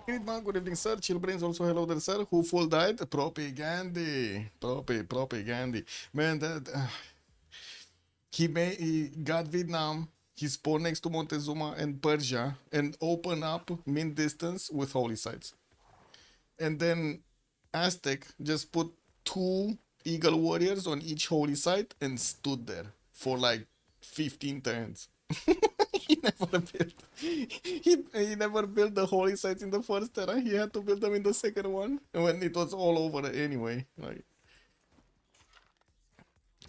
Gridman, good evening, sir. Chillbrains also hello there, sir. Who full died? Propaganda. Propaganda. Man, that he got Vietnam. He spawned next to Montezuma and Persia and opened up min distance with holy sites. And then Aztec just put 2 Eagle Warriors on each holy site and stood there for like 15 turns. he never built he never built the holy sites in the first era. He had to build them in the second one when it was all over anyway. Like,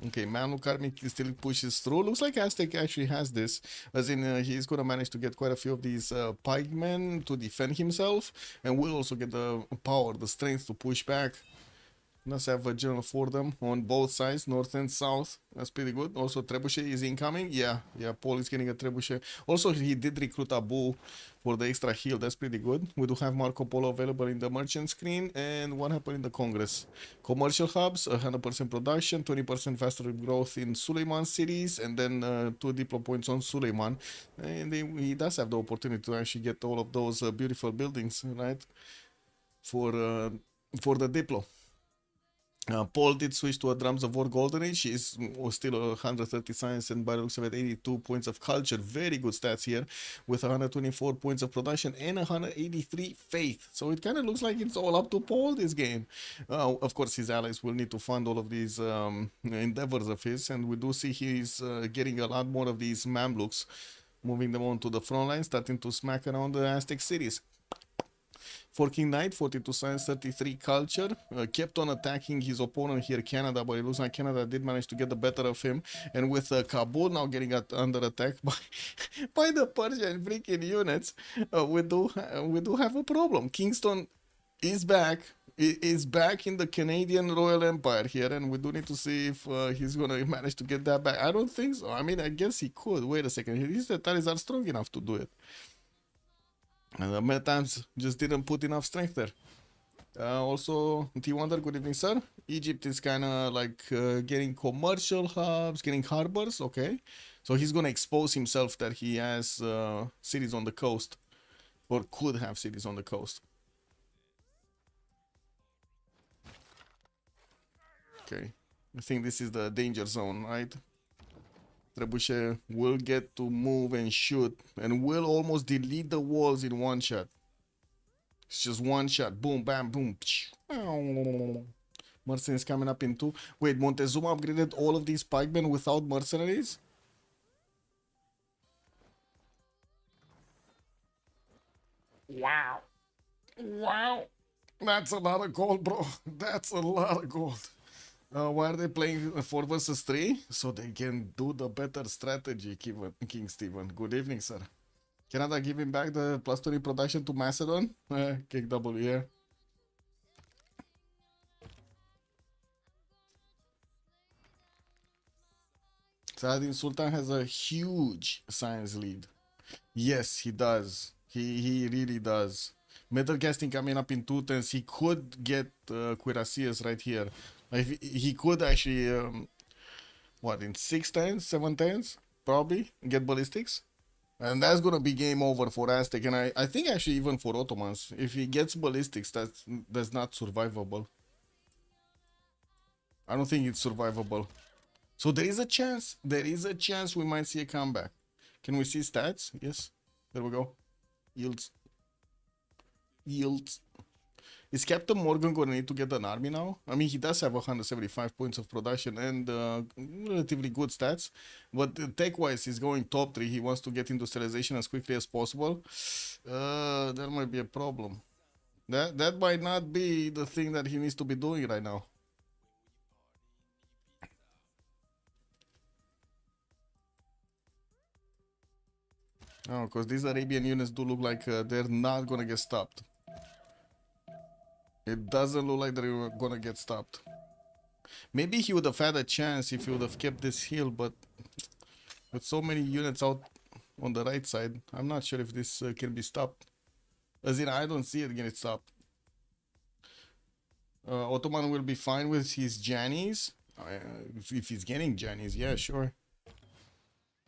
okay, Manu Karmic still pushes through. Looks like Aztec actually has this, as in he's gonna manage to get quite a few of these pikemen to defend himself, and will also get the power, the strength to push back. Let's have a general for them on both sides, north and south. That's pretty good. Also, Trebuchet is incoming. Yeah, Paul is getting a Trebuchet. Also, he did recruit Abu for the extra heal. That's pretty good. We do have Marco Polo available in the merchant screen. And what happened in the Congress? Commercial hubs, 100% production, 20% faster growth in Suleiman cities, and then 2 diplo points on Suleiman. And he does have the opportunity to actually get all of those beautiful buildings, right? For the diplo. Paul did switch to a Drums of War Golden Age. He's still 130 science and by the looks of it 82 points of culture. Very good stats here with 124 points of production and 183 faith. So it kind of looks like it's all up to Paul this game. Of course, his allies will need to fund all of these endeavors of his, and we do see he's getting a lot more of these Mamluks, moving them onto the front line, starting to smack around the Aztec cities. 4 King Knight, 42 science, 33 culture. Kept on attacking his opponent here, Canada, but it looks like Canada did manage to get the better of him. And with Kabul now getting under attack by the Persian freaking units, we do have a problem. Kingston is back. Is back in the Canadian Royal Empire here, and we do need to see if he's gonna manage to get that back. I don't think so. I mean, I guess he could. Wait a second. His Tataris are strong enough to do it. And the Metams just didn't put enough strength there. Also, T-Wonder, good evening, sir. Egypt is kind of like getting commercial hubs, getting harbors, okay. So he's going to expose himself that he has cities on the coast, or could have cities on the coast. Okay, I think this is the danger zone, right? Trebuchet will get to move and shoot, and will almost delete the walls in one shot. It's just one shot. Boom, bam, boom. Mercenaries coming up in 2. Wait, Montezuma upgraded all of these pikemen without mercenaries? Wow. Wow. That's a lot of gold, bro. That's a lot of gold. Why are they playing 4 versus 3? So they can do the better strategy, King Steven. Good evening, sir. Canada giving back the plus 20 production to Macedon? Kick W, yeah. Saladin Sultan has a huge science lead. Yes, he does. He really does. Metal casting coming up in 2 turns. He could get Cuirassiers right here. He could actually, what, in 6 turns, 7 turns, probably, get ballistics. And that's going to be game over for Aztec. And I think actually even for Ottomans, if he gets ballistics, that's not survivable. I don't think it's survivable. So there is a chance we might see a comeback. Can we see stats? Yes. There we go. Yields. Is Captain Morgan going to need to get an army now? I mean, he does have 175 points of production and relatively good stats. But tech-wise, he's going top 3. He wants to get industrialization as quickly as possible. That might be a problem. That might not be the thing that he needs to be doing right now. Oh, because these Arabian units do look like they're not going to get stopped. It doesn't look like they're gonna get stopped. Maybe he would have had a chance if he would have kept this hill, but with so many units out on the right side, I'm not sure if this can be stopped. As in, I don't see it getting stopped. Ottoman will be fine with his Jannies. If he's getting Jannies, yeah, sure.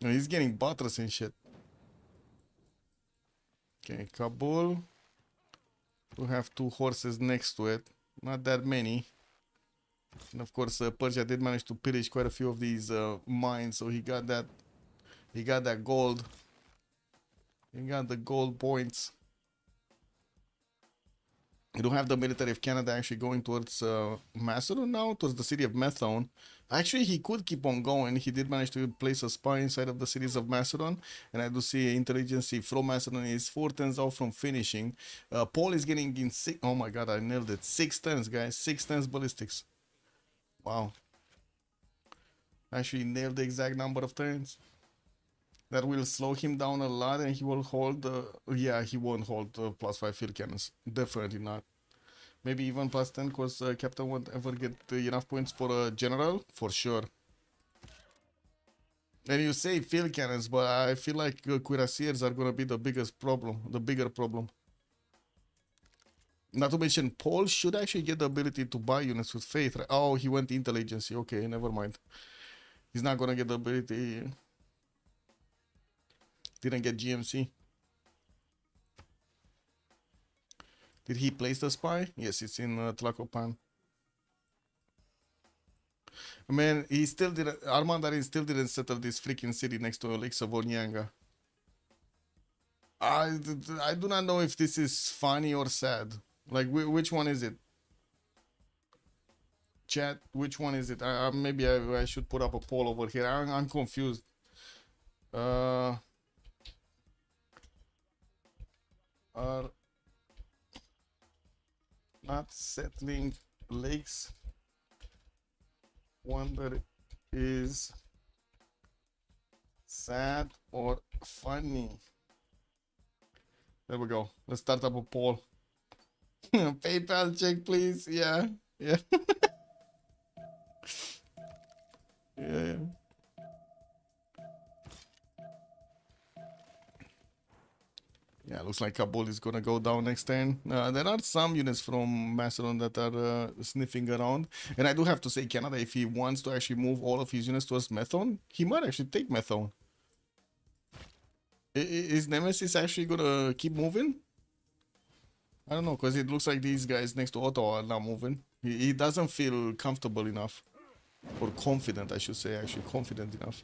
No, he's getting Buttress and shit. Okay, Kabul. We have 2 horses next to it. Not that many. And of course, Persia did manage to pillage quite a few of these mines, so he got that. He got that gold. He got the gold points. You don't have the military of Canada actually going towards Macedon now, towards the city of Methone. Actually, he could keep on going. He did manage to place a spy inside of the cities of Macedon. And I do see intelligence from Macedon is 4 turns out from finishing. Paul is getting in 6. Oh my god, I nailed it. 6 turns, guys. 6 turns ballistics. Wow. Actually nailed the exact number of turns. That will slow him down a lot, and he will hold. Yeah, he won't hold +5 field cannons. Definitely not. Maybe even +10, because Captain won't ever get enough points for a general, for sure. And you say field cannons, but I feel like cuirassiers are gonna be the biggest problem, the bigger problem. Not to mention, Paul should actually get the ability to buy units with faith. Right? Oh, he went Intel Agency. Okay, never mind. He's not gonna get the ability. Didn't get GMC. Did he place the spy? Yes, it's in Tlacopan. Man, he still didn't. Armandarin still didn't settle this freaking city next to Lake Savonyanga. I do not know if this is funny or sad. Like, which one is it? Chat, which one is it? Maybe I should put up a poll over here. I'm confused. Are not settling lakes. Wonder is sad or funny. There we go. Let's start up a poll. PayPal check, please. Yeah. Yeah. Yeah. Yeah, looks like Kabul is gonna go down next turn. There are some units from Macedon that are sniffing around. And I do have to say, Canada, if he wants to actually move all of his units towards Methone, he might actually take Methone. Is Nemesis actually gonna keep moving? I don't know, because it looks like these guys next to Ottawa are not moving. He doesn't feel comfortable enough. Or confident, I should say, actually. Confident enough.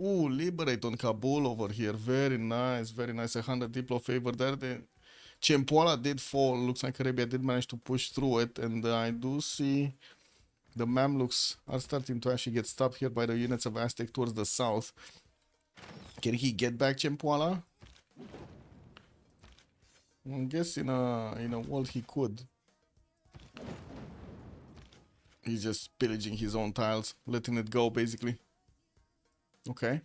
Ooh, Liberate on Kabul over here. Very nice, very nice. 100 Diplo favor there. The Chempoala did fall. Looks like Arabia did manage to push through it. And I do see the Mamluks are starting to actually get stopped here by the units of Aztec towards the south. Can he get back Chempoala? I guess in a world he could. He's just pillaging his own tiles, letting it go basically. Okay.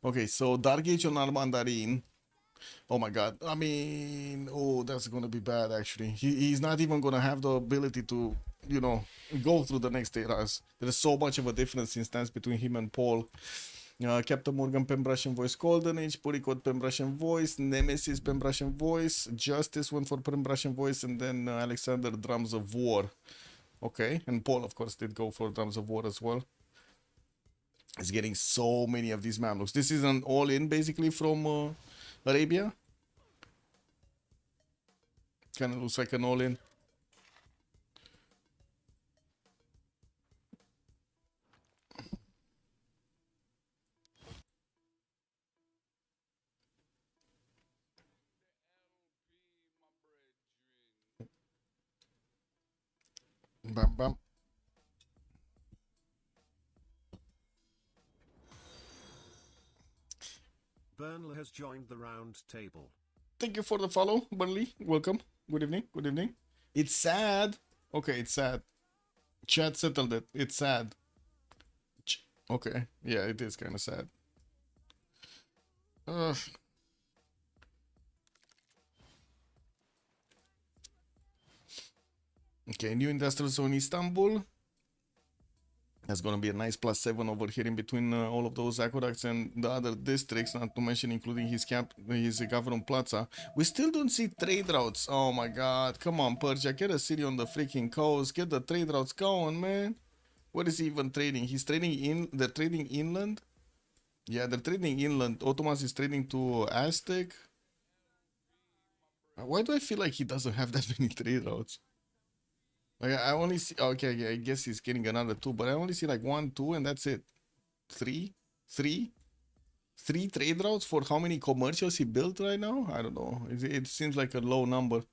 Okay, so Dark Age on Armandarin. Oh my god. I mean, oh, that's gonna be bad actually. He's not even gonna have the ability to, you know, go through the next eras. There's so much of a difference in stance between him and Paul. Captain Morgan Pembrasian Voice, Golden Age, Puricot Pembrasian Voice, Nemesis Pembrasian Voice, Justice went for Pembrasian Voice, and then Alexander Drums of War. Okay, and Paul of course did go for Drums of War as well. He's getting so many of these Mamluks. This is an all-in basically from Arabia. Kind of looks like an all-in. Bam, bam. Burnley has joined the round table. Thank you for the follow, Burnley. Welcome. Good evening. Good evening. It's sad. Okay, it's sad. Chat settled it. It's sad. Okay. Yeah, it is kind of sad. Okay, new industrial zone Istanbul. That's gonna be a nice +7 over here in between all of those aqueducts and the other districts, not to mention including his government plaza. We still don't see trade routes. Oh my god, come on Persia, get a city on the freaking coast, get the trade routes going, man. What is he even trading? He's trading they're trading inland? Yeah, they're trading inland. Ottomans is trading to Aztec. Why do I feel like he doesn't have that many trade routes? Like I only see. Okay, yeah, I guess he's getting another two, but I only see like one, two, and that's it. Three, three, three trade routes for how many commercials he built right now? I don't know. It seems like a low number.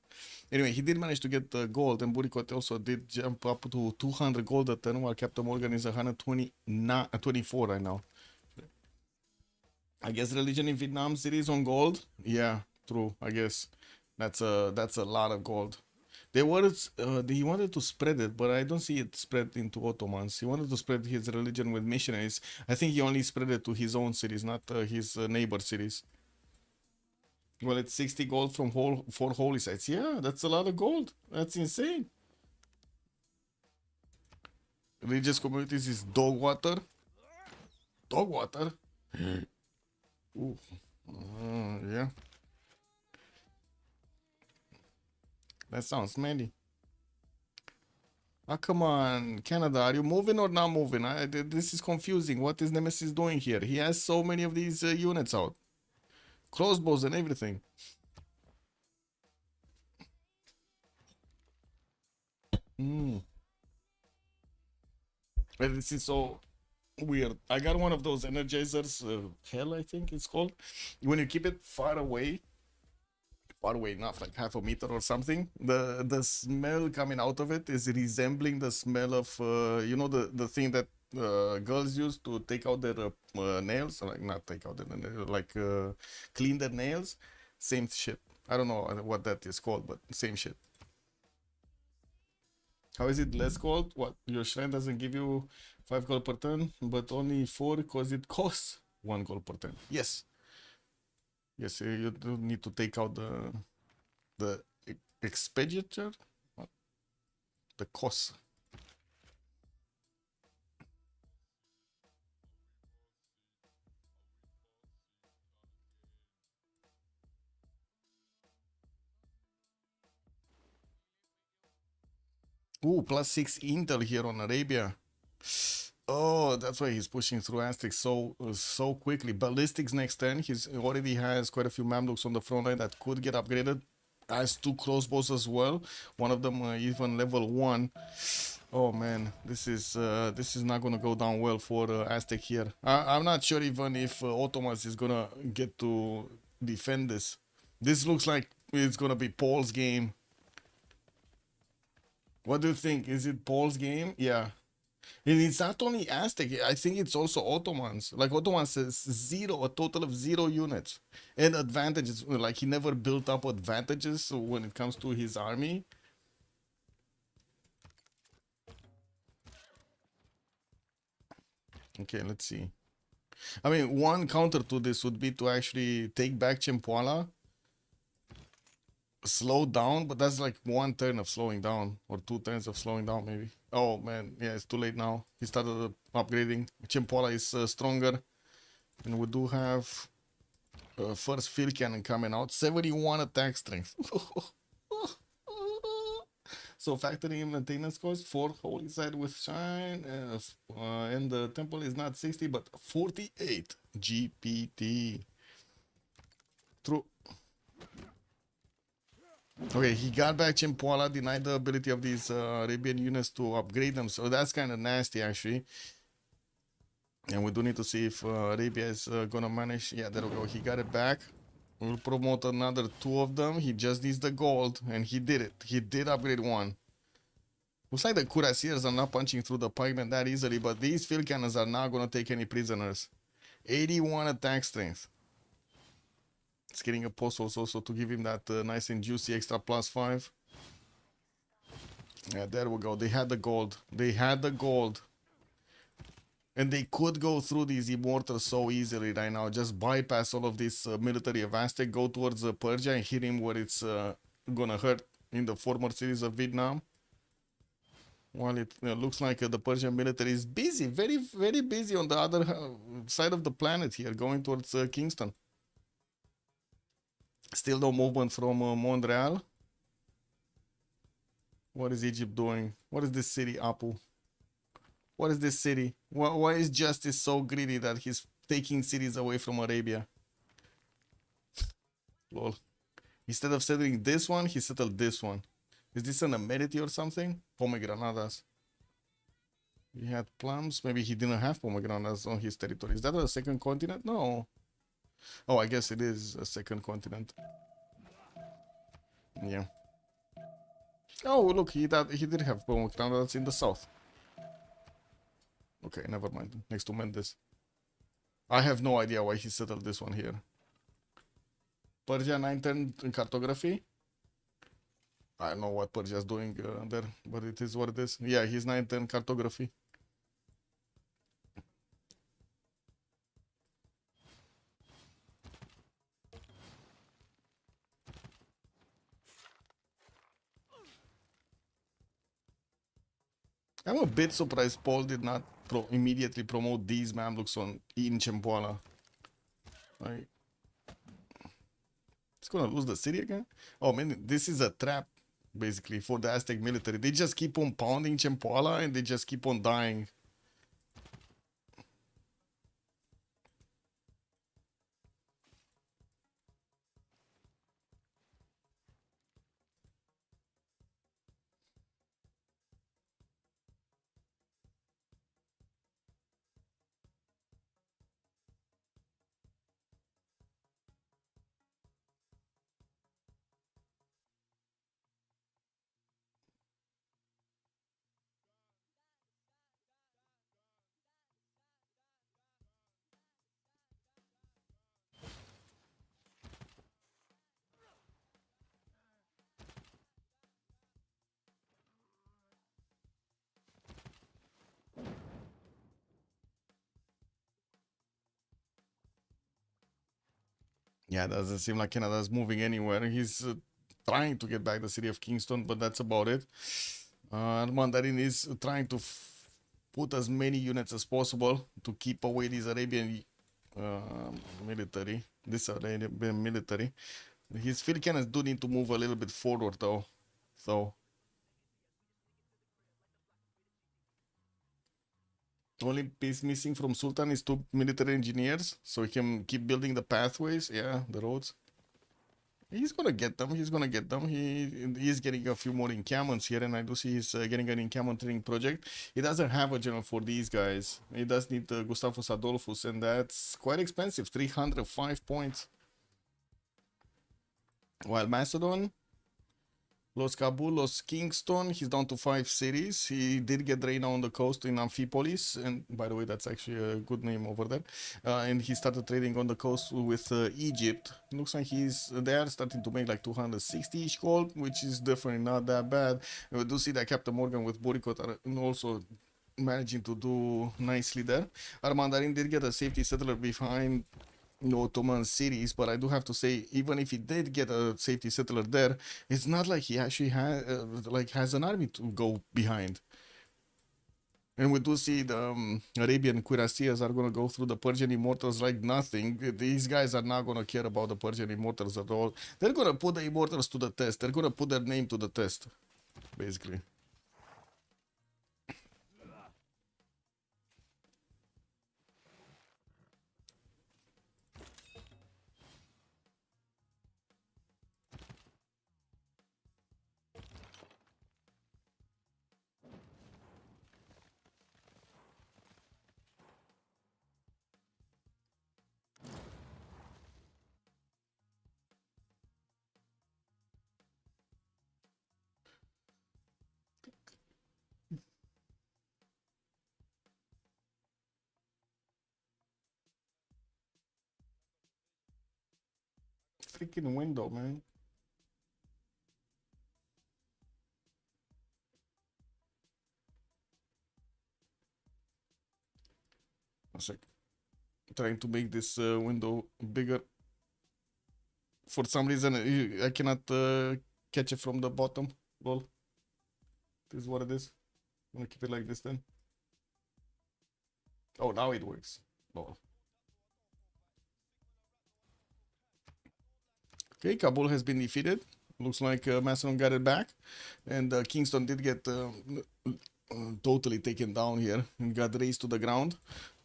Anyway, he did manage to get gold, and Burikot also did jump up to 200 gold a turn, while Captain Morgan is 124 right now. I guess religion in Vietnam cities on gold. Yeah, true. I guess that's a lot of gold. He wanted to spread it, but I don't see it spread into Ottomans. He wanted to spread his religion with missionaries. I think he only spread it to his own cities, not his neighbor cities. Well, it's 60 gold from four holy sites. Yeah, that's a lot of gold. That's insane. Religious communities is dog water. Dog water. Ooh. Yeah, that sounds smelly. Ah, come on, Canada, are you moving or not moving? This is confusing. What is Nemesis doing here? He has so many of these units out. Crossbows and everything. Mm. And this is so weird. I got one of those energizers, hell, I think it's called. When you keep it far away enough, like half a meter or something, the smell coming out of it is resembling the smell of the thing that girls use to take out their nails, like not take out their nails, like clean their nails. Same shit. I don't know what that is called, but same shit. How is it less gold? What, your shrine doesn't give you 5 gold per turn, but only 4 because it costs 1 gold per turn. Yes. Yes, you do need to take out the expenditure, what? The cost. Ooh, +6 intel here on Arabia. Oh, that's why he's pushing through Aztecs so quickly. Ballistics next turn. He's already has quite a few Mamluks on the front line that could get upgraded. Has 2 crossbows as well. One of them even level 1. Oh man, this is not gonna go down well for Aztec here. I'm not sure even if Ottomans is gonna get to defend this. This looks like it's gonna be Paul's game. What do you think? Is it Paul's game? Yeah. And it's not only Aztec, I think it's also Ottomans. Like Ottomans says zero, a total of 0 units. And advantages, like he never built up advantages when it comes to his army. Okay, let's see. I mean, one counter to this would be to actually take back Chimpuala, slow down, but that's like 1 turn of slowing down, or 2 turns of slowing down, maybe. Oh man, yeah, it's too late now. He started upgrading. Chimpuala is stronger, and we do have first field cannon coming out. 71 attack strength. So factoring in maintenance cost, 4 holy side with shine, and the temple is not 60 but 48 GPT. True. Okay, he got back Chimpuala, denied the ability of these Arabian units to upgrade them, so that's kind of nasty actually. And we do need to see if Arabia is gonna manage. Yeah, there we go. He got it back. We'll promote another 2 of them. He just needs the gold, and he did it. He did upgrade 1. Looks like the cuirassiers are not punching through the pikemen that easily, but these field cannons are not gonna take any prisoners. 81 attack strength. It's getting apostles also to give him that nice and juicy extra +5. Yeah, there we go. They had the gold. They had the gold. And they could go through these immortals so easily right now. Just bypass all of this military of Aztec, go towards Persia and hit him where it's gonna hurt in the former cities of Vietnam. While it looks like the Persian military is busy, very, very busy on the other side of the planet here, going towards Kingston. Still no movement from Montreal. What is Egypt doing? What is this city, Apu? What is this city? Why is Justice so greedy that he's taking cities away from Arabia. Lol. Instead of settling this one, he settled this one. Is this an amenity or something? Pomegranadas. He had plums. Maybe he didn't have pomegranadas on his territory. Is that a second continent? No. Oh, I guess it is a second continent. Yeah. Oh, look, he did have pomegranadas in the south. Okay, never mind. Next to Mendes. I have no idea why he settled this one here. Persia 9 turn in cartography. I don't know what Persia's doing there, but it is what it is. Yeah, he's 9 turn cartography. I'm a bit surprised Paul did not immediately promote these Mamluks in Chempoala. Like, it's gonna lose the city again? Oh man, this is a trap, basically, for the Aztec military. They just keep on pounding Chempoala and they just keep on dying. Yeah, doesn't seem like Canada's moving anywhere. He's trying to get back the city of Kingston, but that's about it. Mandarin is trying to put as many units as possible to keep away these Arabian military. This Arabian military. His field cannons do need to move a little bit forward though. So only piece missing from Sultan is 2 military engineers, so he can keep building the pathways. Yeah, the roads. He's gonna get them. He's gonna get them. He's getting a few more encampments here, and I do see he's getting an encampment training project. He doesn't have a general for these guys. He does need Gustavus Adolphus, and that's quite expensive. 305 points. While Macedon lost Kabul, lost Kingston. He's down to 5 cities. He did get Reina on the coast in Amphipolis. And by the way, that's actually a good name over there. And he started trading on the coast with Egypt. Looks like he's there, starting to make like 260 each gold, which is definitely not that bad. We do see that Captain Morgan with Burikot are also managing to do nicely there. Armandarin did get a safety settler behind Ottoman cities, but I do have to say, even if he did get a safety settler there, it's not like he actually has an army to go behind. And we do see the Arabian cuirassiers are gonna go through the Persian immortals like nothing. These guys are not gonna care about the Persian immortals at all. They're gonna put the immortals to the test. They're gonna put their name to the test, basically. Freaking window, man. A sec. Trying to make this window bigger. For some reason, I cannot catch it from the bottom. Lol. This is what it is. I'm gonna keep it like this then. Oh, now it works. Lol. Okay, Kabul has been defeated. Looks like Macedon got it back. And Kingston did get totally taken down here and got razed to the ground.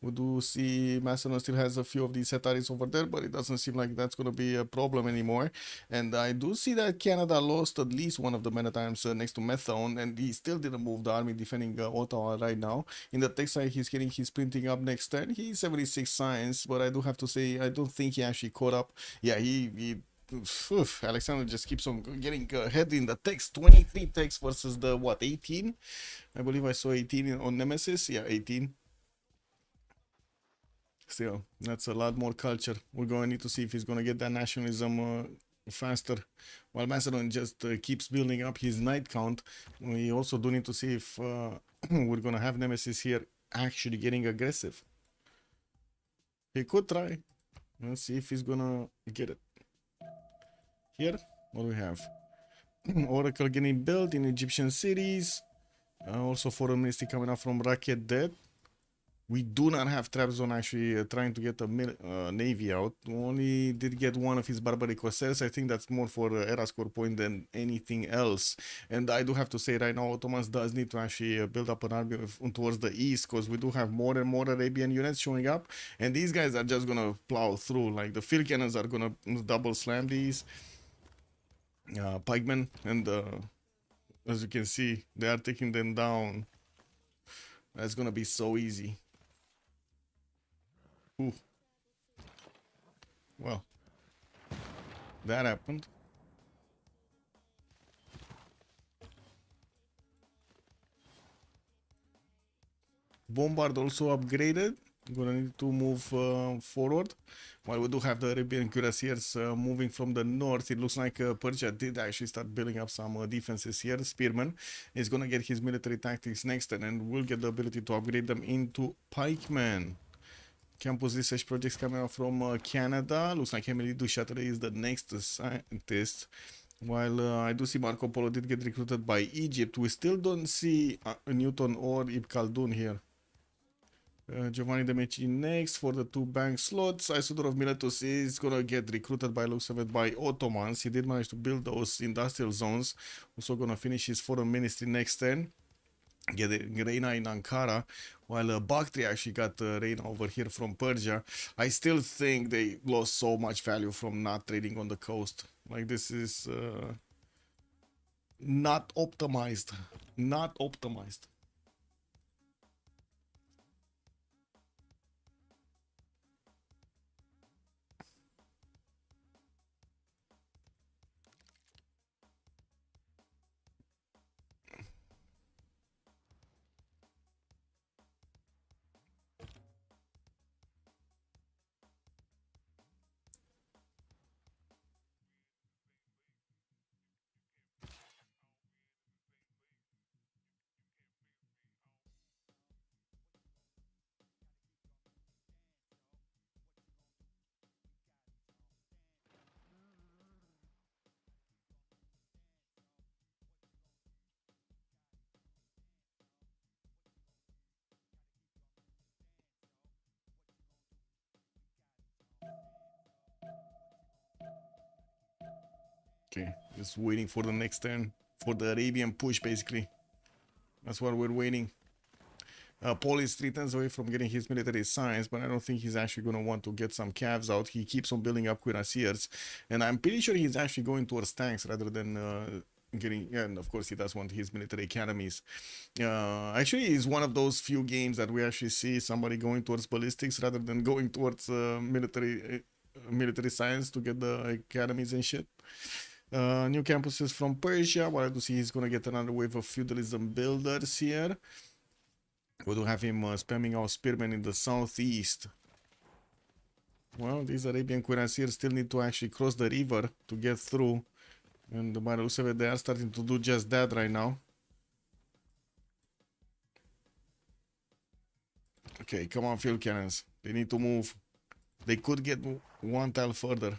We do see Macedon still has a few of these Setaris over there, but it doesn't seem like that's going to be a problem anymore. And I do see that Canada lost at least one of the Maritimes next to Methone, and he still didn't move the army defending Ottawa right now. In the tech side, he's getting his printing up next turn. He's 76 science, but I do have to say, I don't think he actually caught up. Yeah, he Alexander just keeps on getting ahead in the text. 23 text versus the what, 18? I believe I saw 18 on Nemesis. Yeah, 18. Still, that's a lot more culture. We're going to need to see if he's going to get that nationalism faster. While Macedon just keeps building up his knight count, we also do need to see if we're going to have Nemesis here actually getting aggressive. He could try. Let's see if he's going to get it. Here, what do we have? Oracle getting built in Egyptian cities. Also foreign ministry coming up from Racket Dead. We do not have Trap Zone actually trying to get a navy out. We only did get one of his barbaric corsairs. I think that's more for era score point than anything else. And I do have to say right now, Ottomans does need to actually build up an army towards the east, because we do have more and more Arabian units showing up. And these guys are just going to plow through. Like the field cannons are going to double slam these pikemen. And as you can see, they are taking them down. That's going to be so easy. Ooh. Well, that happened. Bombard also upgraded. Gonna need to move forward. While we do have the Arabian cuirassiers moving from the north, it looks like Persia did actually start building up some defenses here. Spearman is gonna get his military tactics next turn and will get the ability to upgrade them into pikemen. Campus research projects coming out from Canada. Looks like Emily Duchâtelet is the next scientist. While I do see Marco Polo did get recruited by Egypt, we still don't see Newton or Ibn Khaldun here. Giovanni de Medici next for the 2 bank slots. Isidore of Miletus is gonna get recruited by looks of it by Ottomans. He did manage to build those industrial zones. Also gonna finish his foreign ministry next turn. Get Reina in Ankara, while Bactria actually got Reina over here from Persia. I still think they lost so much value from not trading on the coast. Like, this is not optimized. Not optimized. Okay, just waiting for the next turn. For the Arabian push, basically. That's what we're waiting. Paul is 3 turns away from getting his military science, but I don't think he's actually going to want to get some calves out. He keeps on building up cuirassiers, and I'm pretty sure he's actually going towards tanks rather than getting... Yeah, and of course he does want his military academies. Actually, it's one of those few games that we actually see somebody going towards ballistics rather than going towards military science to get the academies and shit. New campuses from Persia. What I do see, he's gonna get another wave of feudalism builders here. We do have him spamming our spearmen in the southeast. Well, these Arabian cuirassiers still need to actually cross the river to get through. And the Maruseve, they are starting to do just that right now. Okay, come on, field cannons. They need to move. They could get 1 tile further.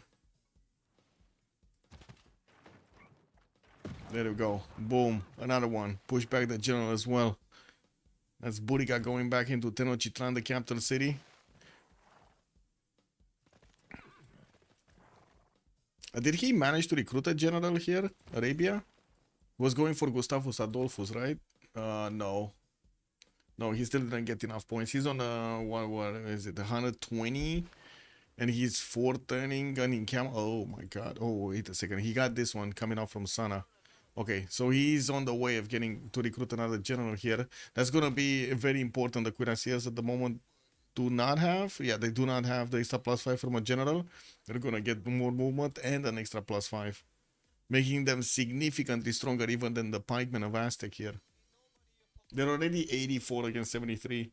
There we go. Boom. Another one. Push back the general as well. That's Burica going back into Tenochtitlan, the capital city. Did he manage to recruit a general here? Arabia? Was going for Gustavus Adolphus, right? No. No, he still didn't get enough points. He's on what is it, 120, and he's 4 turning gun in cam. Oh my god. Oh, wait a second. He got this one coming out from Sana. Okay, so he's on the way of getting to recruit another general here. That's gonna be very important. The cuirassiers at the moment do not have. Yeah, they do not have the extra +5 from a general. They're gonna get more movement and an extra +5, making them significantly stronger even than the pikemen of Aztec here. They're already 84 against 73.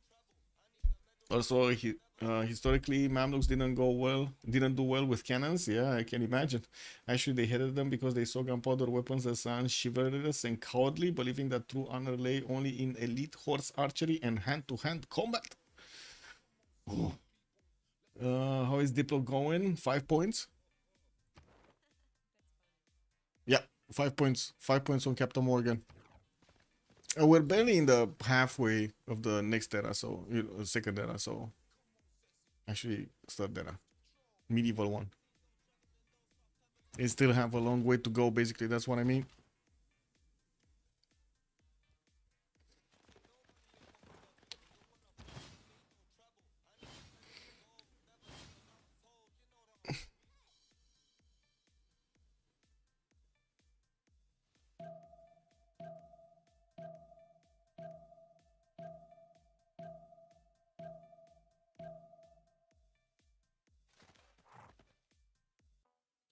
Also, historically, Mamluks didn't do well with cannons. Yeah, I can imagine. Actually, they hated them because they saw gunpowder weapons as chivalrous and cowardly, believing that true honor lay only in elite horse archery and hand-to-hand combat. Oh. How is Diplo going? 5 points? Yeah, 5 points. 5 points on Captain Morgan. We're barely in the halfway of the next era, so second era, so actually third era, medieval one. It still have a long way to go. Basically, that's what I mean.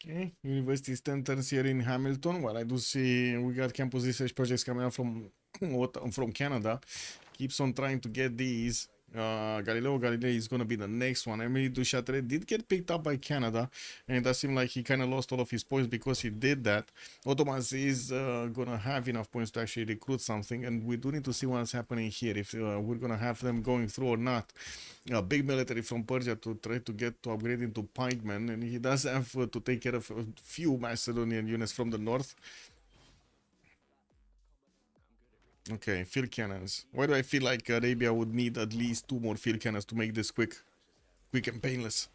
Okay, University Centers here in Hamilton. Well, I do see we got campus research projects coming out from from Canada. Keeps on trying to get these. Galileo Galilei is gonna be the next one. Emily Duchâtelet did get picked up by Canada, and it does seem like he kind of lost all of his points because he did that. Ottomans is gonna have enough points to actually recruit something, and we do need to see what's happening here, if we're gonna have them going through or not. A big military from Persia to try to get to upgrade into pikemen, and he does have to take care of a few Macedonian units from the north. Okay, field cannons. Why do I feel like Arabia would need at least 2 more field cannons to make this quick and painless?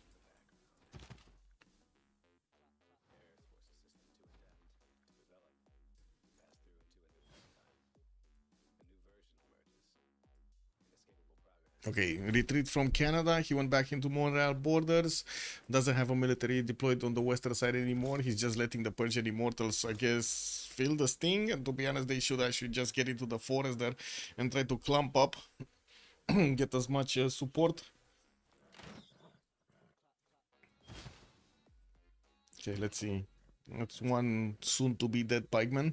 Okay, retreat from Canada. He went back into Montreal borders. Doesn't have a military deployed on the western side anymore. He's just letting the Persian Immortals, I guess, feel the sting. And to be honest, they should actually just get into the forest there and try to clump up, get as much support. Okay, let's see. That's one soon to be dead pikeman.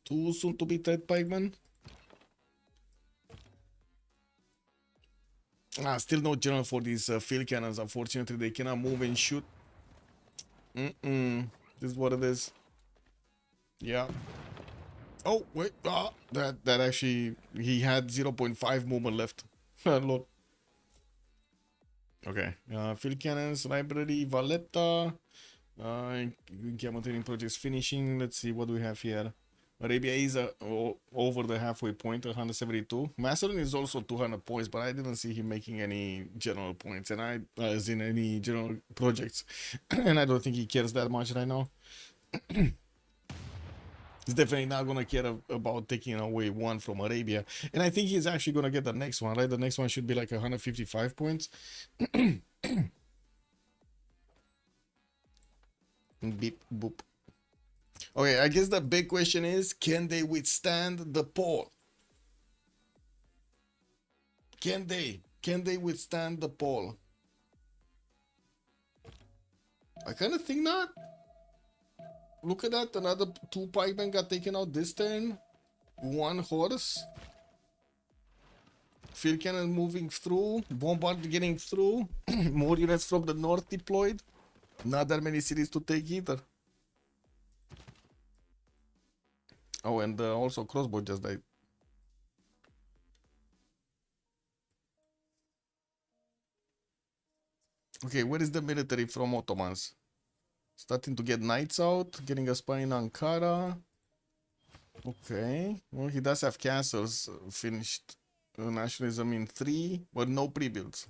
2 soon to be dead pikemen. Still no general for these field cannons. Unfortunately, they cannot move and shoot. This is what it is. Yeah. Oh, wait. That actually, he had 0.5 movement left. Lord. Okay. Field cannons, library, Valletta. Gamma training projects finishing. Let's see what we have here. Arabia is over the halfway point, 172. Macedon is also 200 points, but I didn't see him making any general points, and as in any general projects. And I don't think he cares that much right now. He's definitely not gonna care about taking away one from Arabia, and I think he's actually gonna get the next one, right? The next one should be like 155 points. Beep boop. Okay, I guess the big question is, can they withstand the pole? Can they? Can they withstand the pole? I kind of think not. Look at that, another 2 pikemen got taken out this turn. 1 horse. Field cannon moving through. Bombard getting through. More units from the north deployed. Not that many cities to take either. Oh, and also crossbow just died. Okay, where is the military from Ottomans? Starting to get knights out, getting a spy in Ankara. Okay, well, he does have castles finished. Nationalism in 3, but no pre-builds.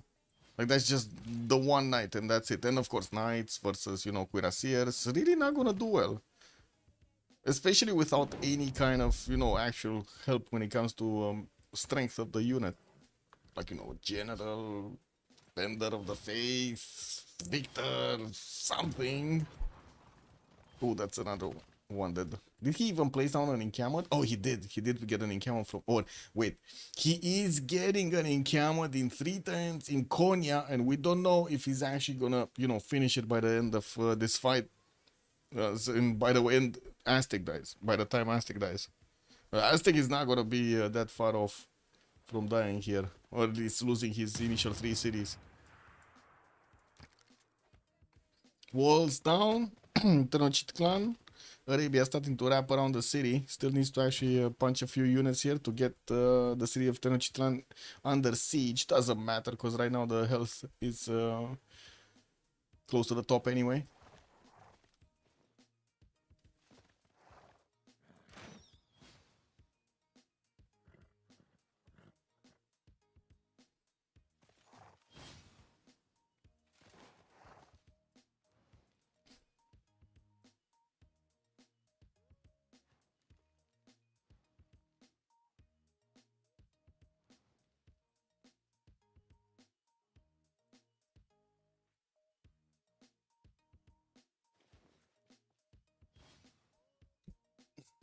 Like, that's just the one knight, and that's it. And of course, knights versus, cuirassiers. Really not gonna do well. Especially without any kind of, actual help when it comes to strength of the unit. Like, you know, General, Bender of the Faith, Victor, something. Oh, that's another one that... Did he even place down an encampment? Oh, he did. He did get an encampment from... Oh, wait. He is getting an encampment in 3 turns in Konya, and we don't know if he's actually gonna, you know, finish it by the end of this fight. And by the way, Aztec dies. By the time Aztec dies. Aztec is not gonna be that far off from dying here. Or at least losing his initial 3 cities. Walls down. Tenochtitlan. Arabia starting to wrap around the city. Still needs to actually punch a few units here to get the city of Tenochtitlan under siege. Doesn't matter because right now the health is close to the top anyway.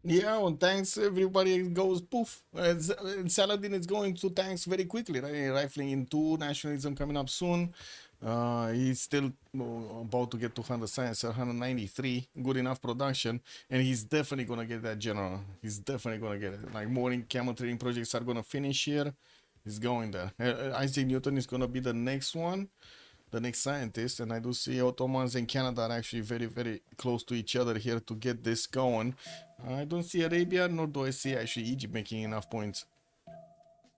Yeah, on tanks, everybody goes poof. And Saladin is going to tanks very quickly, right? Rifling in 2, nationalism coming up soon. He's still about to get 200 science, 193, good enough production, and he's definitely gonna get that general. He's definitely gonna get it. Like more camel trading projects are gonna finish here. He's going there. Isaac Newton is gonna be the next one. The next scientist, and I do see Ottomans and Canada are actually very, very close to each other here to get this going. I don't see Arabia, nor do I see actually Egypt making enough points.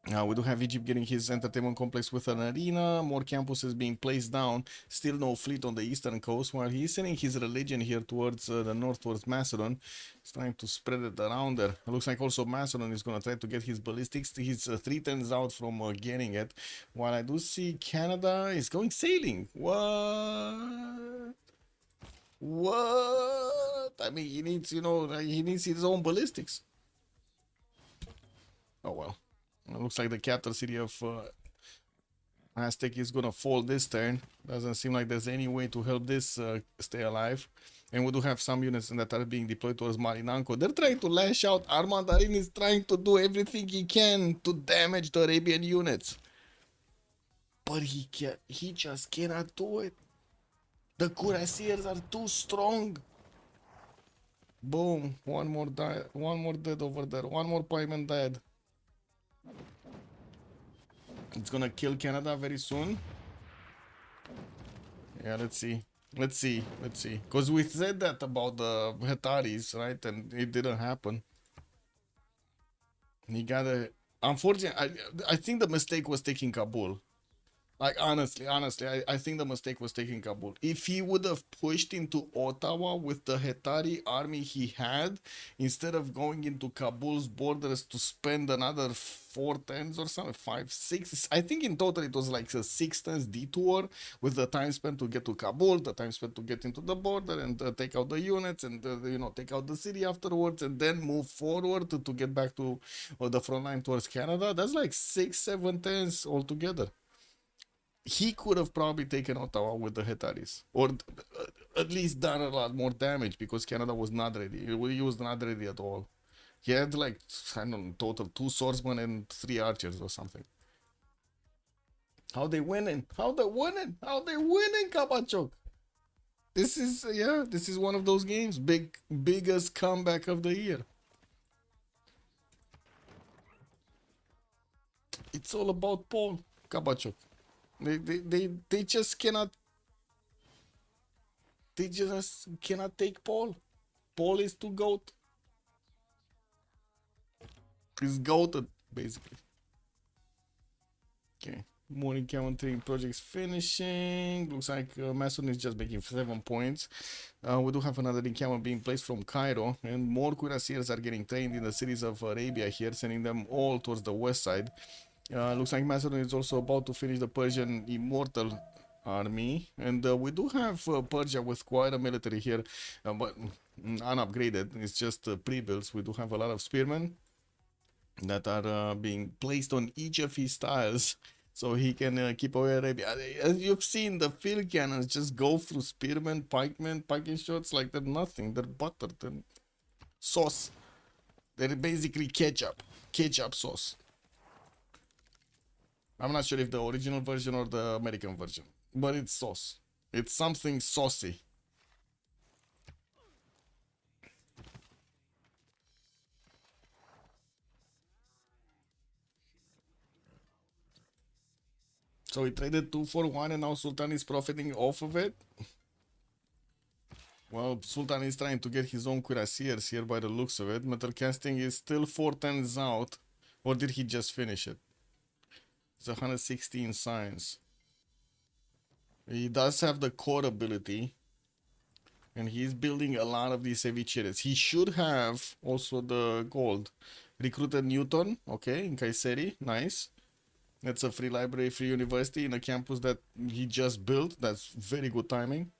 We do have Egypt getting his entertainment complex with an arena, more campuses being placed down, still no fleet on the eastern coast, while he's sending his religion here towards the north, towards Macedon. He's trying to spread it around there. It looks like also Macedon is going to try to get his ballistics. He's 3 turns out from getting it, while I do see Canada is going sailing. What? What? I mean, he needs, you know, he needs his own ballistics. Oh well. It looks like the capital city of Aztec is gonna fall this turn. Doesn't seem like there's any way to help this stay alive. And we do have some units that are being deployed towards Marinanko. They're trying to lash out. Armandarin is trying to do everything he can to damage the Arabian units. But he just cannot do it. The cuirassiers are too strong. Boom. One more dead over there. One more pieman dead. It's gonna kill Canada very soon. Yeah, let's see. Let's see. Because we said that about the Hetaris, right? And it didn't happen. He got a... Unfortunately, I think the mistake was taking Kabul. Like, honestly, I think the mistake was taking Kabul. If he would have pushed into Ottawa with the Hetari army he had, instead of going into Kabul's borders to spend another 4 turns or something, 5, 6, I think in total it was like a 6 turns detour with the time spent to get to Kabul, the time spent to get into the border and take out the units and, you know, take out the city afterwards and then move forward to get back to the front line towards Canada. That's like 6, 7 turns altogether. He could have probably taken Ottawa with the Hetaris, or at least done a lot more damage because Canada was not ready. He was not ready at all. He had like, I don't know, total 2 swordsmen and 3 archers or something. How they winning? Kabachok? This is one of those games. Biggest comeback of the year. It's all about Paul Kabachok. They just cannot. They just cannot take Paul. Paul is too goat. He's goated, basically. Okay. Morning countering projects finishing. Looks like Mason is just making 7 points. We do have another encampment being placed from Cairo, and more cuirassiers are getting trained in the cities of Arabia here, sending them all towards the west side. Looks like Macedon is also about to finish the Persian Immortal army, and we do have Persia with quite a military here, but unupgraded. It's just pre-builds. We do have a lot of spearmen. that are being placed on each of his tiles so he can keep away Arabia. As you've seen, the field cannons just go through spearmen, pikemen, piking shots like they're nothing. They're butter, they're sauce. They're basically ketchup sauce. I'm not sure if the original version or the American version, but it's sauce. It's something saucy. So he traded 2 for 1 and now Sultan is profiting off of it. Well, Sultan is trying to get his own cuirassiers here by the looks of it. Metal casting is still 4 turns out. Or did he just finish it? It's 116 science. He does have the core ability. And he's building a lot of these heavy chariots. He should have also the gold. Recruited Newton, okay, in Kayseri, nice. That's a free library, free university in a campus that he just built. That's very good timing.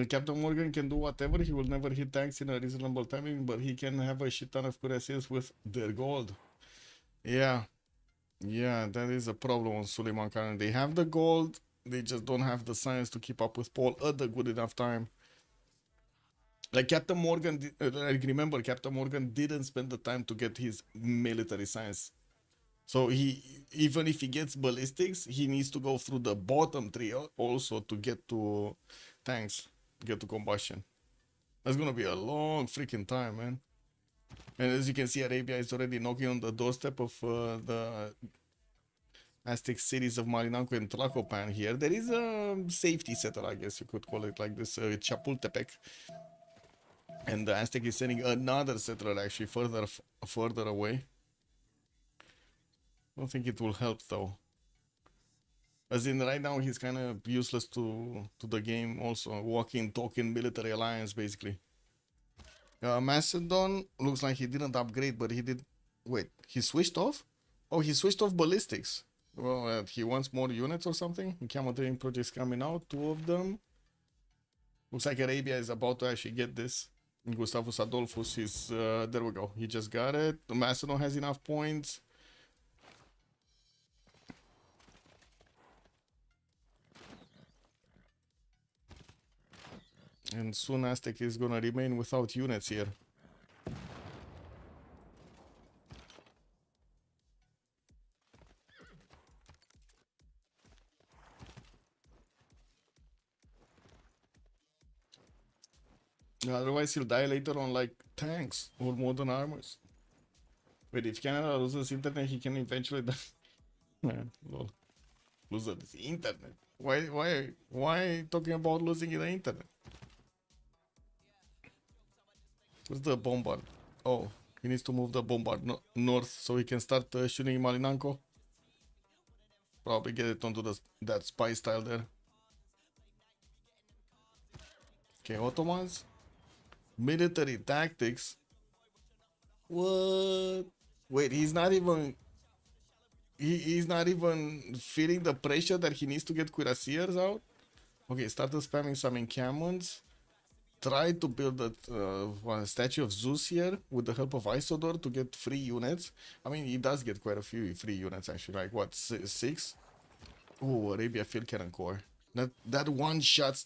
Captain Morgan can do whatever. He will never hit tanks in a reasonable timing, but he can have a shit ton of cuirassiers with their gold. Yeah, yeah, that is a problem on Suleiman Khan. They have the gold, they just don't have the science to keep up with Paul at a good enough time. Like Captain Morgan, I remember Captain Morgan didn't spend the time to get his military science. So he, even if he gets ballistics, he needs to go through the bottom three also to get to tanks, get to combustion. That's gonna be a long freaking time, man. And as you can see, Arabia is already knocking on the doorstep of the Aztec cities of Malinanco and Tlacopan here. There is a safety settler, I guess you could call it like this, Chapultepec. And the Aztec is sending another settler actually further away. I don't think it will help though. As in right now he's kind of useless to the game also. Walking, talking military alliance basically. Macedon looks like he didn't upgrade, but he did. Wait, he switched off? Oh, he switched off ballistics. Well, he wants more units or something. Camel training projects coming out, 2 of them. Looks like Arabia is about to actually get this. Gustavus Adolphus is, there we go. He just got it. Macedon has enough points. And soon Aztec is gonna remain without units here. Otherwise he'll die later on like tanks or modern armors. Wait, if Canada loses internet, he can eventually die. Man, lol. Loses the internet. Why talking about losing the internet? Where's the bombard? Oh, he needs to move the bombard north so he can start shooting Malinanco. Probably get it onto that spy style there. Okay, Ottomans. Military tactics. What? Wait, he's not even feeling the pressure that he needs to get cuirassiers out. Okay, started spamming some encampments. Tried to build a statue of Zeus here with the help of Isodor to get free units. I mean, he does get quite a few free units actually, like what, 6? Oh, Arabia Field Cannon Corps. That one shots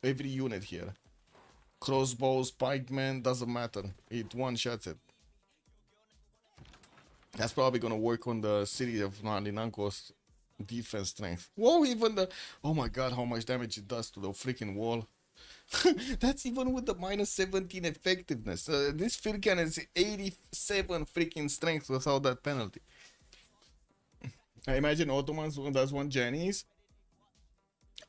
every unit here. Crossbows, pikemen, doesn't matter. It one shots it. That's probably gonna work on the city of Malinanco's defense strength. Whoa, even oh my god, how much damage it does to the freaking wall. That's even with the minus 17 effectiveness. This field cannon is 87 freaking strength without that penalty. I imagine Ottomans does one Janis.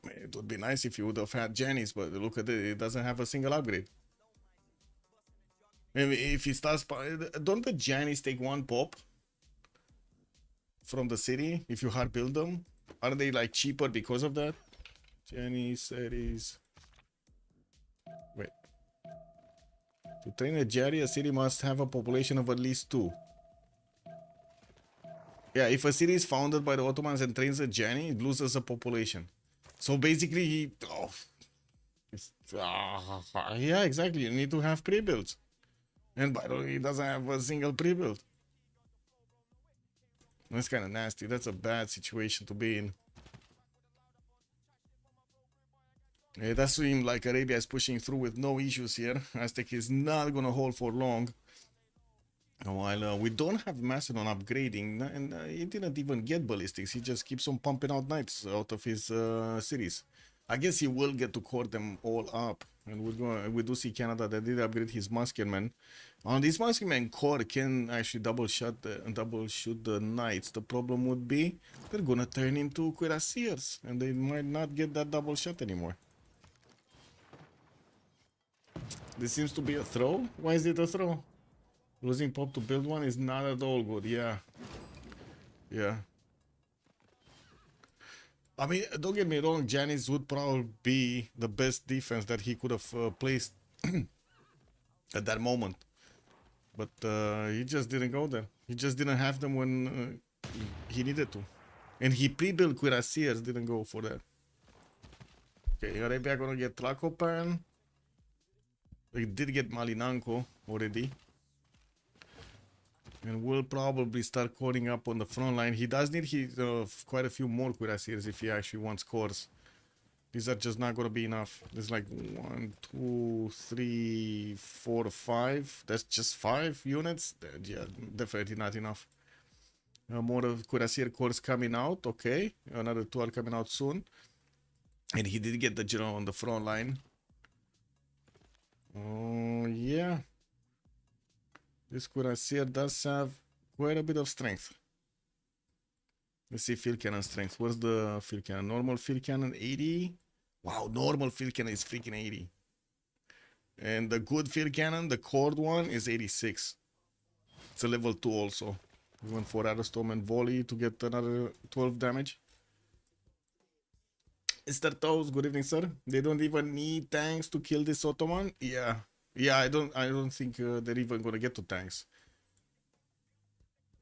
It would be nice if you would have had Jenny's, but look at it, it doesn't have a single upgrade. Maybe if he starts, don't the Jenny's take one pop from the city if you hard build them? Aren't they like cheaper because of that? Jenny series. Wait. To train a Jerry, a city must have a population of at least 2. Yeah, if a city is founded by the Ottomans and trains a Jenny, it loses a population. So basically, yeah, exactly. You need to have pre-builds. And by the way, he doesn't have a single pre-build. That's kind of nasty. That's a bad situation to be in. It does seem like Arabia is pushing through with no issues here. Aztec is not going to hold for long. While we don't have Macedon upgrading, and he didn't even get ballistics. He just keeps on pumping out knights out of his cities. I guess he will get to core them all up. And we do see Canada that did upgrade his Muskemen. On this Muskemen core can actually double shoot the knights. The problem would be they're gonna turn into cuirassiers, and they might not get that double shot anymore. This seems to be a throw. Why is it a throw? Losing pop to build one is not at all good. Yeah. I mean, don't get me wrong, Janice would probably be the best defense that he could have placed at that moment. But he just didn't go there. He just didn't have them when he needed to. And he pre-built cuirassiers, didn't go for that. Okay, Arabia gonna get Tlacopan. They did get Malinanco already. And will probably start coding up on the front line. He does need quite a few more cuirassiers if he actually wants cores. These are just not going to be enough. There's like 1, 2, 3, 4, 5. That's just 5 units. Yeah, definitely not enough. More of cuirassier cores coming out. Okay, another 2 are coming out soon. And he did get the general on the front line. Oh, yeah. This cuirassier does have quite a bit of strength. Let's see field cannon strength. What's the field cannon? Normal field cannon 80. Wow, normal field cannon is freaking 80. And the good field cannon, the cord one, is 86. It's a level 2 also. We went for Aerostorm and Volley to get another 12 damage. Mr. Toes, good evening, sir. They don't even need tanks to kill this Ottoman. Yeah, I don't think they're even gonna get to tanks.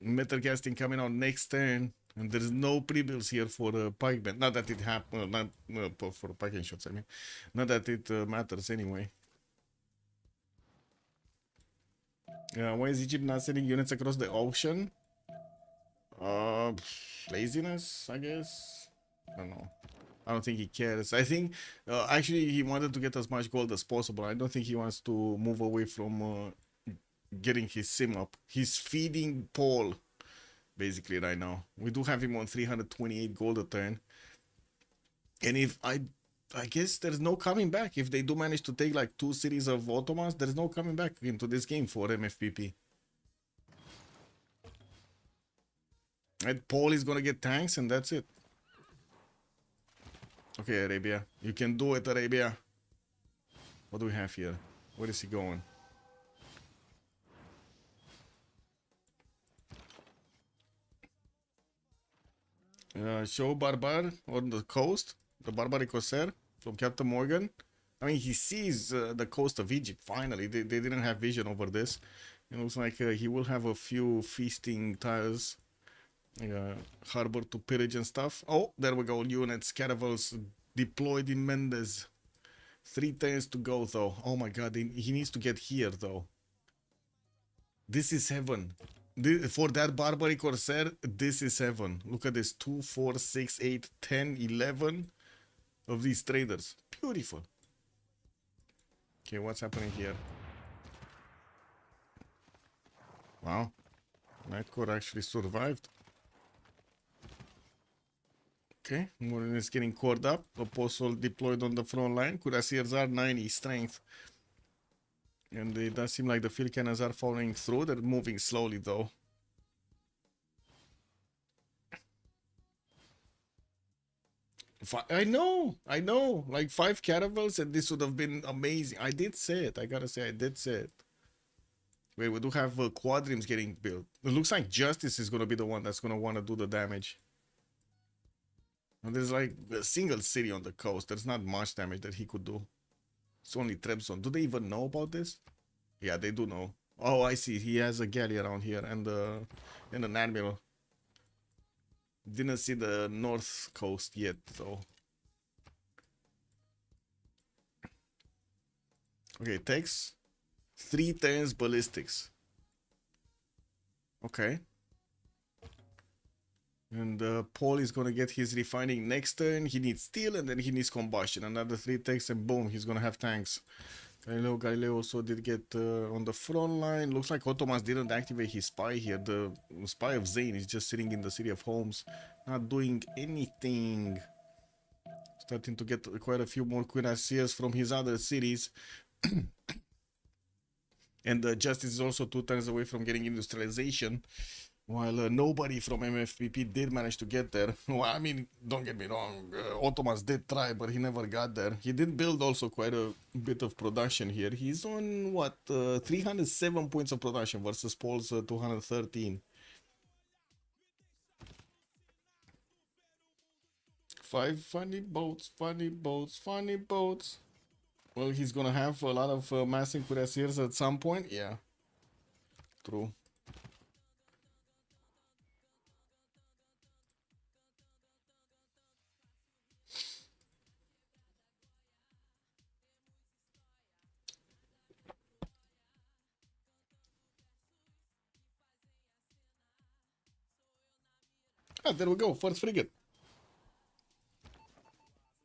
Metal casting coming out next turn, and there's no pre-builds here for the pikemen. Not that it happened, not for the piking shots. I mean, not that it matters anyway. Why is Egypt not sending units across the ocean? Laziness, I guess. I don't know. I don't think he cares. I think actually he wanted to get as much gold as possible. I don't think he wants to move away from getting his sim up. He's feeding Paul basically right now. We do have him on 328 gold a turn. And if I guess there's no coming back. If they do manage to take like 2 cities of Ottomans, there's no coming back into this game for MFPP. And Paul is gonna get tanks and that's it. Okay, Arabia. You can do it, Arabia. What do we have here? Where is he going? Show Barbar on the coast. The Barbaric Corsair from Captain Morgan. I mean, he sees the coast of Egypt, finally. They didn't have vision over this. It looks like he will have a few feasting tiles. Harbor to pillage and stuff. Oh, there we go. Units, caravels deployed in Mendez. 3 turns to go though. Oh my god, he needs to get here though. This is heaven. For that Barbaric Corsair, this is heaven. Look at this. 2, 4, 6, 8, 10, 11 of these traders. Beautiful. Okay, what's happening here? Wow. Nightcore actually survived. Okay, Morin is getting caught up. Apostle deployed on the front line. Cuirassiers are 90 strength. And it does seem like the field cannons are following through. They're moving slowly though. I know. Like 5 caravels, and this would have been amazing. I did say it. I gotta say, I did say it. Wait, we do have quadrims getting built. It looks like Justice is gonna be the one that's gonna want to do the damage. And there's like a single city on the coast. There's not much damage that he could do. It's only Trebson. Do they even know about this? Yeah, they do know. Oh, I see. He has a galley around here and an admiral. Didn't see the north coast yet, so. Okay, takes 3 turns ballistics. Okay. And Paul is gonna get his refining next turn. He needs steel and then he needs combustion. Another 3 takes and boom, he's gonna have tanks. Galileo also did get on the front line. Looks like Ottomans didn't activate his spy here. The spy of Zane is just sitting in the city of Holmes, not doing anything. Starting to get quite a few more cuirassiers from his other cities. And Justice is also 2 turns away from getting industrialization. While nobody from MFPP did manage to get there. Well, I mean, don't get me wrong, Ottomans did try, but he never got there. He did build also quite a bit of production here. He's on, what, 307 points of production versus Paul's 213. 5 funny boats, funny boats, funny boats. Well, he's gonna have a lot of massing cuirassiers at some point. Yeah, true. Ah, there we go, first frigate.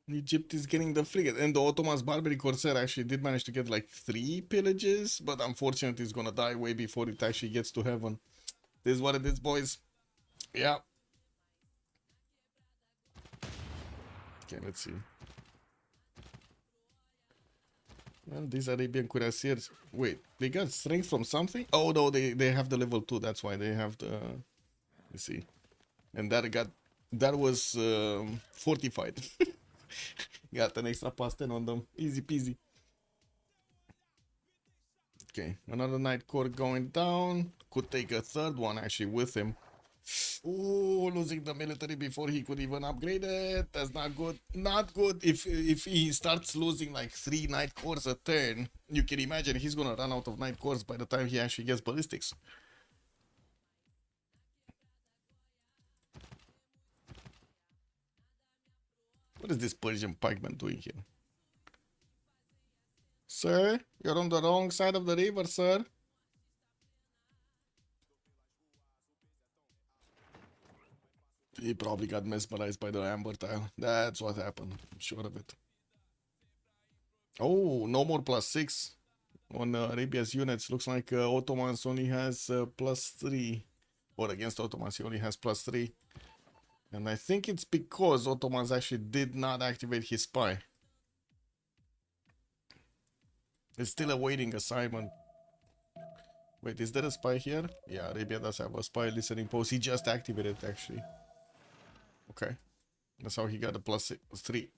Egypt is getting the frigate, and the Ottomans Barbary Corsair actually did manage to get like 3 pillages, but unfortunately it's gonna die way before it actually gets to heaven. This is what it is, boys. Yeah. Okay, let's see. Well, these Arabian cuirassiers. Wait, they got strength from something? Oh no, they have the level 2, that's why they have the. Let's see. And that was fortified. Got an extra plus 10 on them. Easy peasy. Okay, another Night Court going down. Could take a third one actually with him. Ooh, losing the military before he could even upgrade it. That's not good. Not good. If he starts losing like 3 Night Cores a turn, you can imagine he's gonna run out of Night Cores by the time he actually gets ballistics. What is this Persian pikeman doing here? Sir, you're on the wrong side of the river, sir. He probably got mesmerized by the amber tile. That's what happened. I'm sure of it. Oh, no more +6 on Arabia's units. Looks like Ottomans only has +3. Or against Ottomans, he only has +3. And I think it's because Ottomans actually did not activate his spy. It's still awaiting assignment. Wait, is there a spy here? Yeah, Arabia does have a spy listening post. He just activated it, actually. Okay. That's how he got a +3.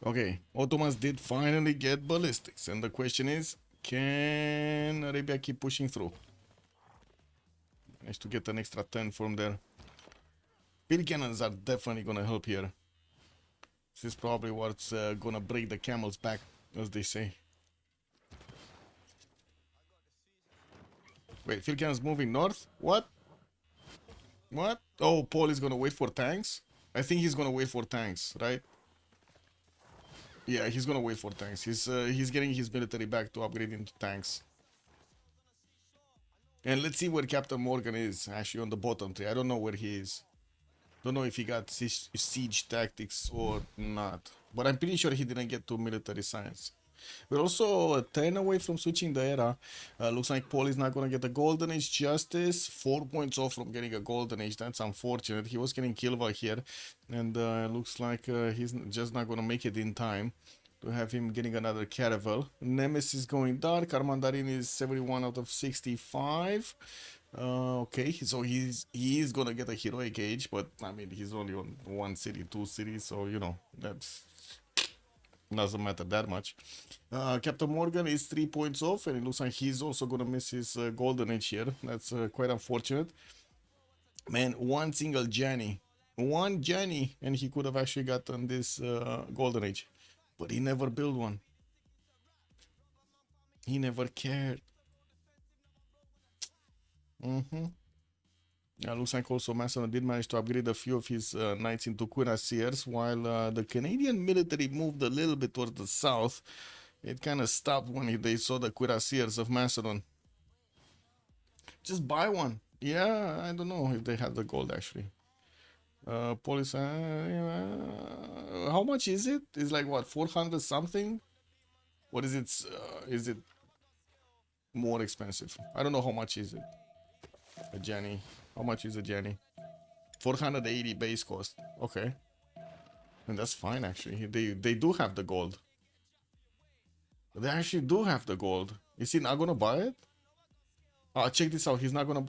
Okay, Ottomans did finally get ballistics, and the question is, can Arabia keep pushing through? Managed to get an extra 10 from there. Field cannons are definitely gonna help here. This is probably what's gonna break the camel's back, as they say. Wait, field cannons moving north? What? What? Oh, Paul is gonna wait for tanks? I think he's gonna wait for tanks, right? Yeah, he's gonna wait for tanks. He's getting his military back to upgrade into tanks. And let's see where Captain Morgan is, actually, on the bottom three. I don't know where he is. Don't know if he got siege tactics or not. But I'm pretty sure he didn't get to military science. We're also 10 away from switching the era. Looks like Paul is not going to get a Golden Age Justice. 4 points off from getting a Golden Age. That's unfortunate. He was getting Kilva here. And looks like he's just not going to make it in time to have him getting another Caravel. Nemesis going dark. Armandarin is 71 out of 65. Okay, so he is gonna get a heroic age, but I mean he's only on 1 city, 2 cities, so you know that's doesn't matter that much. Captain Morgan is 3 points off, and it looks like he's also gonna miss his golden age here. That's quite unfortunate. Man, one single one Jenny, and he could have actually gotten this golden age, but he never built one. He never cared. Looks like also Macedon did manage to upgrade a few of his knights into cuirassiers, while the Canadian military moved a little bit towards the south. It kind of stopped when they saw the cuirassiers of Macedon. Just buy one. Yeah, I don't know if they had the gold actually. Police. How much is it? It's like what, 400 something? What is it? Is it more expensive? I don't know how much is it. A Jenny. How much is a Jenny? 480 base cost. Okay. And that's fine actually. They do have the gold. They actually do have the gold. Is he not gonna buy it? Check this out. He's not gonna.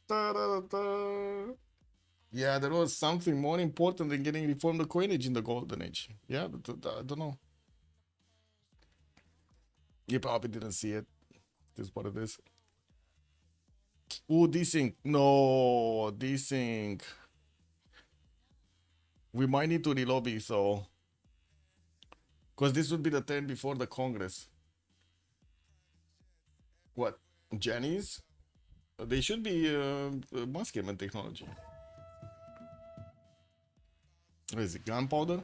Da-da-da-da. Yeah, there was something more important than getting reformed the coinage in the golden age. Yeah, I don't know. You probably didn't see it. This is what it is. Ooh, desync. No, desync. We might need to relobby, so. Because this would be the turn before the Congress. What? Jennies? They should be muskeman technology. What is it? Gunpowder?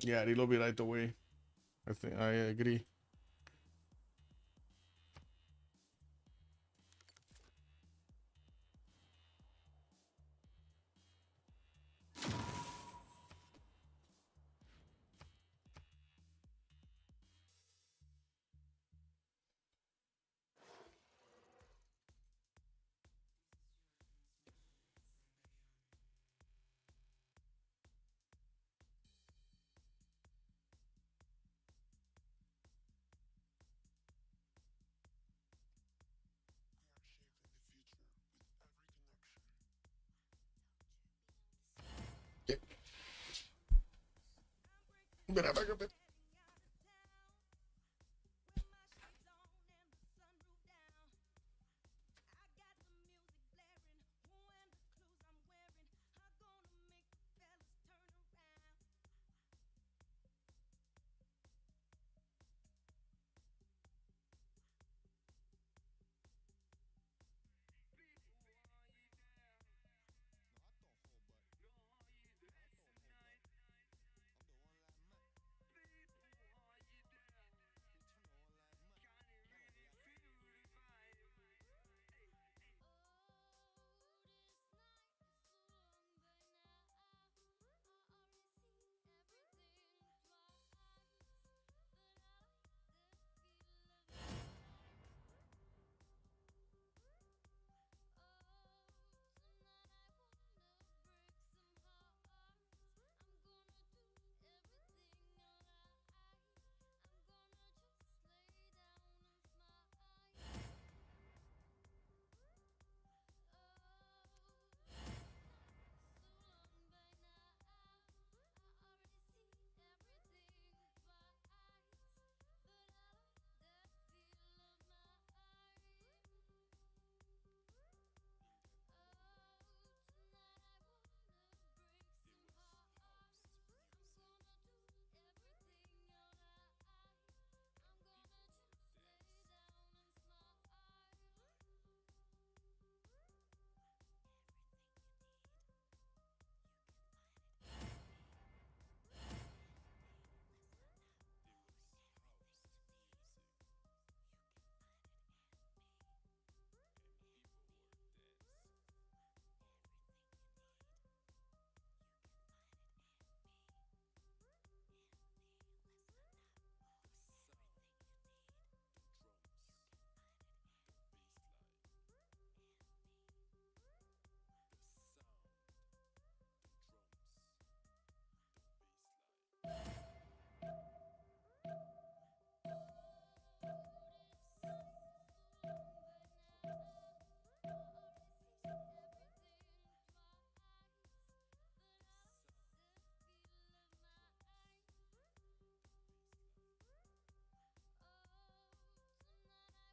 Yeah, relobby right away. I think I agree. Okay. Back a bit.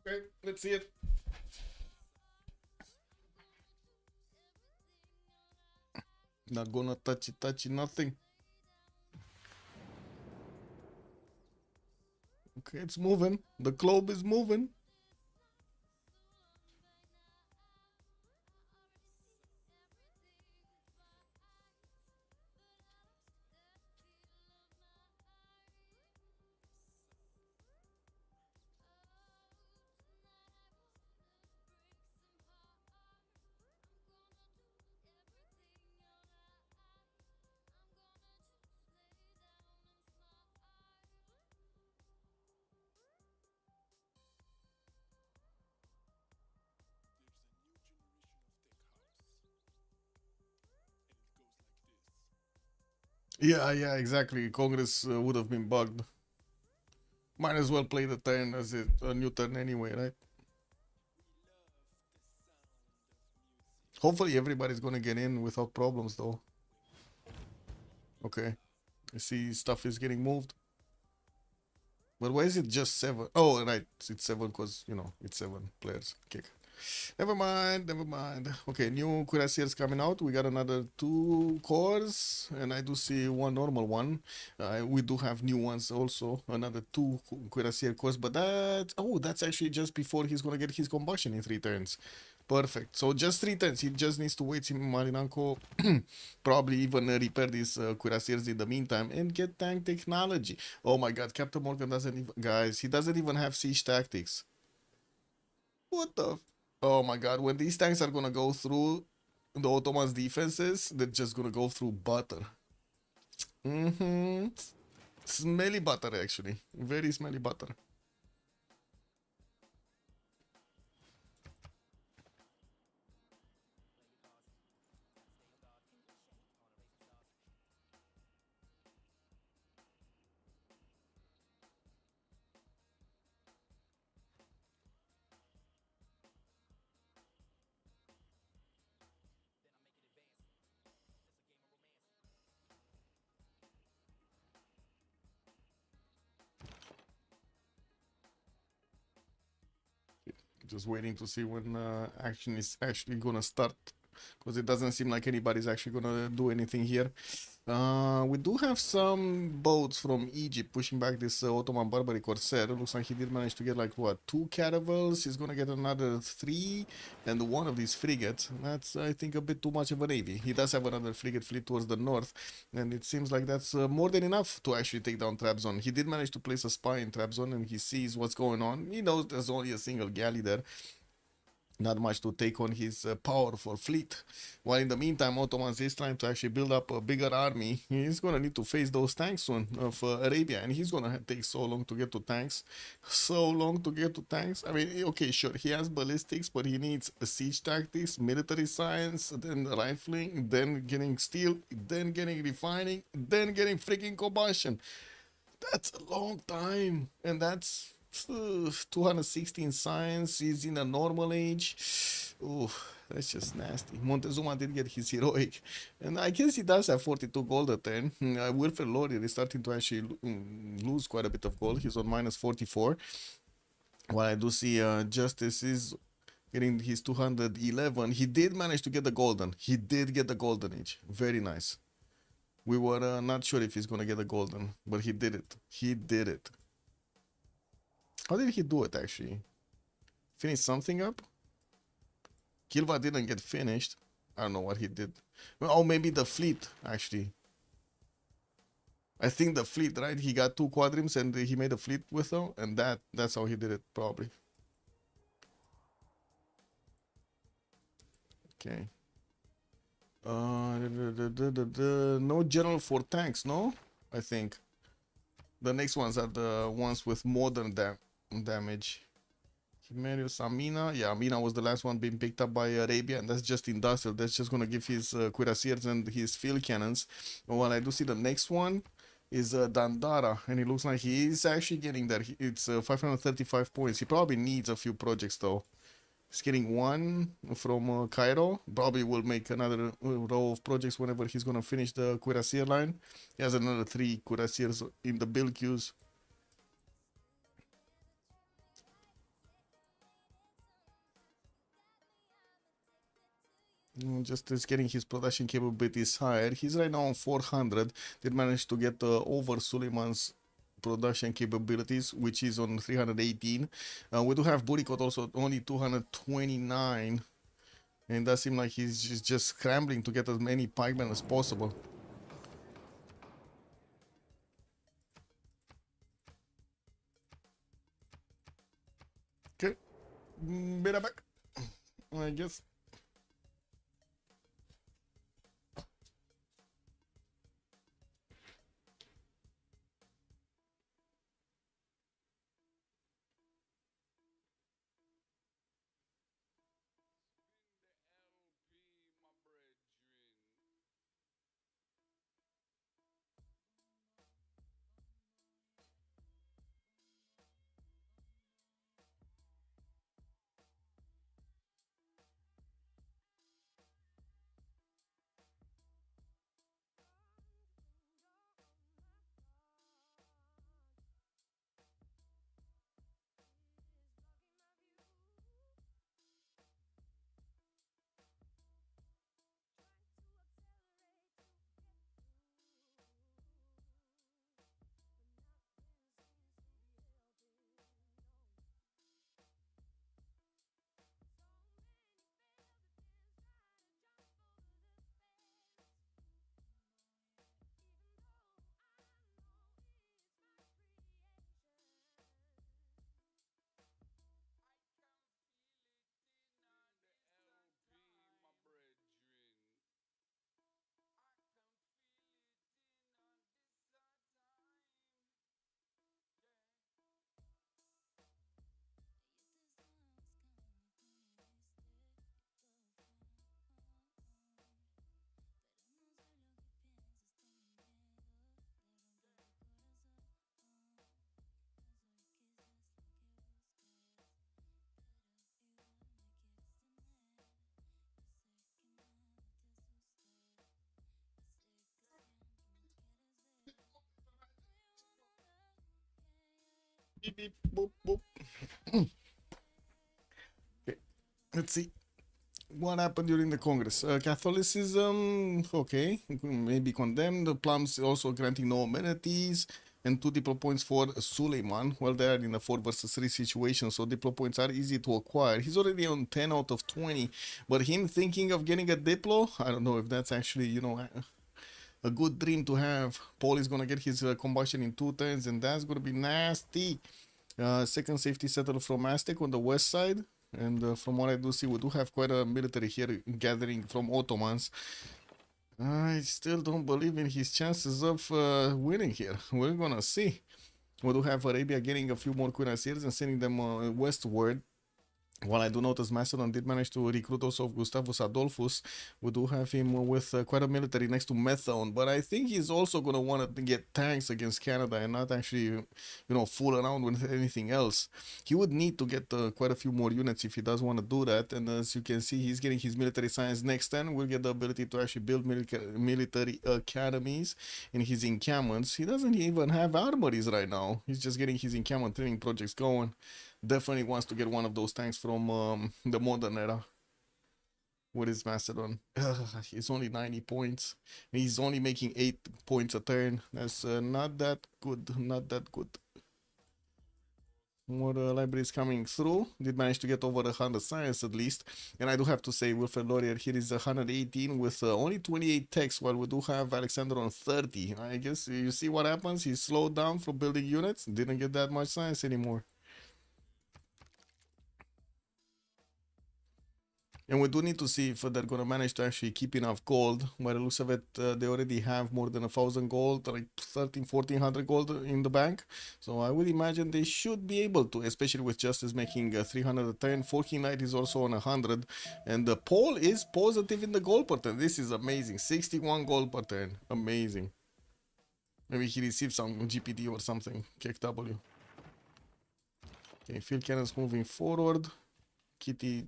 Okay, let's see it. Not gonna touch it, nothing. Okay, it's moving. The globe is moving. Yeah, exactly. Congress would have been bugged. Might as well play the turn as a new turn anyway, right? Hopefully everybody's gonna get in without problems though. Okay. I see stuff is getting moved. But why is it just 7? Oh, right. It's 7 because, you know, it's 7 players. Kick. Never mind. Okay, new cuirassiers coming out. We got another 2 cores, and I do see 1 normal one. We do have new ones also. Another 2 cuirassier cores, but that's actually just before he's gonna get his combustion in 3 turns. Perfect. So just 3 turns. He just needs to wait. Marinanko probably even repair these cuirassiers in the meantime and get tank technology. Oh my god, Captain Morgan doesn't even... Guys, he doesn't even have siege tactics. What the... Oh my god, when these tanks are gonna go through the Ottomans' defenses, they're just gonna go through butter. Smelly butter, actually. Very smelly butter. Just waiting to see when action is actually gonna start, because it doesn't seem like anybody's actually gonna do anything here. We do have some boats from Egypt pushing back this Ottoman Barbary Corsair. It looks like he did manage to get like what, 2 caravels. He's gonna get another 3 and 1 of these frigates. That's, I think, a bit too much of a navy. He does have another frigate fleet towards the north, and it seems like that's more than enough to actually take down Trabzon. He did manage to place a spy in Trabzon, and he sees what's going on. He knows there's only a single galley there. Not much to take on his powerful fleet. While in the meantime, Ottomans is trying to actually build up a bigger army. He's gonna need to face those tanks soon of Arabia, and he's gonna take so long to get to tanks. So long to get to tanks. I mean, okay, sure, he has ballistics, but he needs siege tactics, military science, then rifling, then getting steel, then getting refining, then getting freaking combustion. That's a long time, and that's 216 science. He's in a normal age. Ooh, that's just nasty. Montezuma did get his heroic, and I guess he does have 42 gold at 10. Wilfred Laurier is starting to actually lose quite a bit of gold. He's on minus 44. While I do see Justice is getting his 211. He did manage to get the golden. He did get the golden age. Very nice. We were not sure if he's gonna get the golden, but he did it. He did it. How did he do it, actually? Finish something up? Kilva didn't get finished. I don't know what he did. Oh, maybe the fleet, actually. I think the fleet, right? He got 2 quadrims and he made a fleet with them, and that's how he did it, probably. Okay. No general for tanks, no? I think. The next ones are the ones with modern damage. Himerius Amina. Yeah, Amina was the last one being picked up by Arabia, and that's just industrial. That's just gonna give his cuirassiers and his field cannons. While I do see the next one is Dandara, and it looks like he is actually getting there. It's 535 points. He probably needs a few projects though. He's getting 1 from Cairo. Probably will make another row of projects whenever he's gonna finish the cuirassier line. He has another 3 cuirassiers in the build queues. Just is getting his production capabilities higher. He's right now on 400. Did manage to get over Suleiman's production capabilities, which is on 318. We do have Burikot also only 229. And it does seem like he's just scrambling to get as many pikemen as possible. Okay. Beta back, I guess. Beep, beep, boop, boop. Okay, let's see what happened during the Congress. Catholicism, okay, maybe condemned. The Plums also granting no amenities and 2 diplo points for Suleiman. Well, they are in a 4 versus 3 situation, so diplo points are easy to acquire. He's already on 10 out of 20, but him thinking of getting a diplo, I don't know if that's actually, you know, a good dream to have. Paul is gonna get his combustion in 2 turns, and that's gonna be nasty. Second safety settle from Aztec on the west side. And from what I do see, we do have quite a military here gathering from Ottomans. I still don't believe in his chances of winning here. We're gonna see. We do have Arabia getting a few more cuirassiers and sending them westward. While I do notice Macedon did manage to recruit also Gustavus Adolphus, we do have him with quite a military next to Methone, but I think he's also going to want to get tanks against Canada and not actually, you know, fool around with anything else. He would need to get quite a few more units if he does want to do that, and as you can see, he's getting his military science next turn. We'll get the ability to actually build military academies in his encampments. He doesn't even have armories right now. He's just getting his encampment training projects going. Definitely wants to get one of those tanks from the modern era. What is Macedon? He's only 90 points. He's only making 8 points a turn. That's not that good. Not that good. More libraries coming through. Did manage to get over 100 science at least. And I do have to say, Wilfred Laurier here is 118 with only 28 techs, while we do have Alexander on 30. I guess you see what happens. He slowed down from building units. Didn't get that much science anymore. And we do need to see if they're gonna manage to actually keep enough gold. By the looks of it, they already have more than 1,000 gold, like 1,400 gold in the bank. So I would imagine they should be able to, especially with Justice making 310. Forking Knight is also on 100. And the Paul is positive in the gold per turn. This is amazing. 61 gold per turn. Amazing. Maybe he received some GPD or something. KW. Okay, field cannons moving forward. Kitty.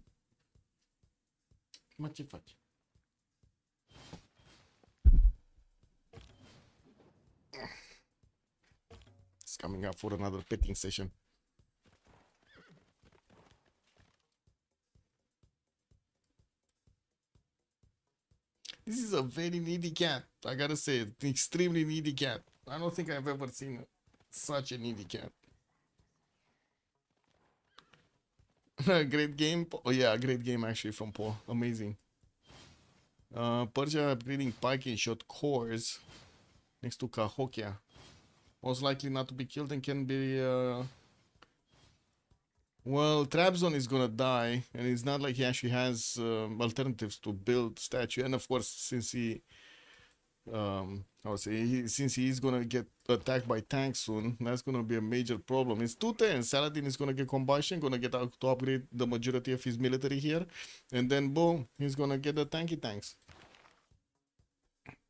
Mă, ce faci? It's coming up for another petting session. This is a very needy cat. I gotta say, it. Extremely needy cat. I don't think I've ever seen such a needy cat. Great game. Oh yeah, great game actually from Paul. Amazing. Persia upgrading pike and shot cores next to Cahokia. Most likely not to be killed and can be well, Trabzon is gonna die, and it's not like he actually has alternatives to build statue. And of course, since he, I would say, since he is gonna get attacked by tanks soon, that's gonna be a major problem. It's 210. Saladin is gonna get combustion, gonna get out to upgrade the majority of his military here, and then boom, he's gonna get the tanky tanks.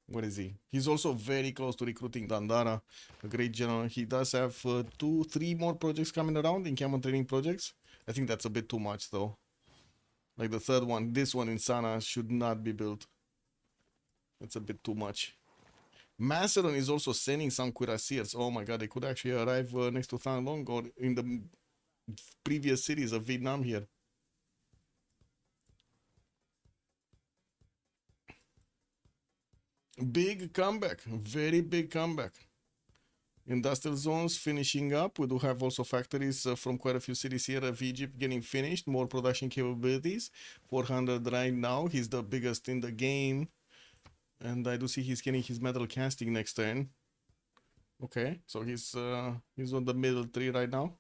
What is he? He's also very close to recruiting Dandara, a great general. He does have 2-3 more projects coming around in Cameron training projects. I think that's a bit too much though. Like the third one, this one in Sana should not be built. That's a bit too much. Macedon is also sending some cuirassiers. Oh my god, they could actually arrive next to Thang Long or in the previous cities of Vietnam here. Big comeback, very big comeback. Industrial zones finishing up. We do have also factories from quite a few cities here of Egypt getting finished. More production capabilities. 400 right now. He's the biggest in the game. And I do see he's getting his metal casting next turn. Okay, so he's on the middle 3 right now.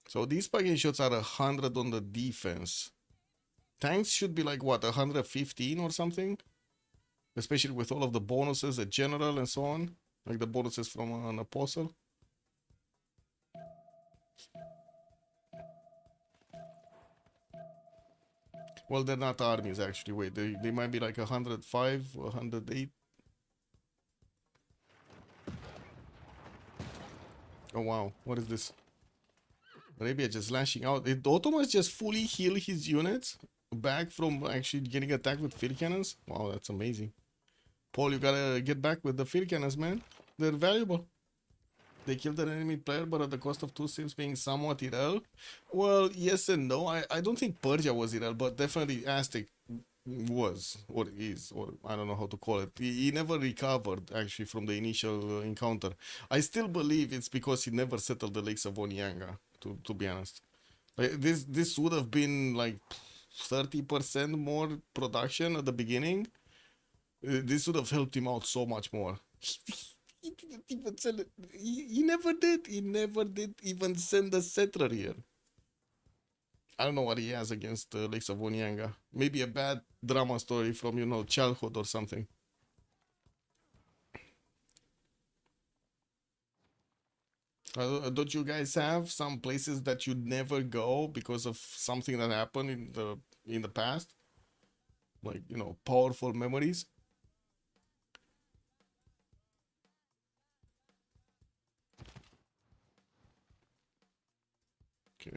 So these package shots are 100 on the defense. Tanks should be like what, 115 or something? Especially with all of the bonuses, a general and so on. Like the bonuses from an apostle. Well, they're not armies actually. Wait, they might be like 105, 108. Oh wow, what is this? Arabia just lashing out. Did Ottomans just fully heal his units back from actually getting attacked with field cannons? Wow, that's amazing. Paul, you gotta get back with the field cannons, man. They're valuable. They killed an enemy player, but at the cost of 2 Civs being somewhat irrel. Well, yes and no. I don't think Persia was irrel, but definitely Aztec was, or is, or I don't know how to call it. He never recovered actually from the initial encounter. I still believe it's because he never settled the lakes of Onyanga, to be honest. Like, this would have been like 30% more production at the beginning. This would have helped him out so much more. He didn't even sell it. He never did. He never did even send a settler here. I don't know what he has against Lakes of Onyanga. Maybe a bad drama story from, you know, childhood or something. Don't you guys have some places that you'd never go because of something that happened in the past? Like, you know, powerful memories? Okay.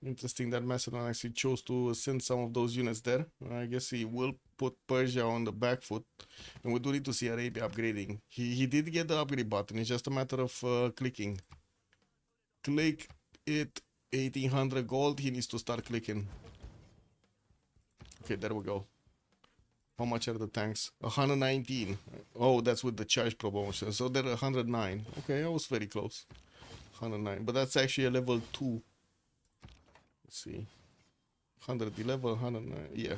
Interesting that Macedon actually chose to send some of those units there. I guess he will put Persia on the back foot. And we do need to see Arabia upgrading. He did get the upgrade button. It's just a matter of clicking. Click it. 1800 gold. He needs to start clicking. Okay, there we go. How much are the tanks? 119. Oh, that's with the charge promotion. So they're 109. Okay, I was very close. 109. But that's actually a level 2. Let's see. 111, 109. Yeah.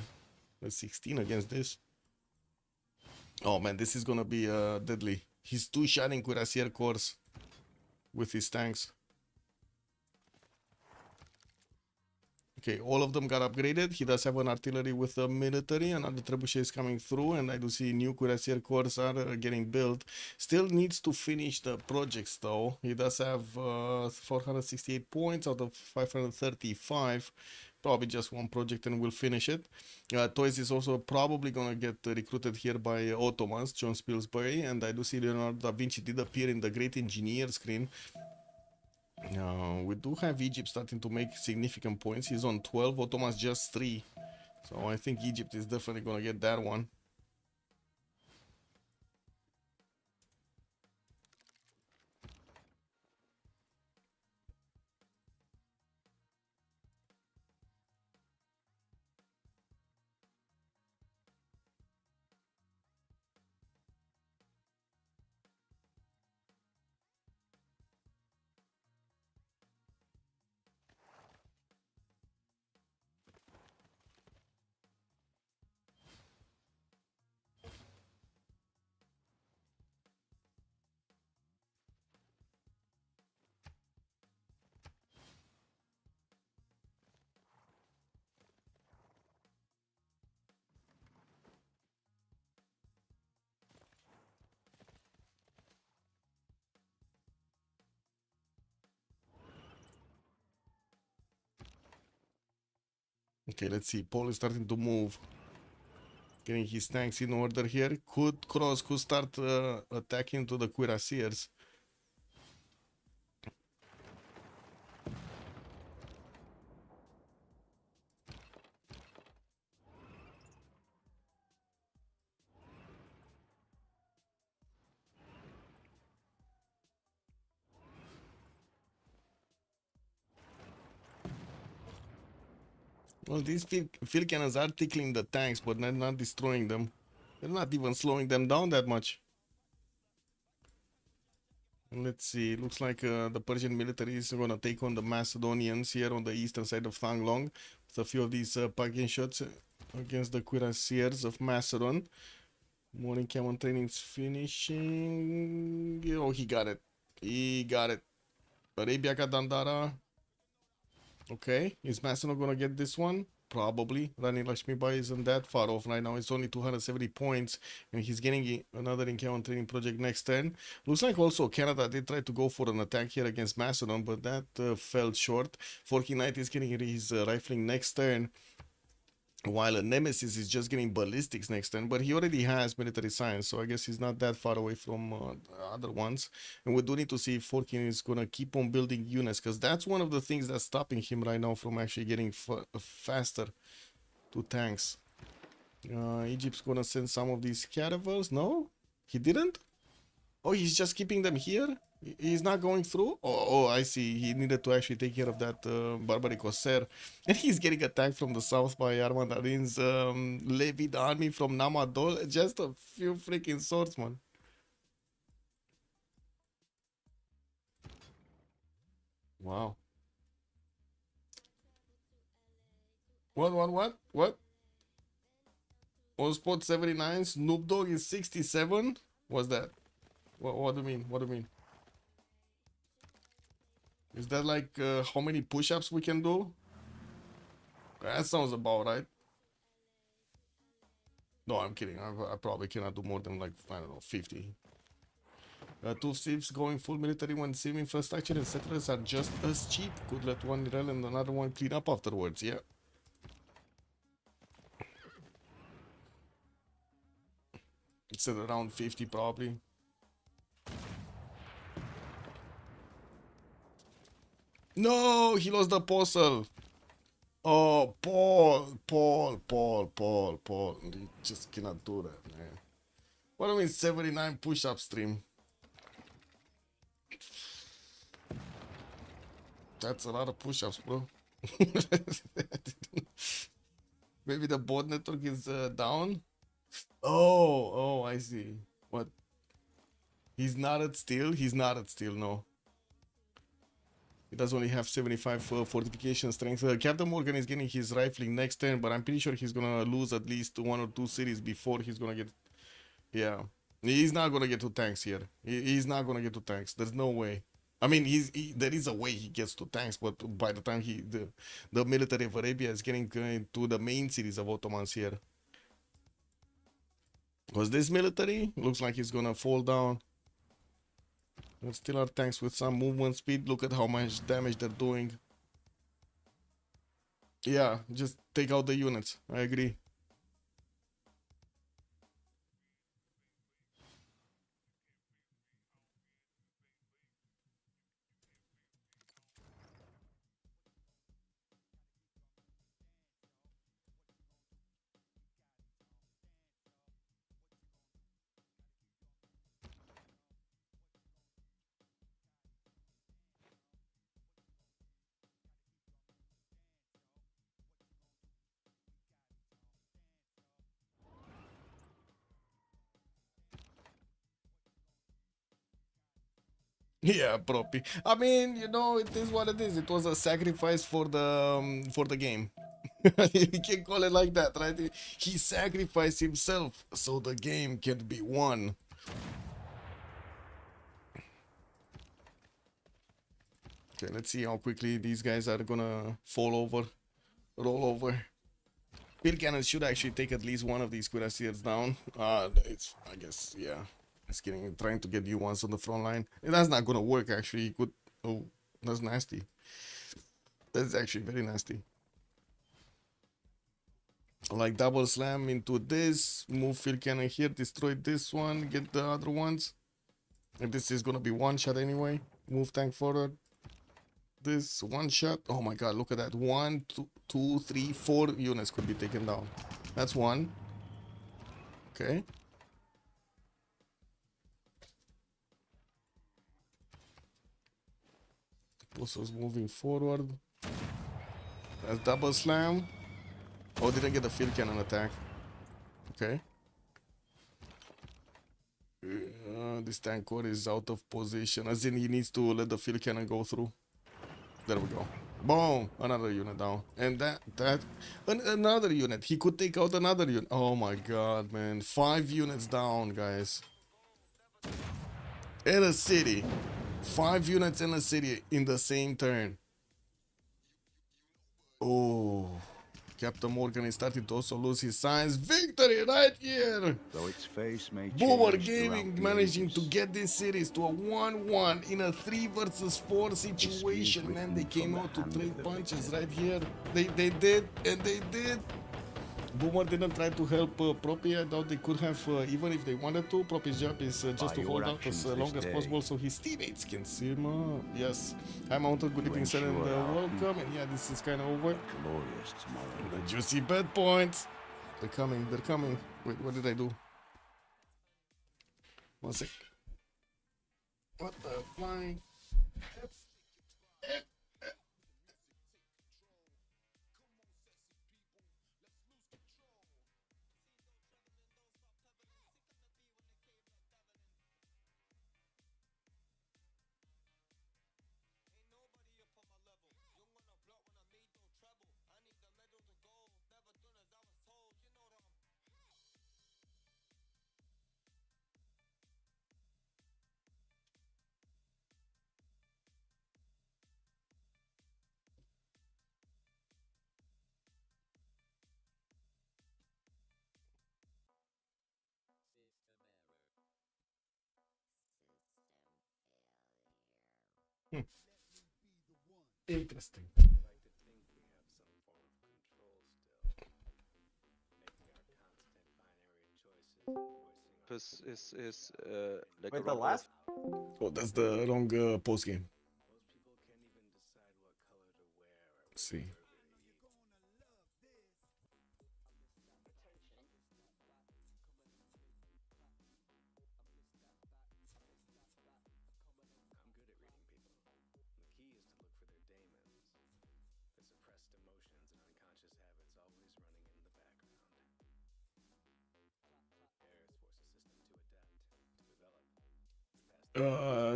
That's 16 against this. Oh man, this is gonna be deadly. He's 2 shining cuirassier corps with his tanks. Okay, all of them got upgraded. He does have an artillery with a military. Another trebuchet is coming through, and I do see new cuirassier corps are getting built. Still needs to finish the projects though. He does have 468 points out of 535. Probably just one project and we'll finish it. Toys is also probably gonna get recruited here by Ottomans, John Spilsbury, and I do see Leonardo da Vinci did appear in the Great Engineer screen. We do have Egypt starting to make significant points. He's on 12, Ottomans just 3. So I think Egypt is definitely gonna get that one. Okay, let's see. Paul is starting to move. Getting his tanks in order here. Could start attacking to the cuirassiers. Well, these field cannons are tickling the tanks, but they're not destroying them. They're not even slowing them down that much. Let's see. Looks like the Persian military is going to take on the Macedonians here on the eastern side of Thanglong. With a few of these parking shots against the cuirassiers of Macedon. Morning cannon training's finishing. Oh, he got it. He got it. Arabia Kadandara. Okay, is Macedon gonna get this one? Probably. Rani Lakshmibai isn't that far off right now. It's only 270 points, and he's getting another encounter training project next turn. Looks like also Canada did try to go for an attack here against Macedon, but that fell short. Forky Knight is getting his rifling next turn, while a Nemesis is just getting ballistics next turn, but he already has military science, so I guess he's not that far away from the other ones. And we do need to see if Forkin is going to keep on building units, because that's one of the things that's stopping him right now from actually getting faster to tanks. Egypt's going to send some of these caravels. No? He didn't? Oh, he's just keeping them here? He's not going through? Oh, I see. He needed to actually take care of that barbaric Corsair. And he's getting attacked from the south by Armandarin's levied army from Namadol. Just a few freaking swordsmen. Wow. What? On spot 79, Snoop Dogg is 67? What's that? What do you mean? What do you mean? Is that like how many push-ups we can do? That sounds about right. No, I'm kidding. I probably cannot do more than like, I don't know, 50. Two Civs going full military when Civ infrastructure and settlers are just as cheap. Could let one rel and another one clean up afterwards, yeah. It's at around 50 probably. No, he lost the apostle. Oh, Paul. You just cannot do that, man. What do you mean 79 push-up stream? That's a lot of push-ups, bro. Maybe the board network is down. Oh, I see. What? He's not at steel. He's not at steel. No. He does only have 75 fortification strength. Captain Morgan is getting his rifling next turn, but I'm pretty sure he's gonna lose at least 1 or 2 cities before he's gonna get. Yeah, he's not gonna get to tanks here. He's not gonna get to tanks. There's no way. I mean, there is a way he gets to tanks, but by the time the military of Arabia is getting to the main cities of Ottomans here, because this military looks like it's gonna fall down. And still are tanks with some movement speed. Look at how much damage they're doing. Yeah, just take out the units. I agree. Yeah, propi. I mean, you know, it is what it is. It was a sacrifice for the game. You can call it like that, right? He sacrificed himself so the game can be won. Okay, let's see how quickly these guys are gonna roll over. Field cannons should actually take at least one of these cuirassiers down. It's, I guess, yeah. It's trying to get you ones on the front line. And that's not gonna work actually. Could, oh, that's nasty. That's actually very nasty. Like double slam into this, move field cannon here, destroy this one, get the other ones. And this is gonna be one shot anyway. Move tank forward. This one shot. Oh my god, look at that. 1, 2, 3, 4 units could be taken down. That's one. Okay. Pusso's moving forward. That's double slam. Oh, didn't get the field cannon attack. Okay. This tank core is out of position. As in, he needs to let the field cannon go through. There we go. Boom! Another unit down. And another unit. He could take out another unit. Oh my god, man. 5 units down, guys. In a city. 5 units in a city in the same turn. Oh. Captain Morgan is starting to also lose his signs. Victory right here! Though its face may Boomer change Gaming throughout the managing ages, to get this series to a 1-1 in a 3 versus 4 situation. with Man, me they came from out the to hand trade of the punches victor. right here. They did, and they did. Boomer didn't try to help Propi. I doubt they could have, even if they wanted to. Propi's job is just to By hold your out as actions long this as day, possible so his teammates can see him up. Yes. Hi, Mounted. Good you evening, sir, and ensure our welcome. And yeah, this is kind of over. glorious tomorrow. The juicy bet points. They're coming. They're coming. Wait, what did I do? One sec. What the flying? Interesting. This is like a Wait, the run last? Oh, that's the wrong post game. Let's see.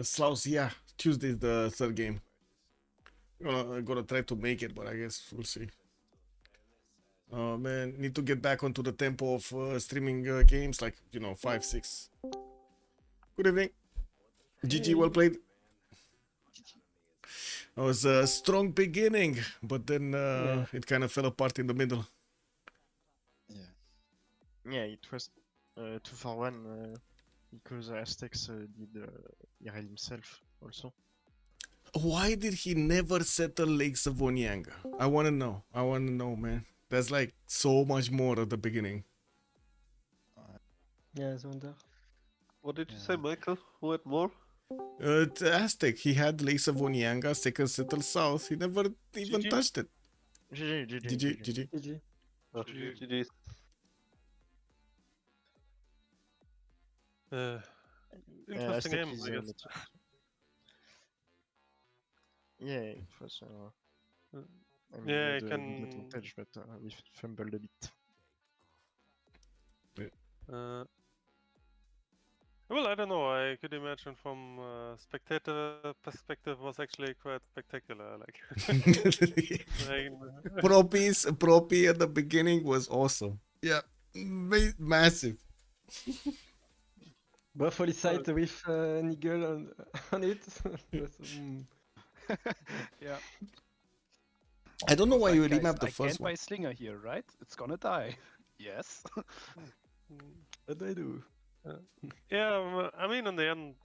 Slaus, yeah. Tuesday is the third game. Gonna try to make it, but I guess we'll see. Oh man, need to get back onto the tempo of streaming games, like 5, 6. Good evening. GG, well played. It was a strong beginning, but then it kind of fell apart in the middle. Yeah, it was 2-for-1 because Aztecs did Irel himself also. Why did he never settle Lakes of Onyanga? I wanna know, man. There's like so much more at the beginning. Yeah, I wonder. What did you say, Michael? Who had more? Aztec, he had Lakes of Onyanga, second settle south. He never even GG. touched it. GG. GG. GG. Oh, GG's. Interesting Aztec game, is, I guess. yeah, it was. I mean, Yeah, we I had a can- good advantage, but we fumbled a bit. Well, I don't know. I could imagine from spectator perspective was actually quite spectacular. Like, Propi at the beginning was awesome. Yeah, massive. Buffalo site with Nigel on it. Yeah. I don't know why Like, you guys, remapped the I first can't buy one. Slinger here, right? It's gonna die. Yes. What do I do? yeah, I mean, in the end,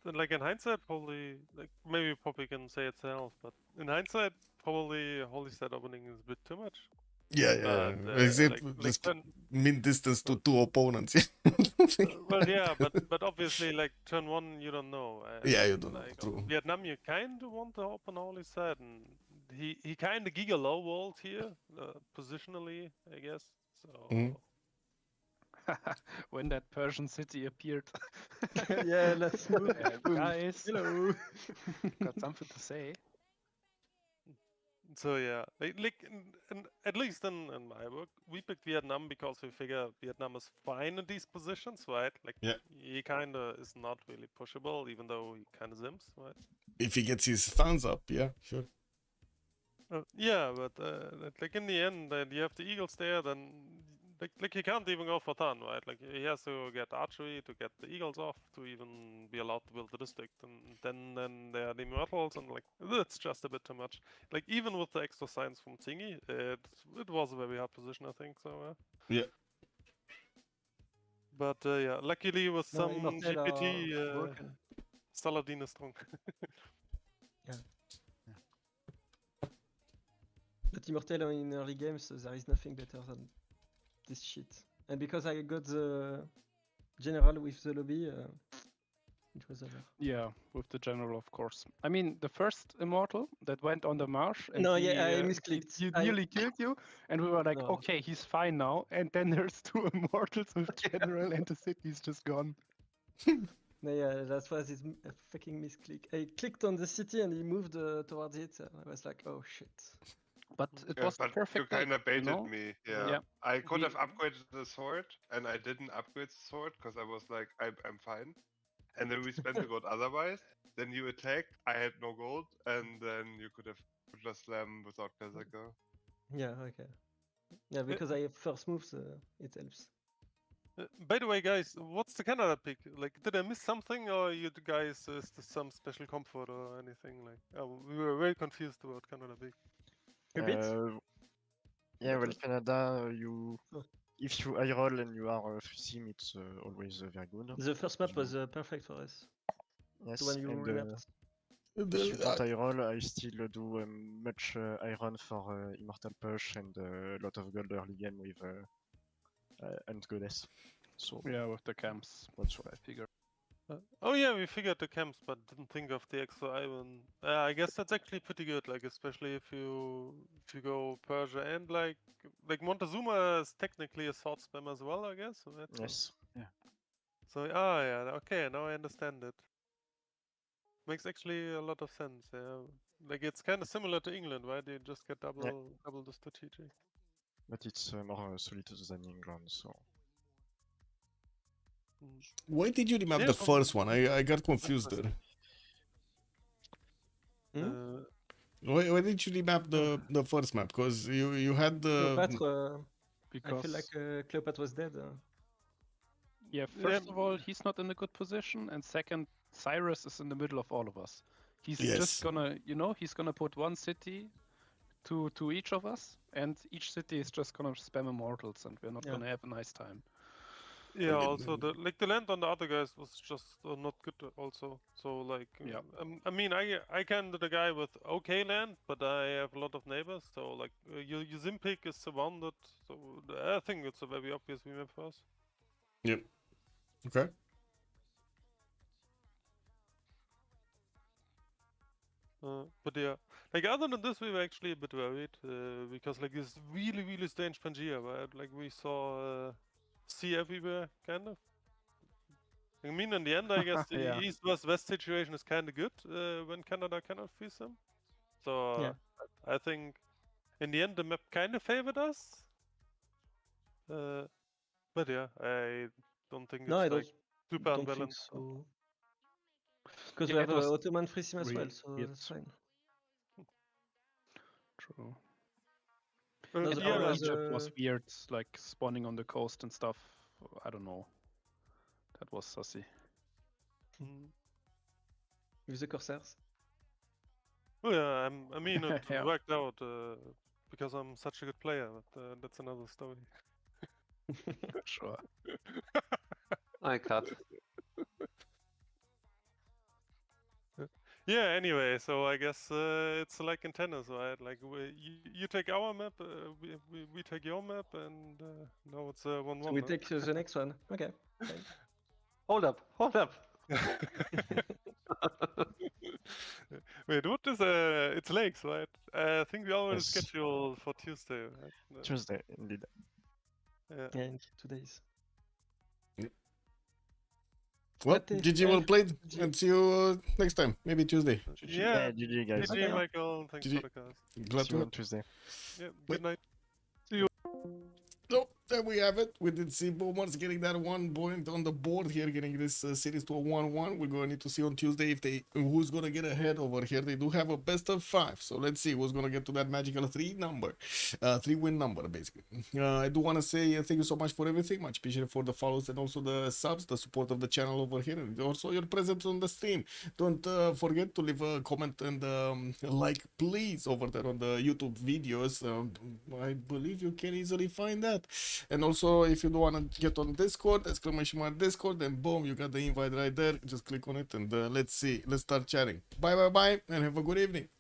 like in hindsight, probably like maybe Poppy can say itself, but in hindsight, probably Holy State opening is a bit too much. Yeah. But, Except like just turn, min distance to two opponents. well, yeah, but obviously, like turn 1, you don't know. And, Yeah, you don't know. like, True. Vietnam, you kind of want to open all his side, and he kind of giga low walled here, positionally, I guess. So Mhm. When that Persian city appeared. Yeah, let's move. Boom. Guys, Hello. got something to say. So yeah, at least in my work, we picked Vietnam because we figure Vietnam is fine in these positions, right? Like Yeah. he kind of is not really pushable, even though he kind of zims, right? If he gets his thumbs up, yeah, sure. Yeah, but like in the end, you have the Eagles there, then like he can't even go for turn, right? Like he has to get archery to get the Eagles off to even be allowed to build the district, and then there are the immortals, and like it's just a bit too much. Like even with the extra science from Thingy, it was a very hard position, I think. So Yeah. but yeah, luckily with No, some Immortel GPT, are broken. Saladin is strong. But Immortel in early games, there is nothing better than this shit. And because I got the general with the lobby, it was over. Yeah, with the general, of course. I mean, the first immortal that went on the marsh and No, he, yeah, I he misclicked. nearly killed you, and we were like, No. okay, he's fine now. And then there's 2 immortals with general, and the city's just gone. No, yeah, that was his fucking misclick. I clicked on the city and he moved towards it. I was like, oh shit. But it Yeah, was the but you perfect kind of day, you baited know? me. Yeah. Yeah. I could We- have upgraded the sword, and I didn't upgrade the sword because I was like, I'm fine. And then we spent the gold otherwise. Then you attacked. I had no gold, and then you could have just slam without Berserker. Yeah, okay. Yeah, because I have first moves, it helps. By the way, guys, what's the Canada pick? Like, did I miss something, or you guys is this some special comfort or anything? Like, we were very confused about Canada pick. Repeat? Yeah, well, was- Canada, you Oh. if you high roll and you are sim, it's always very good. The first map You- was perfect for us. Yes, The one you and remapped. if you don't high roll, I still do much iron for Immortal Push and a lot of gold early game with Ant Goddess. So Yeah, with the camps. that's what I figured. Oh yeah, we figured the camps, but didn't think of the extra island. I guess that's actually pretty good. Like, especially if you go Persia and like Montezuma is technically a sword spam as well, I guess. So that's Yes. So yeah, okay, now I understand it. Makes actually a lot of sense. Yeah, like it's kind of similar to England, right? You just get double the strategic. But it's more solid than England, so Why did you remap Yeah, the from- first one? I got confused there. Why did you remap the first map? Because you had the Cleopatra, I Because feel like Cleopatra was dead. yeah, first of all, he's not in a good position, and second, Cyrus is in the middle of all of us. He's Yes. just gonna, he's gonna put one city to each of us, and each city is just gonna spam immortals, and we're not Yeah. gonna have a nice time. Yeah, also the land on the other guys was just not good also. So like, Yeah. I mean, I can do the guy with okay land, but I have a lot of neighbors. So like, your Zimpic is surrounded. So I think it's a very obvious remap for us. Yep. Okay. But yeah, like other than this, we were actually a bit worried because like this really strange Pangea, right? Like we saw sea everywhere, kind of. I mean, in the end, I guess the Yeah. East vs West situation is kind of good when Canada cannot freeze them. So Yeah. I think in the end the map kind of favored us. But yeah, I don't think No, I it's don't, like super don't think unbalanced. so. Because Yeah, we it have was Ottoman free sim as well, really so weird. that's fine. True. No, the Yeah, problem was, Egypt was weird, like spawning on the coast and stuff. I don't know. That was sussy. with the Corsairs. Well, yeah, I mean, it Yeah. worked out because I'm such a good player, but that's another story. Sure. I cut. Yeah. Anyway, so I guess it's like in tennis, right? Like you take our map, we take your map, and now it's 1-1. So we no? take the next one. Okay. Fine. Hold up, hold up. Wait, what is it's Lakes, right? I think we already Yes. scheduled for Tuesday, right? Tuesday, indeed. Yeah. Yeah, in 2 days. Well, But if- GG well played, GG. and see you next time, maybe Tuesday. Yeah. GG guys. GG, Okay. Michael. Thanks GG. for the cast. Glad See you to. on Tuesday. Yeah. Wait. Good night. So there we have it. We did see Bowman's getting that 1 point on the board here, getting this series to a 1-1. We're going to need to see on Tuesday if who's going to get ahead over here. They do have a best of 5, so let's see who's going to get to that magical 3-win number, basically. I do want to say thank you so much for everything. Much appreciated for the follows and also the subs, the support of the channel over here, and also your presence on the stream. Don't forget to leave a comment and like, please, over there on the YouTube videos. I believe you can easily find that. And also, if you do want to get on Discord, ! Discord, then boom, you got the invite right there. Just click on it and let's start chatting. Bye, and have a good evening.